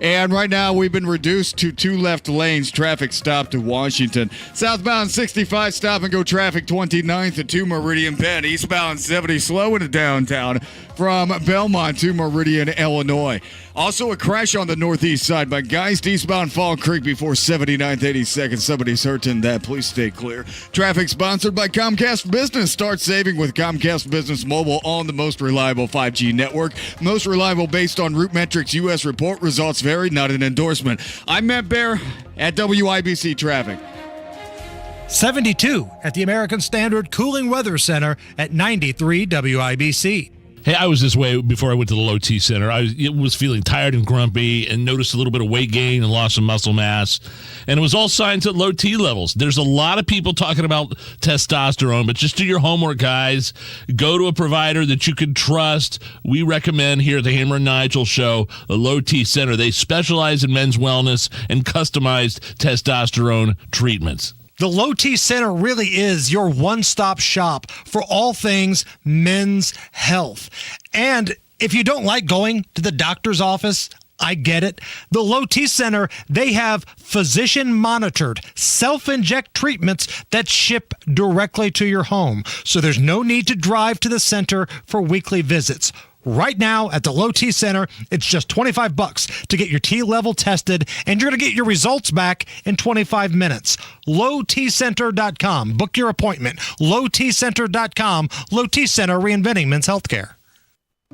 And right now, we've been reduced to 2 left lanes. Traffic stop to Washington. Southbound 65, stop and go traffic 29th to 2 Meridian Penn. Eastbound 70, slow into downtown from Belmont to Meridian, Illinois. Also a crash on the northeast side by Geist, eastbound Fall Creek before 79th, 82nd. Somebody's hurt in that. Please stay clear. Traffic sponsored by Comcast Business. Start saving with Comcast Business Mobile on the most reliable 5G network. Most reliable based on Root Metrics U.S. report. Results vary, not an endorsement. I'm Matt Bear at WIBC Traffic. 72 at the American Standard Cooling Weather Center at 93 WIBC. Hey, I was this way before I went to the Low T Center. I was feeling tired and grumpy and noticed a little bit of weight gain and loss of muscle mass. And it was all signs at low T levels. There's a lot of people talking about testosterone, but just do your homework, guys. Go to a provider that you can trust. We recommend here at the Hammer and Nigel Show, the Low T Center. They specialize in men's wellness and customized testosterone treatments. The Low T Center really is your one-stop shop for all things men's health. And if you don't like going to the doctor's office, I get it. The Low T Center, they have physician-monitored, self-inject treatments that ship directly to your home. So there's no need to drive to the center for weekly visits. Right now at the Low T Center, it's just $25 to get your T level tested, and you're going to get your results back in 25 minutes. LowTCenter.com. Book your appointment. LowTCenter.com. Low T Center, reinventing men's healthcare.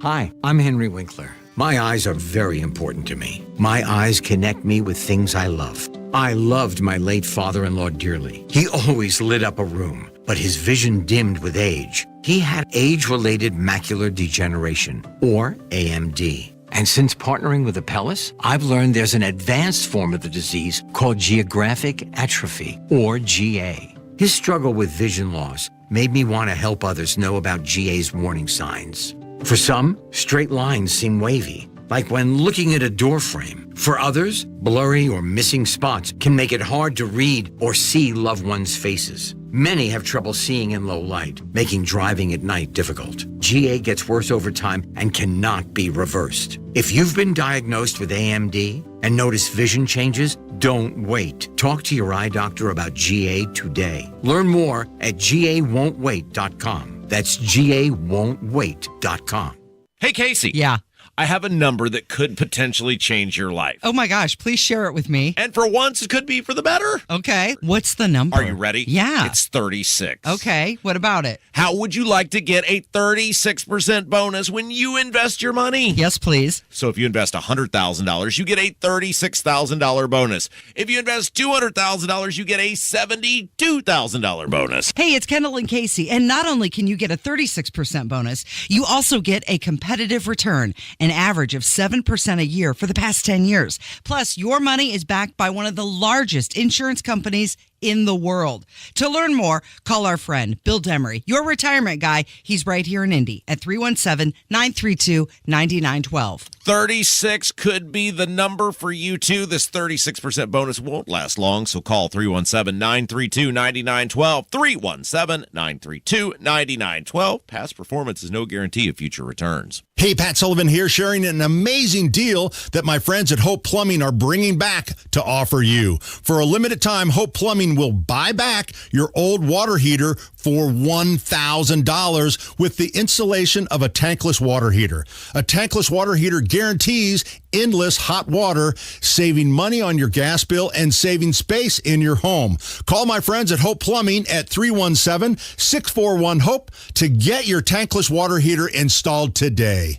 Hi, I'm Henry Winkler. My eyes are very important to me. My eyes connect me with things I love. I loved my late father-in-law dearly. He always lit up a room, but his vision dimmed with age. He had age-related macular degeneration, or AMD. And since partnering with Apellis, I've learned there's an advanced form of the disease called geographic atrophy, or GA. His struggle with vision loss made me want to help others know about GA's warning signs. For some, straight lines seem wavy, like when looking at a door frame. For others, blurry or missing spots can make it hard to read or see loved ones' faces. Many have trouble seeing in low light, making driving at night difficult. GA gets worse over time and cannot be reversed. If you've been diagnosed with AMD and notice vision changes, don't wait. Talk to your eye doctor about GA today. Learn more at GAWon'tWait.com. That's GAWon'tWait.com. Hey, Casey. Yeah. I have a number that could potentially change your life. Oh my gosh, please share it with me. And for once, it could be for the better. Okay. What's the number? Are you ready? Yeah. It's 36. Okay. What about it? How would you like to get a 36% bonus when you invest your money? Yes, please. So if you invest $100,000, you get a $36,000 bonus. If you invest $200,000, you get a $72,000 bonus. Hey, it's Kendall and Casey. And not only can you get a 36% bonus, you also get a competitive return. An average of 7% a year for the past 10 years. Plus, your money is backed by one of the largest insurance companies in the world. To learn more, call our friend Bill Demery, your retirement guy. He's right here in Indy at 317-932-9912. 36 could be the number for you, too. This 36% bonus won't last long, so call 317-932-9912. 317-932-9912. Past performance is no guarantee of future returns. Hey, Pat Sullivan here, sharing an amazing deal that my friends at Hope Plumbing are bringing back to offer you. For a limited time, Hope Plumbing Plumbing will buy back your old water heater for $1,000 with the installation of a tankless water heater. A tankless water heater guarantees endless hot water, saving money on your gas bill and saving space in your home. Call my friends at Hope Plumbing at 317-641-HOPE to get your tankless water heater installed today.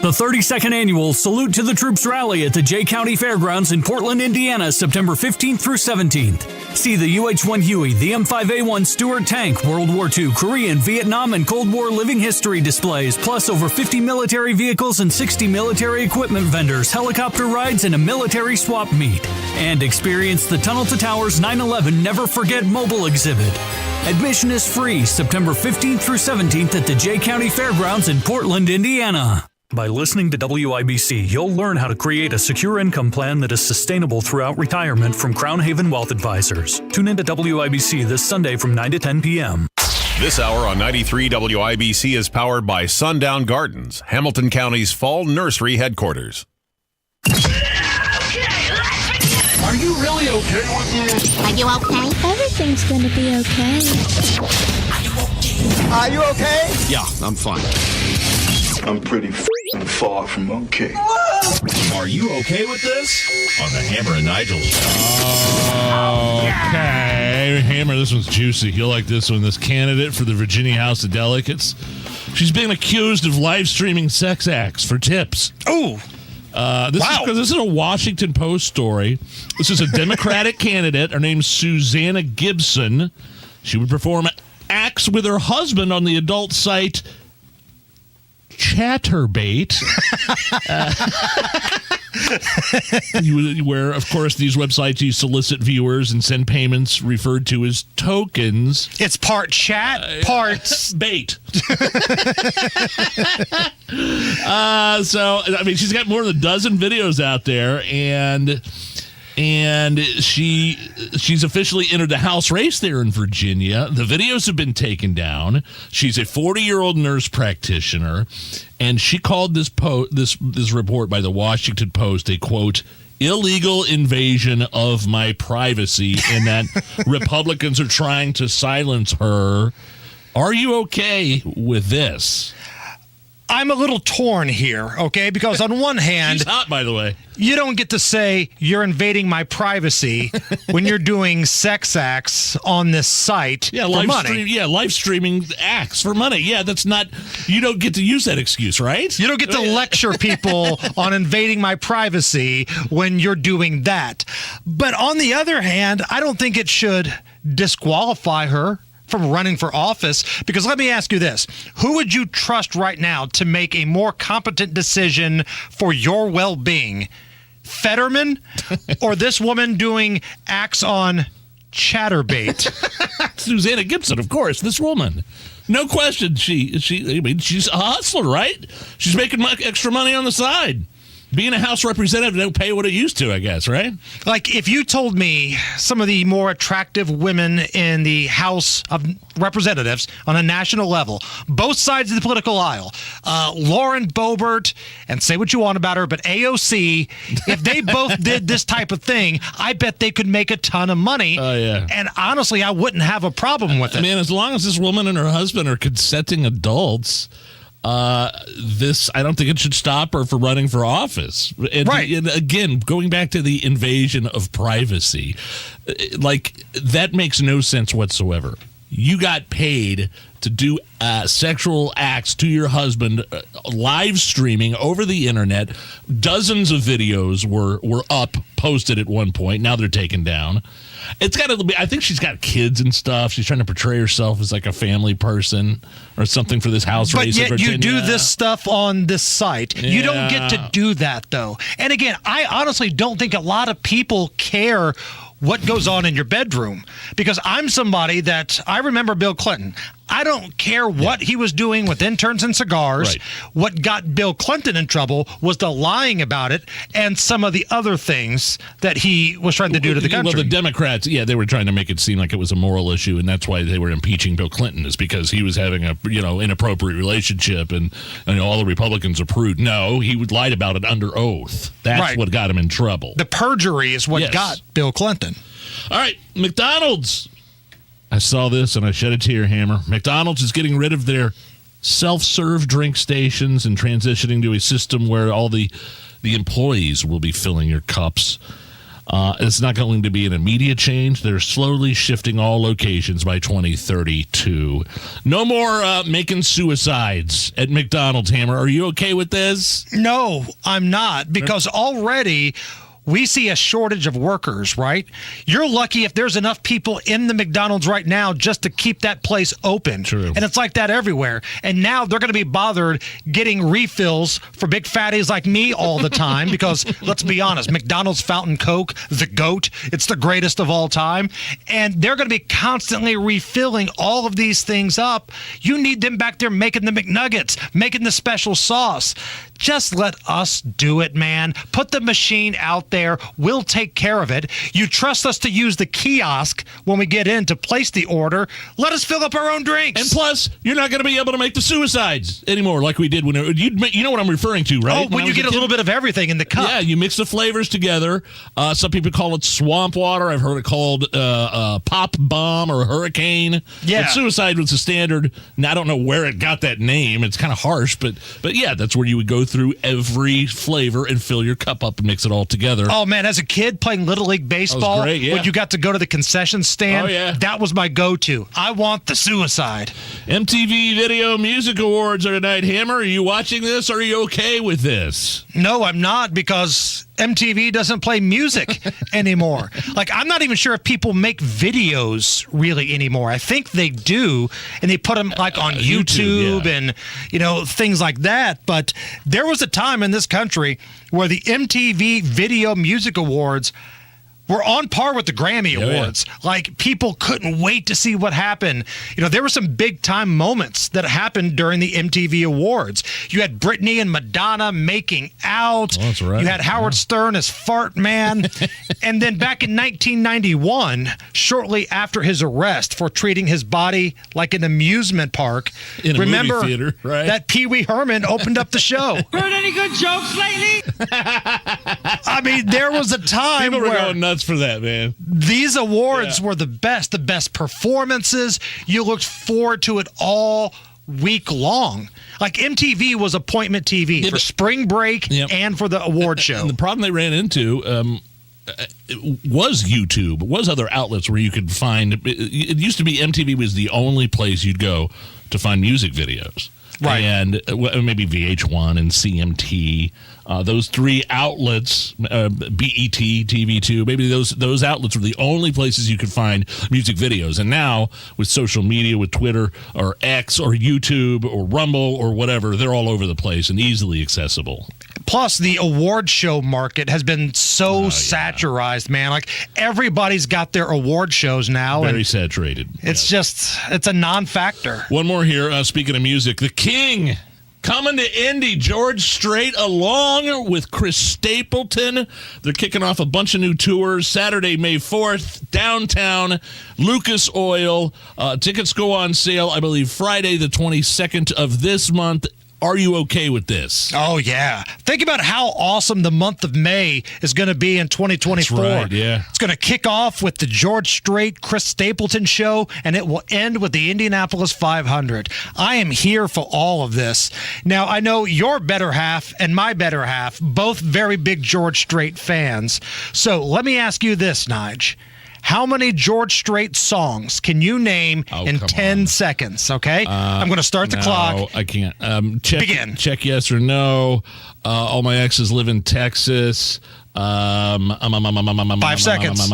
The 32nd Annual Salute to the Troops Rally at the Jay County Fairgrounds in Portland, Indiana, September 15th through 17th. See the UH-1 Huey, the M5A1 Stuart tank, World War II, Korean, Vietnam, and Cold War living history displays, plus over 50 military vehicles and 60 military equipment vendors, helicopter rides, and a military swap meet. And experience the Tunnel to Towers 9/11 Never Forget mobile exhibit. Admission is free September 15th through 17th at the Jay County Fairgrounds in Portland, Indiana. By listening to WIBC, you'll learn how to create a secure income plan that is sustainable throughout retirement from Crown Haven Wealth Advisors. Tune into WIBC this Sunday from 9 to 10 p.m. This hour on 93 WIBC is powered by Sundown Gardens, Hamilton County's fall nursery headquarters. Are you really okay with this? Are you okay? Everything's gonna be okay. Are you okay? Yeah, I'm fine. I'm pretty far from okay. Are you okay with this? On the Hammer and Nigel show. Okay. Hammer, this one's juicy. You'll like this one. This candidate for the Virginia House of Delegates. She's being accused of live streaming sex acts for tips. Oh. This is a Washington Post story. This is a Democratic candidate. Her name's Susanna Gibson. She would perform acts with her husband on the adult site Chatterbait, where, of course, these websites you solicit viewers and send payments referred to as tokens. It's part chat, parts bait. So, I mean, she's got more than a dozen videos out there, and she's officially entered the House race there in Virginia. The videos have been taken down. She's a 40-year-old nurse practitioner, and she called this report by the Washington Post a, quote, illegal invasion of my privacy, and that Republicans are trying to silence her. Are you okay with this? I'm a little torn here, okay? Because on one hand... She's hot, by the way. You don't get to say you're invading my privacy when you're doing sex acts on this site for money. Live streaming acts for money. Yeah, that's not... You don't get to use that excuse, right? You don't get to lecture people on invading my privacy when you're doing that. But on the other hand, I don't think it should disqualify her from running for office, because let me ask you this. Who would you trust right now to make a more competent decision for your well-being? Fetterman or this woman doing acts on Chatterbait? Susanna Gibson, of course, this woman. No question. She's a hustler, right? She's making extra money on the side. Being a House representative don't pay what it used to, I guess, right? Like, if you told me some of the more attractive women in the House of Representatives on a national level, both sides of the political aisle, Lauren Boebert, and say what you want about her, but AOC, if they both did this type of thing, I bet they could make a ton of money. Oh, yeah. And honestly, I wouldn't have a problem with it. I mean, as long as this woman and her husband are consenting adults... I don't think it should stop her from running for office. Right. And again, going back to the invasion of privacy, like, that makes no sense whatsoever. You got paid to do sexual acts to your husband, live streaming over the internet. Dozens of videos were up, posted at one point. Now they're taken down. It's got to be. I think she's got kids and stuff. She's trying to portray herself as like a family person or something for this House race. But yet you do this stuff on this site. Yeah. You don't get to do that, though. And again, I honestly don't think a lot of people care what goes on in your bedroom, because I'm somebody that I remember Bill Clinton. I don't care what he was doing with interns and cigars. Right. What got Bill Clinton in trouble was the lying about it and some of the other things that he was trying to do to the country. Well, the Democrats, they were trying to make it seem like it was a moral issue, and that's why they were impeaching Bill Clinton, is because he was having a inappropriate relationship, and all the Republicans approved. No, he lied about it under oath. That's what got him in trouble. The perjury is what got Bill Clinton. All right, McDonald's. I saw this and I shed a tear, Hammer. McDonald's is getting rid of their self-serve drink stations and transitioning to a system where all the employees will be filling your cups. It's not going to be an immediate change. They're slowly shifting all locations by 2032. No more making suicides at McDonald's, Hammer. Are you okay with this? No, I'm not, because already we see a shortage of workers, right? You're lucky if there's enough people in the McDonald's right now just to keep that place open. True. And it's like that everywhere. And now they're going to be bothered getting refills for big fatties like me all the time because, let's be honest, McDonald's Fountain Coke, the GOAT, it's the greatest of all time. And they're going to be constantly refilling all of these things up. You need them back there making the McNuggets, making the special sauce. Just let us do it, man. Put the machine out there. We'll take care of it. You trust us to use the kiosk when we get in to place the order. Let us fill up our own drinks. And plus, you're not going to be able to make the suicides anymore like we did when you know what I'm referring to, right? Oh, when you get a little bit of everything in the cup. Yeah, you mix the flavors together. Some people call it swamp water. I've heard it called pop bomb or hurricane. Yeah. But suicide was the standard. Now, I don't know where it got that name. It's kind of harsh, but yeah, that's where you would go through every flavor and fill your cup up and mix it all together. Oh, man, as a kid playing Little League Baseball, great, yeah. when you got to go to the concession stand, that was my go-to. I want the suicide. MTV Video Music Awards are tonight. Hammer, are you watching this? Are you okay with this? No, I'm not, because MTV doesn't play music anymore. Like, I'm not even sure if people make videos really anymore. I think they do, and they put them like on YouTube and, things like that. But there was a time in this country where the MTV Video Music Awards were on par with the Grammy Awards. Like, people couldn't wait to see what happened. There were some big-time moments that happened during the MTV Awards. You had Britney and Madonna making out. Oh, that's right. You had Howard Stern as Fart Man. And then back in 1991, shortly after his arrest for treating his body like an amusement park, in a remember movie theater, right? that Pee Wee Herman opened up the show. Heard any good jokes lately? I mean, there was a time People were where going nuts for that, man. these awards were the best performances. You looked forward to it all week long. Like, MTV was appointment TV for spring break and for the award show. And the problem they ran into was YouTube, was other outlets where you could find. It used to be MTV was the only place you'd go to find music videos. Right. And maybe VH1 and CMT, those three outlets, BET, TV2, maybe those outlets were the only places you could find music videos. And now, with social media, with Twitter or X or YouTube or Rumble or whatever, they're all over the place and easily accessible. Plus, the award show market has been so saturized, man. Like, everybody's got their award shows now. Very and saturated. It's it's a non-factor. One more here. Speaking of music, the King coming to Indy. George Strait along with Chris Stapleton. They're kicking off a bunch of new tours. Saturday, May 4th, downtown, Lucas Oil. Tickets go on sale, I believe, Friday the 22nd of this month. Are you okay with this? Oh, yeah. Think about how awesome the month of May is going to be in 2024. That's right, yeah. It's going to kick off with the George Strait, Chris Stapleton show, and it will end with the Indianapolis 500. I am here for all of this. Now, I know your better half and my better half, both very big George Strait fans. So let me ask you this, Nige. How many George Strait songs can you name in 10 seconds, okay? I'm going to start the clock. No, I can't. Begin. Check yes or no. All my exes live in Texas. 5 seconds.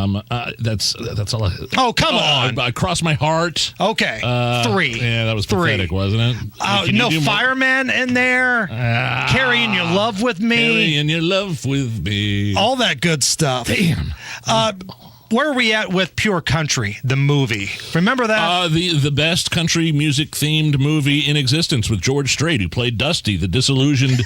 That's all. Oh, come on. I crossed my heart. Okay. 3. Yeah, that was pathetic, wasn't it? No fireman in there. Carrying your love with me. Carrying your love with me. All that good stuff. Damn. where are we at with Pure Country, the movie? Remember that? The best country music themed movie in existence with George Strait, who played Dusty, the disillusioned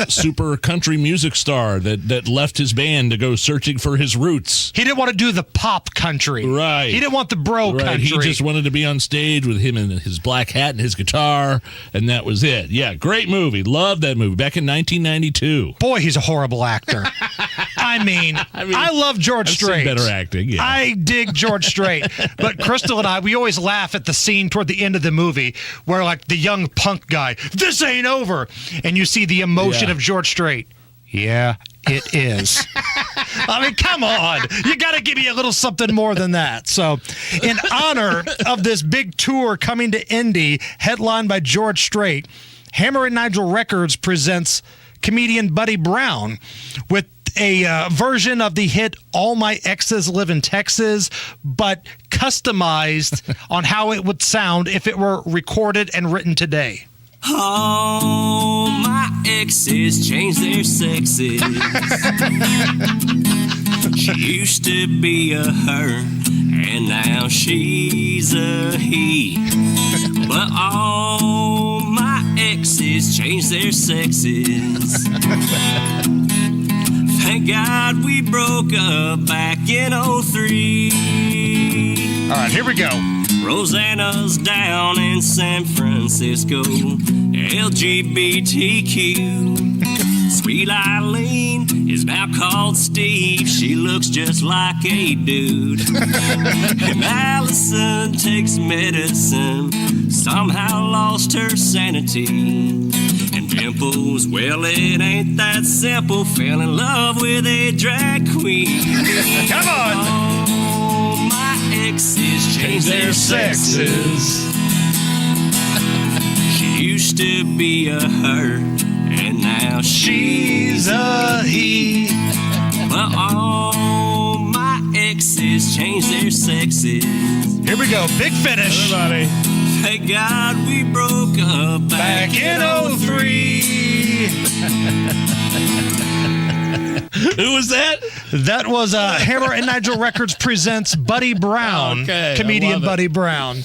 super country music star that left his band to go searching for his roots. He didn't want to do the pop country. Right. He didn't want the bro country. He just wanted to be on stage with him and his black hat and his guitar, and that was it. Yeah, great movie. Loved that movie. Back in 1992. Boy, he's a horrible actor. I mean, I love George Strait. Better acting, yeah. I dig George Strait. But Crystal and we always laugh at the scene toward the end of the movie where, like, the young punk guy, this ain't over. And you see the emotion of George Strait. Yeah, it is. I mean, come on. You got to give me a little something more than that. So, in honor of this big tour coming to Indy, headlined by George Strait, Hammer and Nigel Records presents comedian Buddy Brown with a version of the hit All My Exes Live in Texas, but customized on how it would sound if it were recorded and written today. All my exes changed their sexes. She used to be a her, and now she's a he. But all my exes changed their sexes. Thank God we broke up back in 03. All right, here we go. Rosanna's down in San Francisco, LGBTQ. Sweet Eileen is now called Steve. She looks just like a dude. And Allison takes medicine, somehow lost her sanity. And Dimples, well, it ain't that simple. Fell in love with a drag queen. Come on! All my exes changed their sexes. She used to be a her, and now she's a he. But all my exes changed their sexes. Here we go, big finish. Everybody. Thank God we broke up back in 03. Who was that? That was Hammer and Nigel Records presents Buddy Brown, comedian Buddy Brown.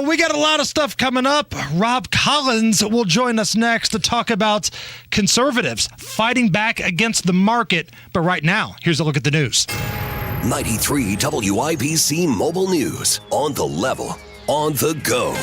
We got a lot of stuff coming up. Rob Collins will join us next to talk about conservatives fighting back against the market. But right now, here's a look at the news. 93 WIBC Mobile News. On the level. On the go.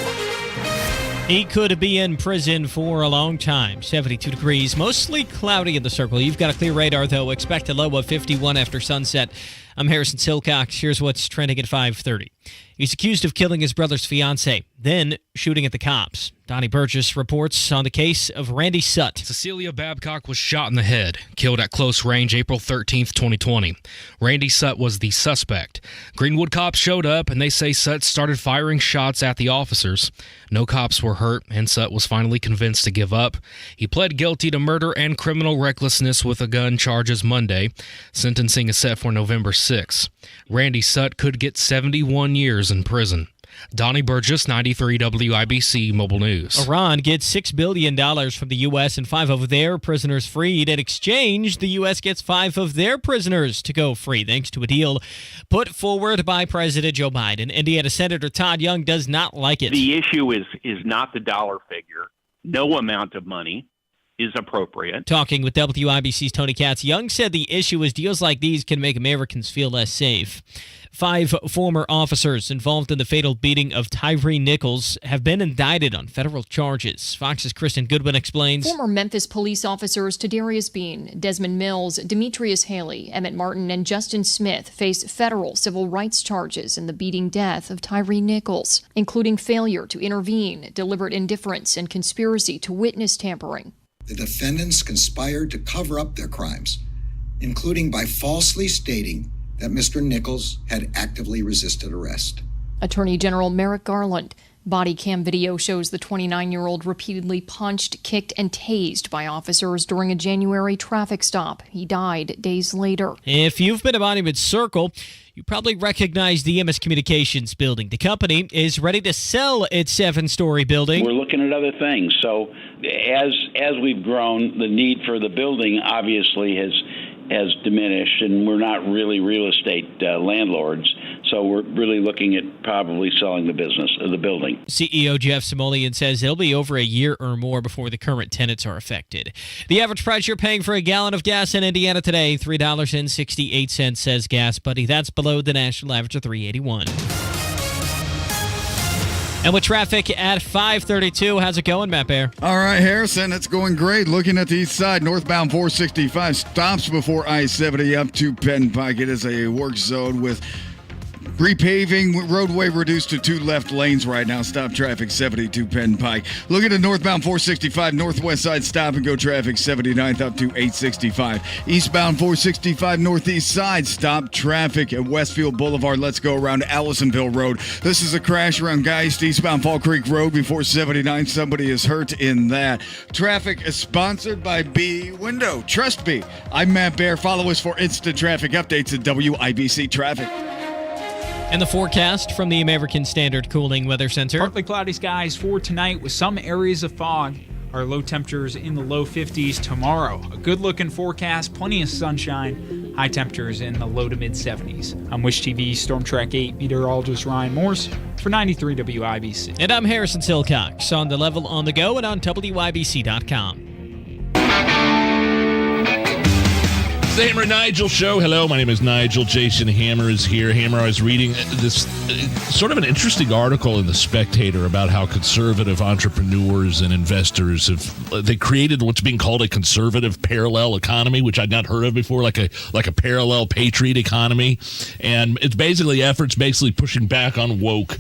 He could be in prison for a long time. 72 degrees, mostly cloudy in the circle. You've got a clear radar, though. Expect a low of 51 after sunset. I'm Harrison Silcox. Here's what's trending at 5:30. He's accused of killing his brother's fiancée, then shooting at the cops. Donnie Burgess reports on the case of Randy Sutt. Cecilia Babcock was shot in the head, killed at close range April 13th, 2020. Randy Sutt was the suspect. Greenwood cops showed up, and they say Sutt started firing shots at the officers. No cops were hurt, and Sutt was finally convinced to give up. He pled guilty to murder and criminal recklessness with a gun charges Monday. Sentencing is set for November 6. Randy Sutt could get 71 years in prison. Donnie Burgess, 93 WIBC Mobile News. Iran gets $6 billion from the U.S. and 5 of their prisoners freed. In exchange, the U.S. gets 5 of their prisoners to go free, thanks to a deal put forward by President Joe Biden. Indiana Senator Todd Young does not like it. The issue is not the dollar figure. No amount of money is appropriate. Talking with WIBC's Tony Katz, Young said the issue is deals like these can make Americans feel less safe. 5 former officers involved in the fatal beating of Tyree Nichols have been indicted on federal charges. Fox's Kristen Goodwin explains. Former Memphis police officers Tadarius Bean, Desmond Mills, Demetrius Haley, Emmett Martin, and Justin Smith face federal civil rights charges in the beating death of Tyree Nichols, including failure to intervene, deliberate indifference, and conspiracy to witness tampering. The defendants conspired to cover up their crimes, including by falsely stating that Mr. Nichols had actively resisted arrest. Attorney General Merrick Garland. Body cam video shows the 29-year-old repeatedly punched, kicked, and tased by officers during a January traffic stop. He died days later. If you've been to Monument Circle, you probably recognize the MS Communications building. The company is ready to sell its 7-story building. We're looking at other things. So as we've grown, the need for the building obviously has has diminished, and we're not really real estate landlords. So we're really looking at probably selling the business, the building. CEO Jeff Simoleon says it'll be over a year or more before the current tenants are affected. The average price you're paying for a gallon of gas in Indiana today, $3.68, says Gas Buddy. That's below the national average of $3.81. And with traffic at 5:32, how's it going, Matt Bear? All right, Harrison, it's going great. Looking at the east side, northbound 465 stops before I-70 up to Penn Pike. It is a work zone with repaving, roadway reduced to 2 left lanes right now. Stop traffic 72 Penn Pike. Looking at northbound 465 northwest side, stop and go traffic 79th up to 865. Eastbound 465 northeast side, stop traffic at Westfield Boulevard. Let's go around Allisonville Road. This is a crash around Geist, eastbound Fall Creek Road before 79. Somebody is hurt in that. Traffic is sponsored by B Window. Trust B. I'm Matt Bear. Follow us for instant traffic updates at WIBC Traffic. And the forecast from the American Standard Cooling Weather Center. Partly cloudy skies for tonight with some areas of fog. Our low temperatures in the low 50s tomorrow. A good-looking forecast, plenty of sunshine. High temperatures in the low to mid-70s. I'm Wish TV Storm Track 8 meteorologist Ryan Morse for 93 WIBC. And I'm Harrison Silcox on The Level on the Go and on WIBC.com. The Hammer and Nigel show. Hello, my name is Nigel. Jason Hammer is here. Hammer, I was reading this sort of an interesting article in The Spectator about how conservative entrepreneurs and investors they created what's being called a conservative parallel economy, which I'd not heard of before, like a parallel patriot economy. And it's basically efforts pushing back on woke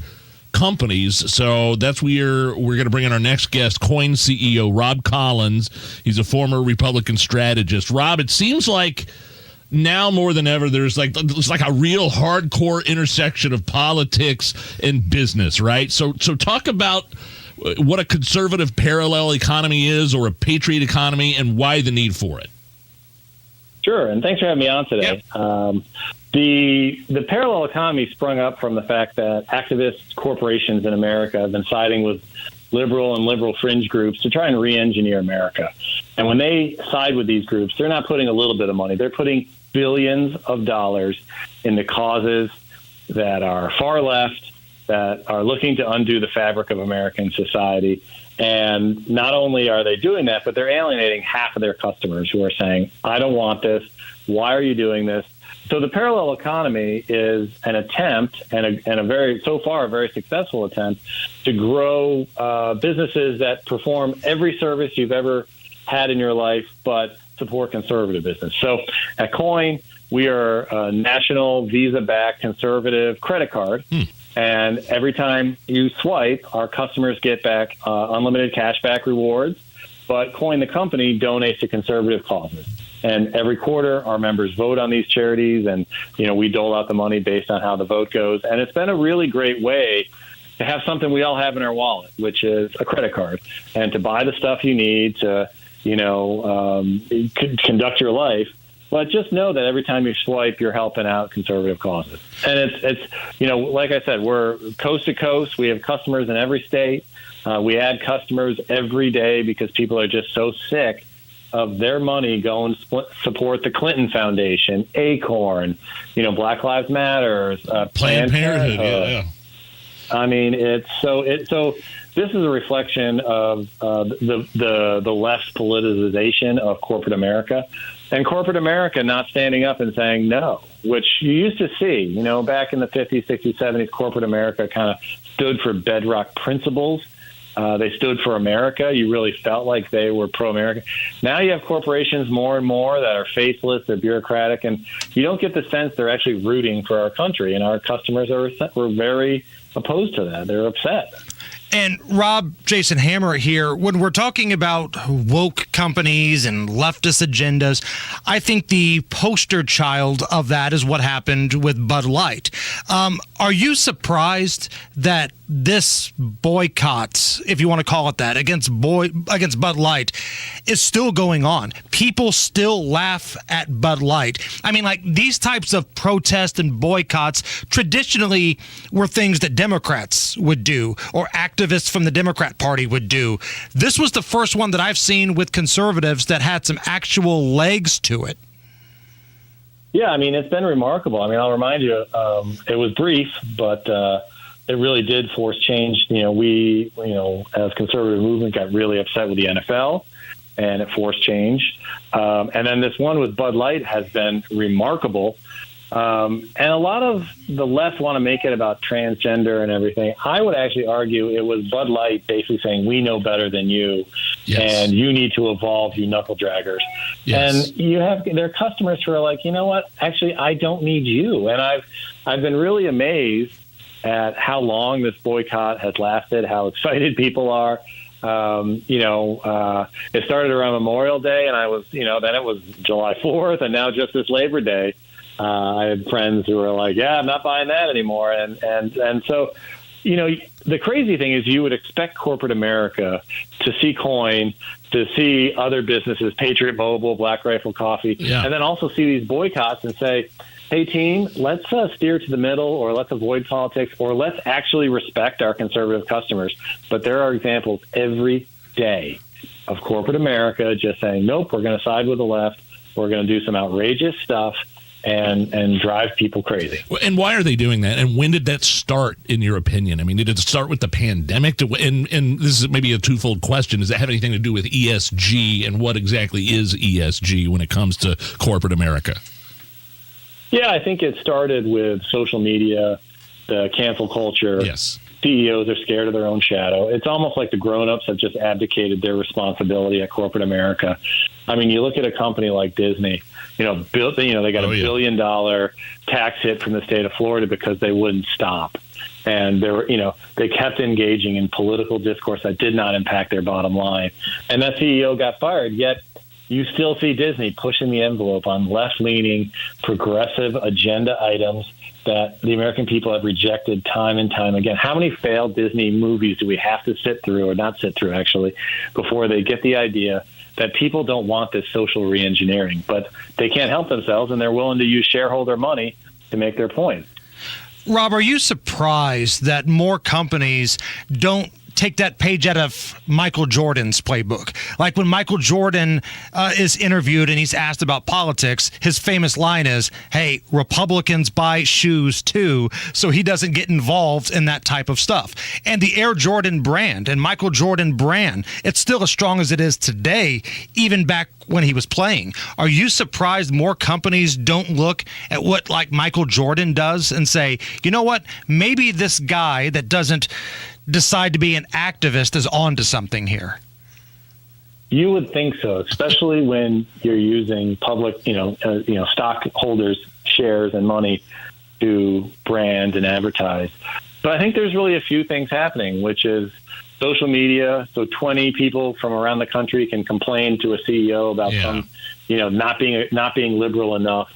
companies. So that's where we're going to bring in our next guest, Coin CEO Rob Collins. He's a former Republican strategist. Rob, it seems like now more than ever there's like a real hardcore intersection of politics and business, right? So talk about what a conservative parallel economy is, or a patriot economy, and why the need for it. Sure, and thanks for having me on today. Yep. The parallel economy sprung up from the fact that activist corporations in America have been siding with liberal and liberal fringe groups to try and re-engineer America. And when they side with these groups, they're not putting a little bit of money. They're putting billions of dollars into causes that are far left, that are looking to undo the fabric of American society. And not only are they doing that, but they're alienating half of their customers who are saying, I don't want this. Why are you doing this? So the parallel economy is an attempt, and a very successful attempt, to grow businesses that perform every service you've ever had in your life, but support conservative business. So at Coin, we are a national Visa-backed conservative credit card. And every time you swipe, our customers get back unlimited cashback rewards. But Coin, the company, donates to conservative causes. And every quarter, our members vote on these charities, and we dole out the money based on how the vote goes. And it's been a really great way to have something we all have in our wallet, which is a credit card, and to buy the stuff you need to, conduct your life. But just know that every time you swipe, you're helping out conservative causes. And it's like I said, we're coast to coast. We have customers in every state. We add customers every day because people are just so sick of their money going to support the Clinton Foundation, Acorn, Black Lives Matter, Planned Parenthood. Yeah. I mean, so this is a reflection of the left's politicization of corporate America, and corporate America not standing up and saying no, which you used to see, back in the 50s, 60s, 70s. Corporate America kind of stood for bedrock principles. They stood for America. You really felt like they were pro-America. Now you have corporations more and more that are faceless, they're bureaucratic, and you don't get the sense they're actually rooting for our country. And our customers were very opposed to that. They're upset. And Rob, Jason Hammer here, when we're talking about woke companies and leftist agendas, I think the poster child of that is what happened with Bud Light. Are you surprised that this boycott, if you want to call it that, against Bud Light is still going on? People still laugh at Bud Light. I mean, like, these types of protests and boycotts traditionally were things that Democrats would do, or activists from the Democrat Party would do. This was the first one that I've seen with conservatives that had some actual legs to it. Yeah, I mean, it's been remarkable. I mean, I'll remind you, it was brief, but it really did force change. We, as conservative movement, got really upset with the NFL, and it forced change. And then this one with Bud Light has been remarkable. And a lot of the left want to make it about transgender and everything. I would actually argue it was Bud Light basically saying, we know better than you, and you need to evolve, you knuckle draggers. Yes. And you have their customers who are like, you know what, actually, I don't need you. And I've been really amazed at how long this boycott has lasted, how excited people are. It started around Memorial Day, and I was, then it was July 4th, and now just this Labor Day. I had friends who were like, yeah, I'm not buying that anymore. And so, the crazy thing is you would expect corporate America to see Coin, to see other businesses, Patriot Mobile, Black Rifle Coffee, and then also see these boycotts and say, hey, team, let's steer to the middle, or let's avoid politics, or let's actually respect our conservative customers. But there are examples every day of corporate America just saying, nope, we're going to side with the left. We're going to do some outrageous stuff and drive people crazy. And why are they doing that? And when did that start, in your opinion? I mean, did it start with the pandemic? And this is maybe a twofold question. Does that have anything to do with ESG, and what exactly is ESG when it comes to corporate America? Yeah, I think it started with social media, the cancel culture. Yes. CEOs are scared of their own shadow. It's almost like the grown-ups have just abdicated their responsibility at corporate America. I mean, you look at a company like Disney, they got $1 billion tax hit from the state of Florida because they wouldn't stop. And they kept engaging in political discourse that did not impact their bottom line. And that CEO got fired, yet you still see Disney pushing the envelope on left-leaning, progressive agenda items that the American people have rejected time and time again. How many failed Disney movies do we have to sit through, or not sit through, actually, before they get the idea that people don't want this social reengineering, but they can't help themselves, and they're willing to use shareholder money to make their point. Rob, are you surprised that more companies don't take that page out of Michael Jordan's playbook? Like when Michael Jordan is interviewed and he's asked about politics, his famous line is, hey, Republicans buy shoes too, so he doesn't get involved in that type of stuff. And the Air Jordan brand and Michael Jordan brand, it's still as strong as it is today, even back when he was playing. Are you surprised more companies don't look at what like Michael Jordan does and say, you know what, maybe this guy that doesn't decide to be an activist is onto something here? You would think so, especially when you're using public, stockholders' shares and money to brand and advertise. But I think there's really a few things happening, which is social media. So 20 people from around the country can complain to a CEO about not being liberal enough.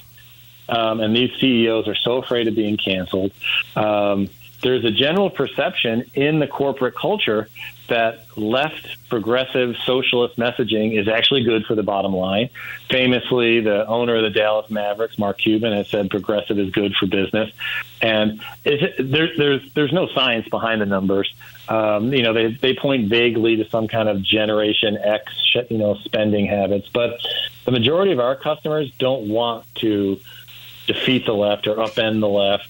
And these CEOs are so afraid of being canceled. There's a general perception in the corporate culture that left progressive socialist messaging is actually good for the bottom line. Famously, the owner of the Dallas Mavericks, Mark Cuban, has said progressive is good for business. And there's no science behind the numbers. They point vaguely to some kind of Generation X, spending habits. But the majority of our customers don't want to defeat the left or upend the left.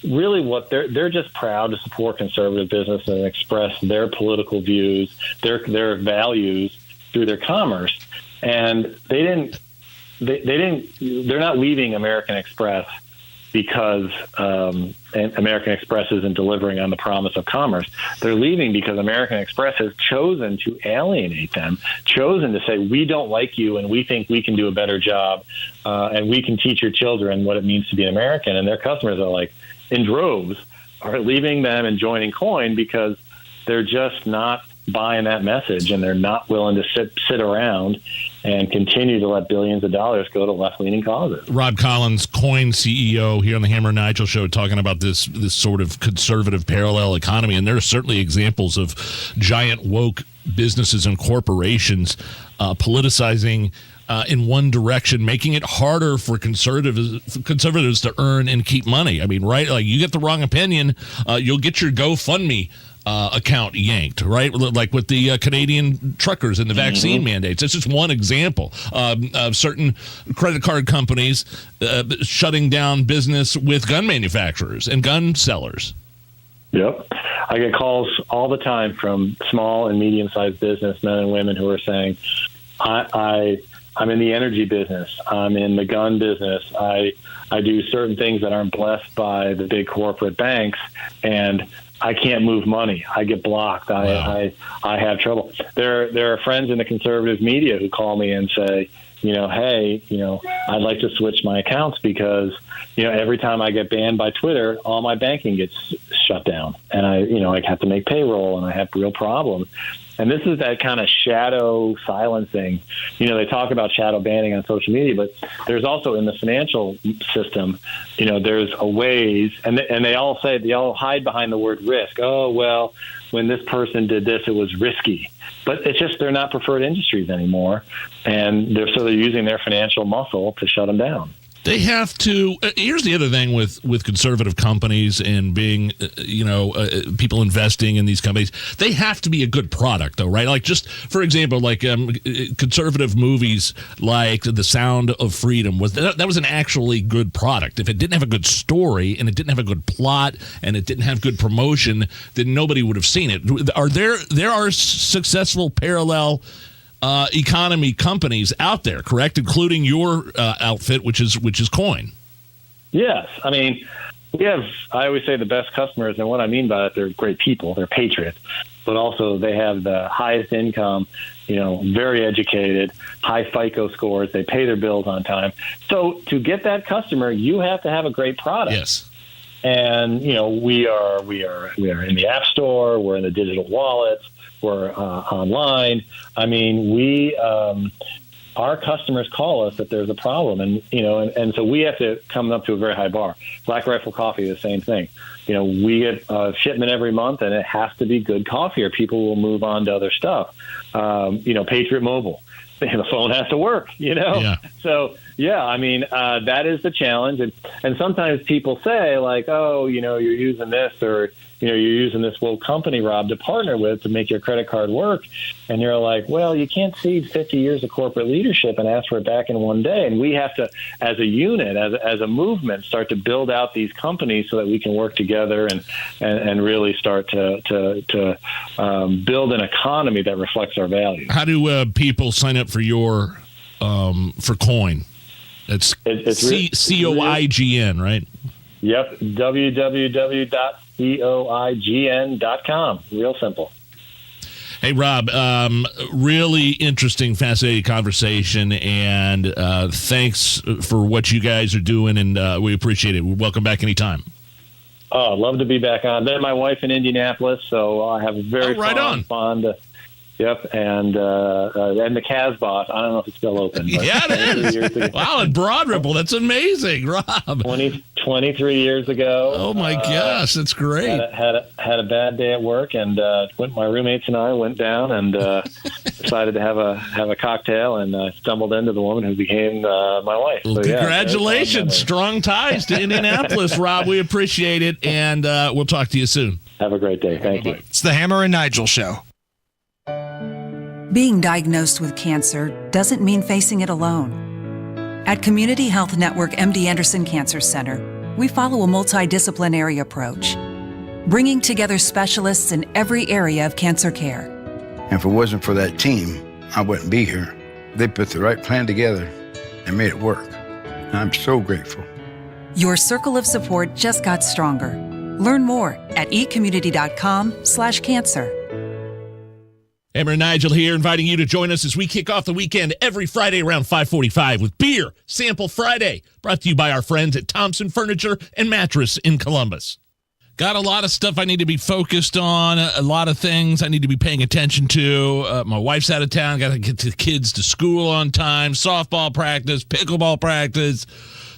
Really, what they're just proud to support conservative business and express their political views, their values through their commerce. And they're not leaving American Express because American Express isn't delivering on the promise of commerce. They're leaving because American Express has chosen to alienate them, chosen to say, we don't like you and we think we can do a better job and we can teach your children what it means to be an American. And their customers are like, in droves, are leaving them and joining Coin because they're just not buying that message, and they're not willing to sit around and continue to let billions of dollars go to left-leaning causes. Rob Collins, Coin CEO, here on the Hammer and Nigel show, talking about this sort of conservative parallel economy, and there are certainly examples of giant woke businesses and corporations politicizing in one direction, making it harder for conservatives to earn and keep money. I mean, right? Like, you get the wrong opinion, you'll get your GoFundMe account yanked, right? Like with the Canadian truckers and the vaccine mandates. It's just one example of certain credit card companies shutting down business with gun manufacturers and gun sellers. Yep. I get calls all the time from small and medium-sized business men and women who are saying, I'm in the energy business. I'm in the gun business. I do certain things that aren't blessed by the big corporate banks, and I can't move money. I get blocked. I have trouble. There are friends in the conservative media who call me and say, hey, I'd like to switch my accounts because, every time I get banned by Twitter, all my banking gets shut down, and I have to make payroll, and I have real problems. And this is that kind of shadow silencing. They talk about shadow banning on social media, but there's also in the financial system, there's a ways, and they all hide behind the word risk. Oh, well, when this person did this, it was risky. But it's just they're not preferred industries anymore, and they're using their financial muscle to shut them down. They have to. Here's the other thing with conservative companies and being, people investing in these companies. They have to be a good product, though, right? Like, just for example, like conservative movies like The Sound of Freedom that was an actually good product. If it didn't have a good story and it didn't have a good plot and it didn't have good promotion, then nobody would have seen it. There are successful parallel economy companies out there, correct? Including your outfit, which is Coin. Yes. I mean, I always say the best customers, and what I mean by that, they're great people, they're patriots, but also they have the highest income, very educated, high FICO scores, they pay their bills on time. So to get that customer, you have to have a great product. Yes. And, we are in the App Store, we're in the digital wallets, we're online. I mean, our customers call us if there's a problem, and so we have to come up to a very high bar. Black Rifle Coffee, the same thing. We get a shipment every month, and it has to be good coffee, or people will move on to other stuff. Patriot Mobile, the phone has to work. Yeah. So yeah, I mean, that is the challenge, and sometimes people say like, oh, you're using this, or you're using this woke company, Rob, to partner with to make your credit card work. And you're like, well, you can't cede 50 years of corporate leadership and ask for it back in one day. And we have to, as a unit, as a movement, start to build out these companies so that we can work together and really start to build an economy that reflects our values. How do people sign up for your for Coin? It's COIGN, right? Yep, www.coign.com. Real simple. Hey, Rob, really interesting, fascinating conversation, and thanks for what you guys are doing, and we appreciate it. Welcome back anytime. Oh, love to be back on. Then my wife in Indianapolis, so I have a very fond. Yep, and the Casbah. I don't know if it's still open. But yeah, it is. Wow, and Broad Ripple. That's amazing, Rob. 23 years ago. Oh my gosh, that's great. Had a bad day at work, and my roommates and I went down and decided to have a cocktail, and stumbled into the woman who became my wife. Well, so, congratulations, strong ties to Indianapolis, Rob. We appreciate it, and we'll talk to you soon. Have a great day. Thank you. It's the Hammer and Nigel Show. Being diagnosed with cancer doesn't mean facing it alone. At Community Health Network MD Anderson Cancer Center, we follow a multidisciplinary approach, bringing together specialists in every area of cancer care. If it wasn't for that team, I wouldn't be here. They put the right plan together and made it work. I'm so grateful. Your circle of support just got stronger. Learn more at ecommunity.com/cancer. Hammer and Nigel here, inviting you to join us as we kick off the weekend every Friday around 5:45 with Beer Sample Friday, brought to you by our friends at Thompson Furniture and Mattress in Columbus. Got a lot of stuff I need to be focused on, a lot of things I need to be paying attention to. My wife's out of town, got to get the kids to school on time, softball practice, pickleball practice.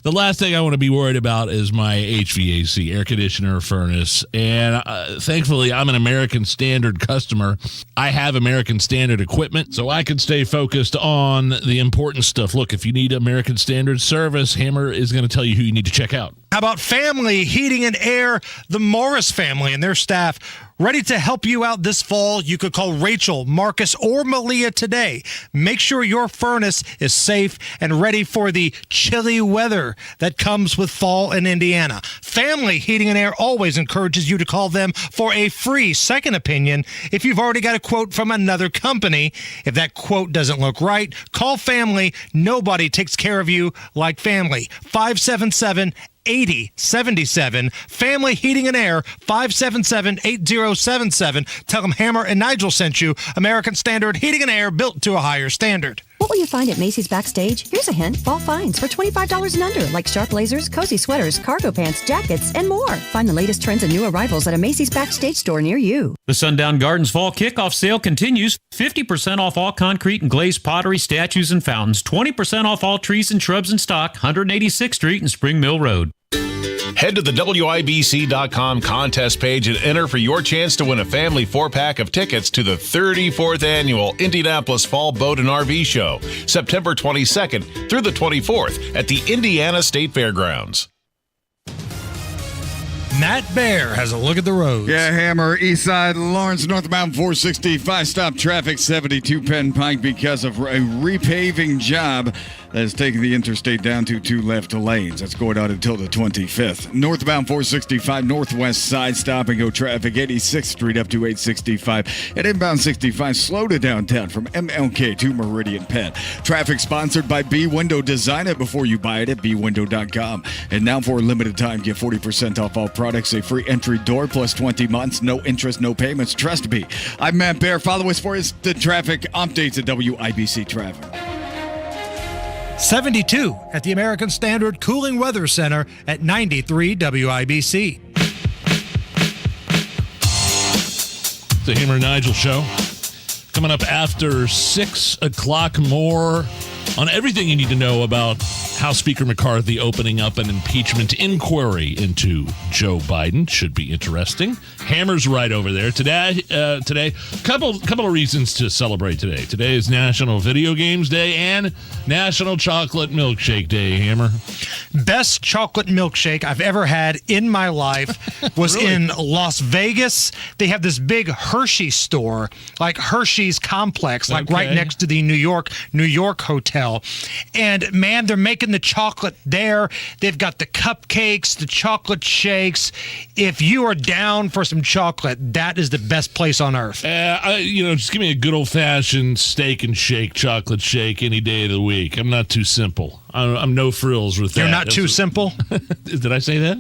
The last thing I want to be worried about is my HVAC, air conditioner, furnace. And thankfully, I'm an American Standard customer. I have American Standard equipment, so I can stay focused on the important stuff. Look, if you need American Standard service, Hammer is going to tell you who you need to check out. How about family, heating and air? The Morris family and their staff Ready to help you out this fall? You could call Rachel, Marcus, or Malia today. Make sure your furnace is safe and ready for the chilly weather that comes with fall in Indiana. Family Heating and Air always encourages you to call them for a free second opinion if you've already got a quote from another company. If that quote doesn't look right, call Family. Nobody takes care of you like Family. 577-8077. Family Heating and Air, 577-8077. Tell them Hammer and Nigel sent you. American Standard Heating and Air, built to a higher standard. What will you find at Macy's Backstage? Here's a hint. Fall finds for $25 and under, like sharp blazers, cozy sweaters, cargo pants, jackets, and more. Find the latest trends and new arrivals at a Macy's Backstage store near you. The Sundown Gardens Fall Kickoff Sale continues. 50% off all concrete and glazed pottery, statues, and fountains. 20% off all trees and shrubs in stock. 186th Street and Spring Mill Road. Head to the WIBC.com contest page and enter for your chance to win a family 4-pack of tickets to the 34th Annual Indianapolis Fall Boat and RV Show, September 22nd through the 24th at the Indiana State Fairgrounds. Matt Bear has a look at the roads. Yeah, Hammer, East Side, Lawrence, northbound 465, stop traffic, 72 Penn Pike because of a repaving job that is taking the interstate down to 2 left lanes. That's going on until the 25th. Northbound 465, northwest side, stop and go traffic, 86th Street up to 865. And inbound 65, slow to downtown from MLK to Meridian Penn. Traffic sponsored by B Window. Design it before you buy it at bwindow.com. And now for a limited time, get 40% off all products, a free entry door plus 20 months, no interest, no payments. Trust me. I'm Matt Bear. Follow us for the traffic updates at WIBC Traffic. 72 at the American Standard Cooling Weather Center at 93 WIBC. The Hammer and Nigel Show. Coming up after 6 o'clock, more on everything you need to know about House Speaker McCarthy opening up an impeachment inquiry into Joe Biden. Should be interesting. Hammer's right over there. Today, couple of reasons to celebrate today. Today is National Video Games Day and National Chocolate Milkshake Day, Hammer. Best chocolate milkshake I've ever had in my life was Really? in Las Vegas. They have this big Hershey store, like Hershey's Complex, like right Okay. next to the New York Hotel. And man, they're making the chocolate there. They've got the cupcakes, the chocolate shakes. If you are down for some chocolate, that is the best place on earth. Just give me a good old-fashioned steak and shake, chocolate shake any day of the week. I'm not too simple. I'm no frills with that. You're not too simple? Did I say that?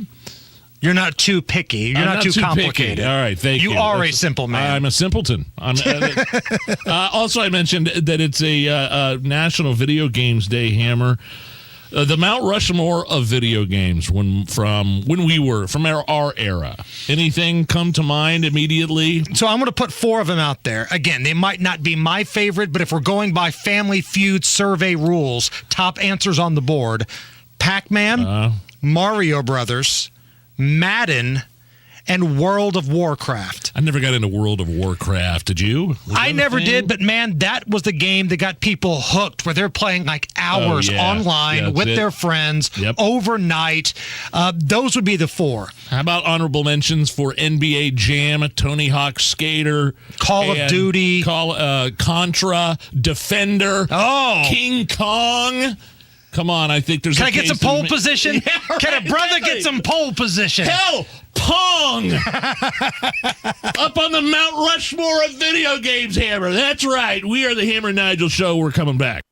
You're not too picky. You're not too complicated. Picky. All right, thank you. You are a simple man. I'm a simpleton. Also, I mentioned that it's a National Video Games Day, Hammer. The Mount Rushmore of video games from our era. Anything come to mind immediately? So I'm going to put 4 of them out there. Again, they might not be my favorite, but if we're going by Family Feud survey rules, top answers on the board: Pac-Man, Mario Brothers, Madden, and World of Warcraft. I never got into World of Warcraft. Did you? I never did, but man, that was the game that got people hooked, where they're playing like hours online with their friends overnight. Those would be the 4. How about honorable mentions for NBA Jam, Tony Hawk Skater, Call of Duty, Contra, Defender, King Kong? Come on, I think there's Can a I get case some to pole ma- position? Yeah, right, Can a brother exactly. get some pole position? Hell, Pong! Up on the Mount Rushmore of video games, Hammer. That's right. We are the Hammer and Nigel Show. We're coming back.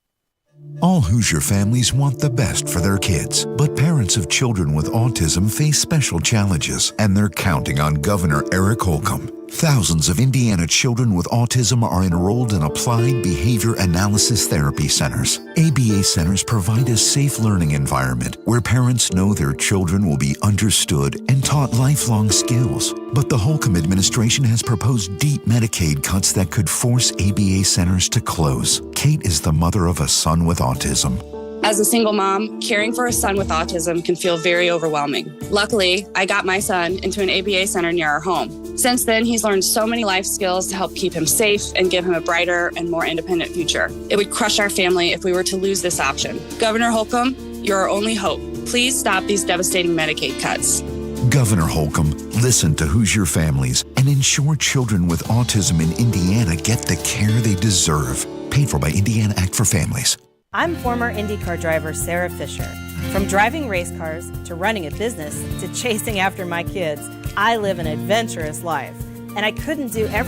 All Hoosier families want the best for their kids, but parents of children with autism face special challenges, and they're counting on Governor Eric Holcomb. Thousands of Indiana children with autism are enrolled in applied behavior analysis therapy centers. ABA centers provide a safe learning environment where parents know their children will be understood and taught lifelong skills. But the Holcomb administration has proposed deep Medicaid cuts that could force ABA centers to close. Kate is the mother of a son with autism. As a single mom, caring for a son with autism can feel very overwhelming. Luckily, I got my son into an ABA center near our home. Since then, he's learned so many life skills to help keep him safe and give him a brighter and more independent future. It would crush our family if we were to lose this option. Governor Holcomb, you're our only hope. Please stop these devastating Medicaid cuts. Governor Holcomb, listen to Hoosier families and ensure children with autism in Indiana get the care they deserve. Paid for by Indiana Act for Families. I'm former IndyCar driver Sarah Fisher. From driving race cars to running a business to chasing after my kids, I live an adventurous life. And I couldn't do everything